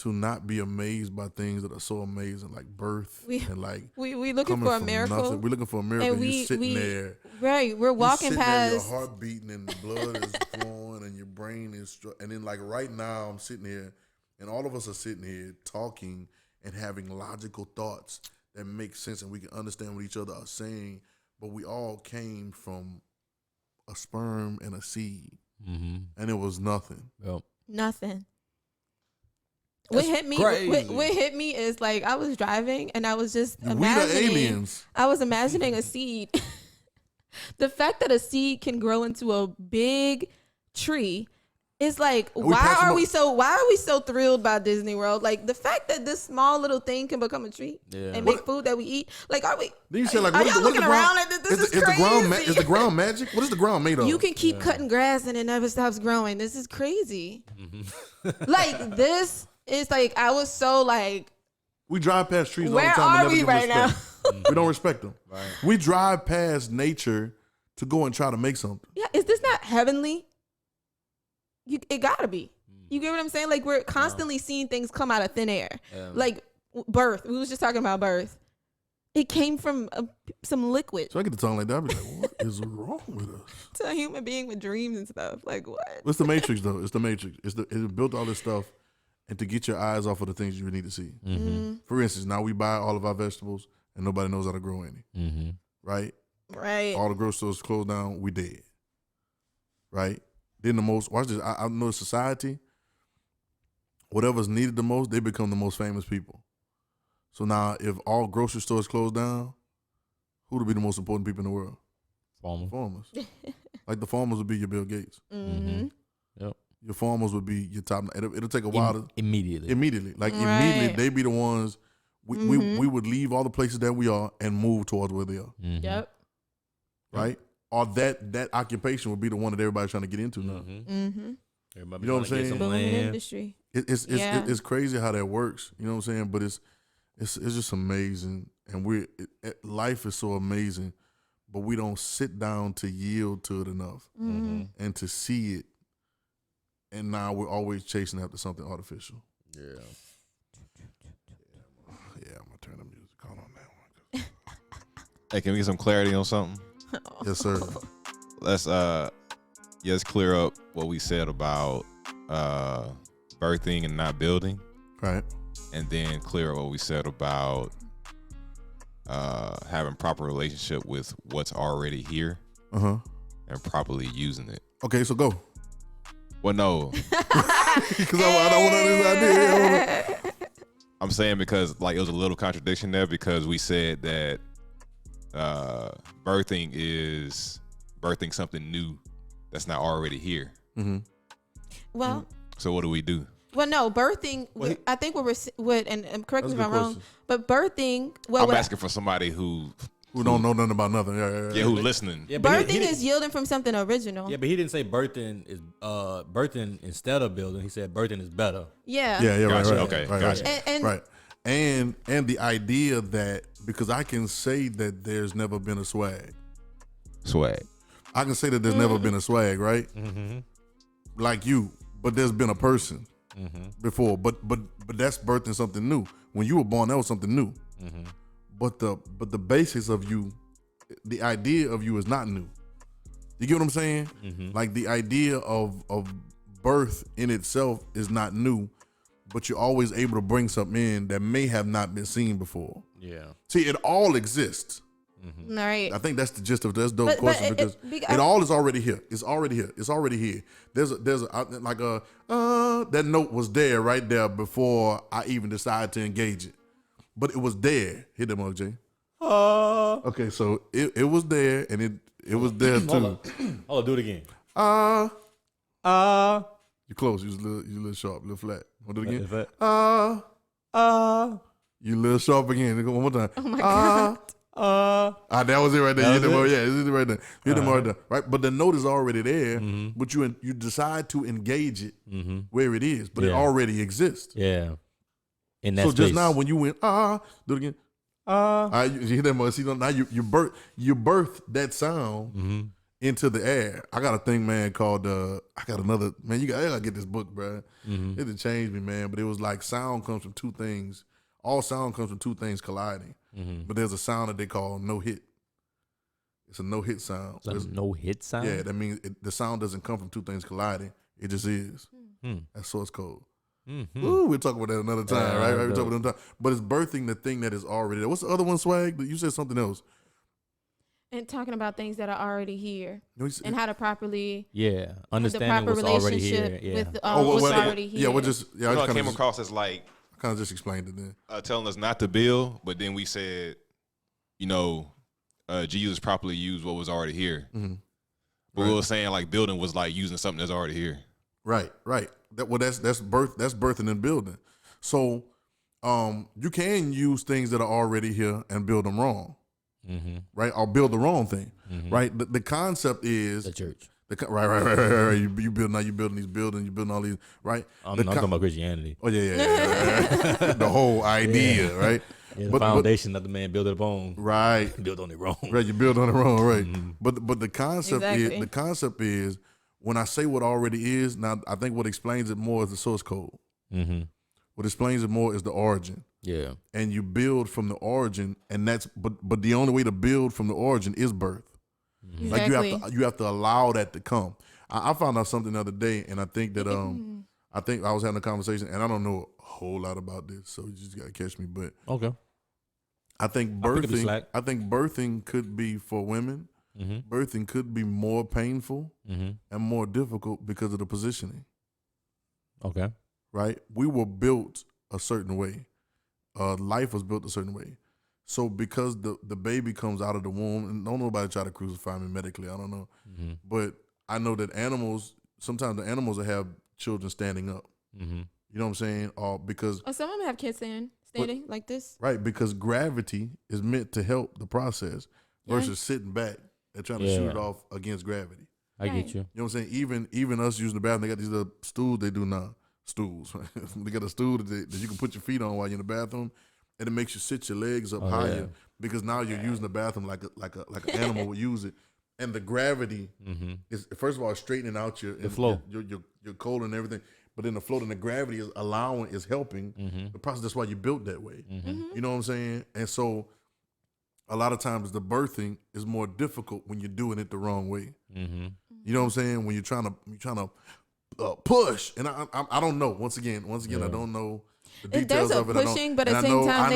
not be amazed by things that are so amazing, like birth and like we looking for a miracle. Nothing. We're looking for a miracle. And you're sitting there, right? We're walking past. There, your heart beating and the blood is flowing and your brain is. And then like right now, I'm sitting here, and all of us are sitting here talking and having logical thoughts that make sense, and we can understand what each other are saying. But we all came from a sperm and a seed, and it was nothing. Yep. Nothing. What hit me is like I was driving and I was just imagining. We the aliens. I was imagining a seed. The fact that a seed can grow into a big tree is like, why are we so thrilled by Disney World? Like the fact that this small little thing can become a tree and make food that we eat. Like, are we? Then you say like, are y'all looking around at this? Is crazy. Is the ground magic? What is the ground made of? You can keep cutting grass and it never stops growing. This is crazy. Like this. It's like I was so like We drive past trees Where all the time. are And never we give right respect. We don't respect them. Right. We drive past nature to go and try to make something. Yeah, is this not heavenly? It gotta be. You get what I'm saying? Like we're constantly seeing things come out of thin air. Like birth. We was just talking about birth. It came from some liquid. So I get to talk like that. I be like, what is wrong with us? It's a human being with dreams and stuff. Like what? It's the Matrix, though. It's the Matrix. It built all this stuff, and to get your eyes off of the things you need to see. Mm-hmm. For instance, now we buy all of our vegetables, and nobody knows how to grow any. Mm-hmm. Right? Right. All the grocery stores closed down. We dead. Right? Then the most. Watch this. I know society. Whatever's needed the most, they become the most famous people. So now, if all grocery stores close down, who would be the most important people in the world? Farmers. Like the farmers would be your Bill Gates. Mm-hmm. Yep. Your farmers would be your top. It'll take a while to immediately. Like immediately, they be the ones. We would leave all the places that we are and move towards where they are. Mm-hmm. Yep. Right. Or that occupation would be the one that everybody's trying to get into now. Mm-hmm. You know what I'm saying? Booming industry. It's crazy how that works. You know what I'm saying? But it's just amazing, and life is so amazing, but we don't sit down to yield to it enough and to see it. And now we're always chasing after something artificial. Yeah, I'm gonna turn the music on that one. Hey, can we get some clarity on something? Yes, sir. Let's clear up what we said about birthing and not building. Right. And then clear up what we said about having proper relationship with what's already here and properly using it. Okay, so go. Well, no. Because I don't want this idea. I'm saying because like it was a little contradiction there because we said that birthing is birthing something new that's not already here. Mm-hmm. Well. So what do we do? Well, no, birthing. I think and correct me if I'm wrong, but birthing. Well, I'm asking for somebody who don't know nothing about nothing. Yeah, who's listening. Yeah, but birthing is yielding from something original. Yeah, but he didn't say birthing is birthing instead of building. He said birthing is better. Yeah. Yeah, gotcha. right. Okay, right, gotcha. Right. And the idea that because I can say that there's never been a swag. I can say that there's never been a swag, right? Mm-hmm. Like you, but there's been a person before. But that's birthing something new. When you were born, that was something new. Mm-hmm. But the basics of you, the idea of you is not new. You get what I'm saying? Mm-hmm. Like the idea of birth in itself is not new, but you're always able to bring something in that may have not been seen before. Yeah. See, it all exists. Mm-hmm. Right. I think that's the gist of this dope question because it all is already here. It's already here. It's already here. There's that note was there right there before I even decided to engage it, but it was there. Hit them up, Jay. Okay, so it was there and it was there too. Hold on, do it again. You close. You a little sharp, a little flat. Want to do it again? You a little sharp again. Go one more time. Oh my God. That was it right there. Hit them up. Yeah, this is it right there. Hit them right there. Right, but the note is already there. But you decide to engage it where it is, but it already exists. Yeah. In that so space. just now when you went do it again. You hit them up. See, now you birth that sound into the air. I got a thing, man, called I got another man. I gotta get this book, bro. It didn't change me, man. But it was like sound comes from two things. All sound comes from two things colliding. But there's a sound that they call no hit. It's a no hit sound. It's a no hit sound? Yeah, that means the sound doesn't come from two things colliding. It just is. That's source code. Ooh, we'll talk about that another time, right? We'll talk about that another time. But it's birthing the thing that is already there. What's the other one, Swag? You said something else. And talking about things that are already here and how to properly understanding what's already here. With what's already here. I came across as like kind of just explained it then. Telling us not to build, but then we said, Jesus properly used what was already here. But we were saying like building was like using something that's already here. Right. That's birthing and building. So you can use things that are already here and build them wrong. Right? Or build the wrong thing. Right? The concept is the church. Right. You building these buildings, you building all these, right? I'm talking about Christianity. Oh yeah. The whole idea, right? Yeah, the foundation that the man built it upon. Right. Built on it wrong. Right, you build on it wrong, right? Mm-hmm. But the concept is when I say what already is, now I think what explains it more is the source code. Mm-hmm. What explains it more is the origin. Yeah. And you build from the origin, and but the only way to build from the origin is birth. Exactly. Like you have to allow that to come. I found out something the other day, and I think that I think I was having a conversation, and I don't know a whole lot about this, so you just gotta catch me. But okay, I think birthing could be for women. Mm-hmm. Birthing could be more painful and more difficult because of the positioning. Okay, right. We were built a certain way. Life was built a certain way. So because the baby comes out of the womb, and don't nobody try to crucify me medically, I don't know. Mm-hmm. But I know that sometimes the animals will have children standing up. Mm-hmm. You know what I'm saying? Or because some of them have kids standing like this. Right, because gravity is meant to help the process versus sitting back and trying to shoot it off against gravity. I get you. You know what I'm saying? Even us using the bathroom, they got these little stools they do now. Stools. They got a stool that you can put your feet on while you're in the bathroom. And it makes you sit your legs up higher because now you're using the bathroom like an animal would use it, and the gravity is first of all straightening out the flow, your colon and everything, but then the flow and the gravity is helping the process. That's why you built that way. You know what I'm saying? And so a lot of times the birthing is more difficult when you're doing it the wrong way. You know what I'm saying? When you're trying to push, and I don't know. Once again, I don't know. The There's a pushing, but at the same time,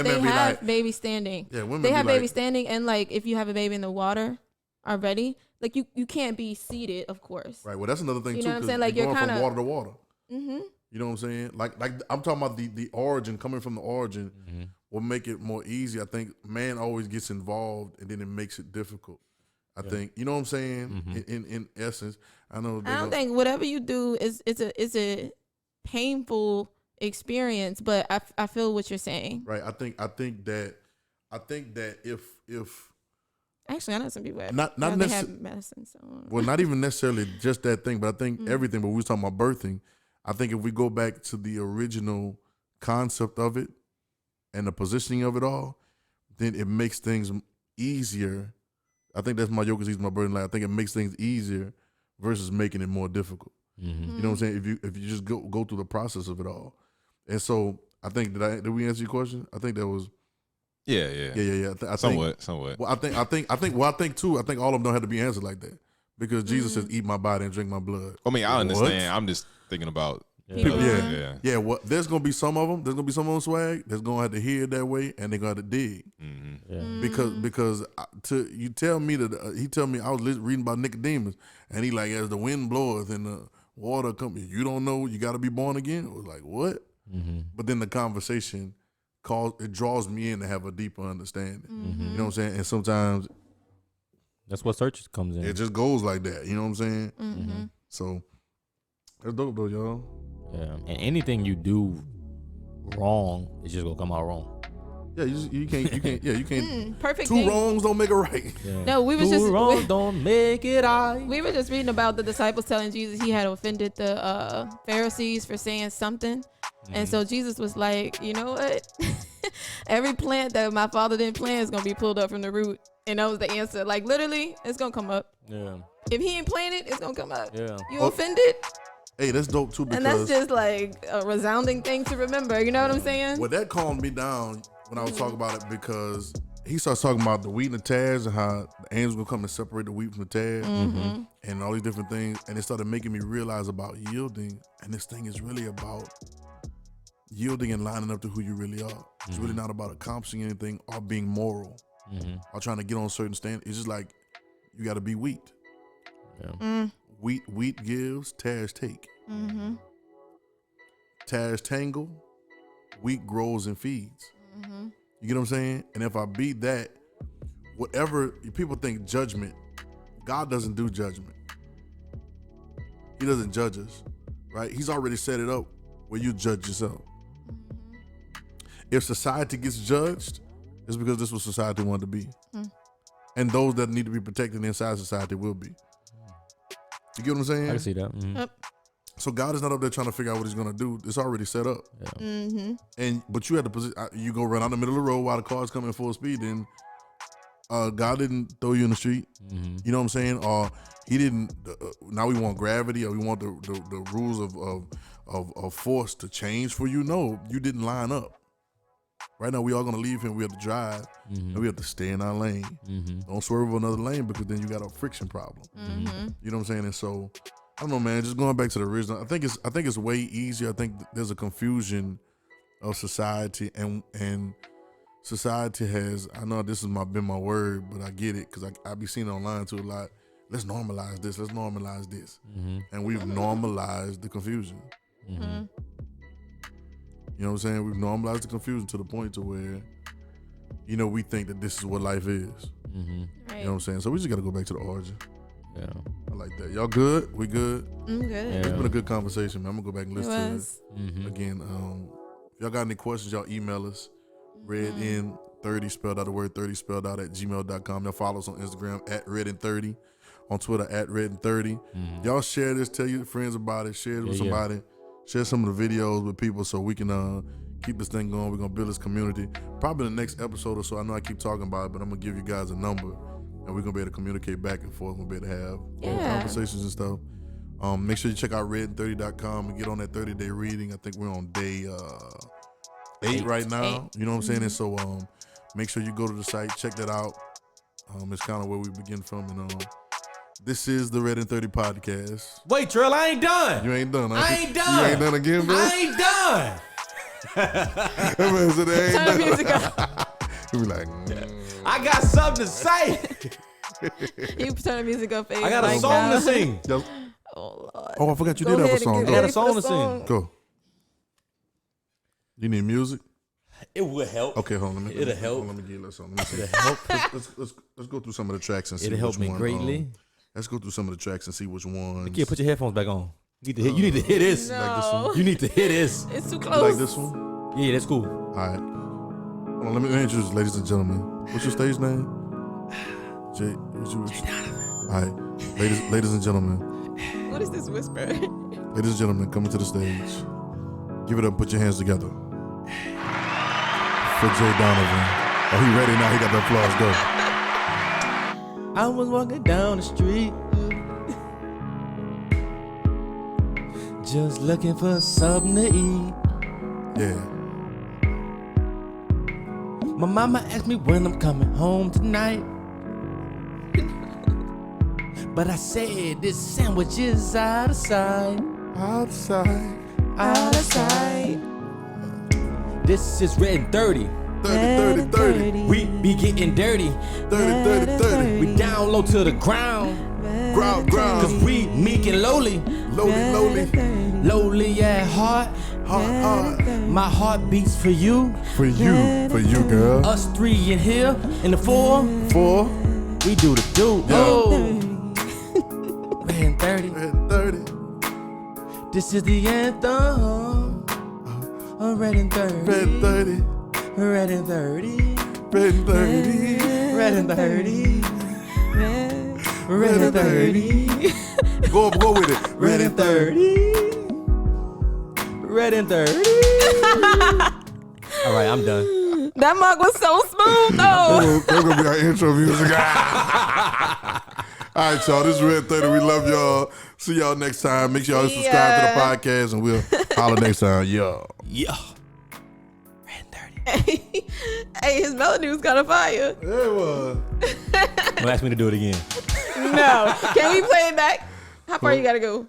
they have baby standing. Yeah, they have baby standing, and like if you have a baby in the water already, like you can't be seated, of course. Right. Well, that's another thing too. You know what I'm saying? Like you're going from water to water. Mm-hmm. You know what I'm saying? Like I'm talking about the origin, coming from the origin will make it more easy. I think man always gets involved, and then it makes it difficult. I think, you know what I'm saying? In essence, I know. I don't think whatever you do is a painful experience, but I feel what you're saying. Right. I think that if actually, I know some people not necessarily have medicine. So well, not even necessarily just that thing, but I think everything. But we was talking about birthing. I think if we go back to the original concept of it and the positioning of it all, then it makes things easier. I think that's my yoke is easy, my burden light. I think it makes things easier versus making it more difficult. You know what I'm saying? If you just go through the process of it all. And so I think did we answer your question? I think that was yeah. Somewhat. Well, I think too. I think all of them don't have to be answered like that because Jesus says, "Eat my body and drink my blood." I mean, I understand. What? I'm just thinking about people. Yeah. Well, there's gonna be some of them. There's gonna be some of them swag. That's gonna have to hear it that way, and they're gonna have to dig. Because you tell me that he tell me I was reading about Nicodemus, and he like as the wind bloweth and the water comes, you don't know you got to be born again. I was like, what? But then the conversation draws me in to have a deeper understanding. You know what I'm saying? And sometimes that's what search comes in. It just goes like that. You know what I'm saying? So that's dope though, y'all. Yeah, and anything you do wrong, it's just gonna come out wrong. Yeah, you can't. Perfect. Two wrongs don't make a right. Yeah. No, Two wrongs don't make it right. We were just reading about the disciples telling Jesus he had offended the Pharisees for saying something. And so Jesus was like, you know what? Every plant that my father didn't plant is going to be pulled up from the root. And that was the answer. Like, literally, it's going to come up. Yeah. If he ain't planted, it's going to come up. Yeah. You offended? Hey, that's dope, too. Because, and that's just like a resounding thing to remember. You know what I'm saying? Well, that calmed me down when I was talking about it because he starts talking about the wheat and the tares and how the angels going to come and separate the wheat from the tares and all these different things. And it started making me realize about yielding. And this thing is really about yielding and lining up to who you really are. It's really not about accomplishing anything or being moral or trying to get on a certain stand. It's just like you got to be wheat. Yeah. Wheat gives, tares take. Tares tangle, wheat grows and feeds. You get what I'm saying? And if I beat that, whatever people think judgment, God doesn't do judgment. He doesn't judge us, right? He's already set it up where you judge yourself. If society gets judged, it's because this is what society wanted to be. And those that need to be protected inside society will be. You get what I'm saying? I can see that. Mm-hmm. Yep. So God is not up there trying to figure out what he's going to do. It's already set up. Yeah. But you had the position. You go run out in the middle of the road while the car's coming full speed. Then God didn't throw you in the street. Mm-hmm. You know what I'm saying? Or he didn't. Now we want gravity, or we want the rules of force to change for you. No, you didn't line up. Right now, we all gonna leave here. We have to drive, and we have to stay in our lane. Don't swerve another lane because then you got a friction problem. You know what I'm saying? And so, I don't know, man. Just going back to the original, I think it's way easier. I think there's a confusion of society, and society has. I know this has been my word, but I get it because I be seeing it online too a lot. Let's normalize this. Let's normalize this, and we've normalized the confusion. You know what I'm saying? We've normalized the confusion to the point to where, you know, we think that this is what life is. Right. You know what I'm saying? So we just got to go back to the origin. Yeah. I like that. Y'all good? We good? I'm good. Yeah. It's been a good conversation, man. I'm going to go back and listen It to it. Again, if y'all got any questions, y'all email us. Redin30, spelled out the word 30, spelled out at gmail.com. Y'all follow us on Instagram at Redin30, on Twitter at Redin30. Y'all share this, tell your friends about it, share it with somebody. Share some of the videos with people so we can keep this thing going. We're going to build this community. Probably the next episode or so. I know I keep talking about it, but I'm going to give you guys a number, and we're going to be able to communicate back and forth. We're going to be able to have conversations and stuff. Make sure you check out Redin30.com and get on that 30-day reading. I think we're on day 8 right now. You know what I'm saying? And so make sure you go to the site, check that out. It's kind of where we begin from. And this is the Redin30 podcast. Wait, Trill, I ain't done. You ain't done. I ain't done. You ain't done again, bro? I ain't done. Turn the music up. You be like, I got something to say. You turn the music up. I got a song to sing. Oh, Lord. Oh, I forgot you Go did have a ahead and song. get Go. I got a ready for song the to sing. Go. You need music? It will help. Okay, hold on. It'll help. Let me get you a little something. Let me see. It'll help. Let's go through some of the tracks and see It'll help which me one, greatly. let's go through some of the tracks and see which ones. Kid, put your headphones back on. You need to hear this. No. Like this one? You need to hear this. It's too You close. like this one? Yeah, that's cool. All right. Hold on, let me introduce, ladies and gentlemen. What's your stage name? Jay. All right, ladies and gentlemen. What is this whisper? Ladies and gentlemen, coming to the stage. Give it up. Put your hands together. For Jay Donovan. Oh, he ready now. He got the applause. Go. I was walking down the street, just looking for something to eat. Yeah. My mama asked me when I'm coming home tonight, but I said this sandwich is out of sight. Outside. Out of sight. This is Redin30. 30. We be getting dirty. 30. We down low to the ground. Ground. Cause we meek and lowly. Lowly. Lowly at heart. Hard. My heart beats for you. For you, girl. Us 3 in here. In the 4. 4. We do the do. Yeah. Oh. Redin30. 30. This is the anthem. Redin30. Redin30. Redin30. Go with it. Redin30. All right, I'm done. That mug was so smooth, though. That's gonna be our intro music. All right, y'all. This is Redin30. We love y'all. See y'all next time. Make sure y'all subscribe to the podcast, and we'll holler next time. Yeah. Redin30. Hey, his melody was kind of fire. It was. Don't ask me to do it again. No. Can we play it back? How far you gotta go?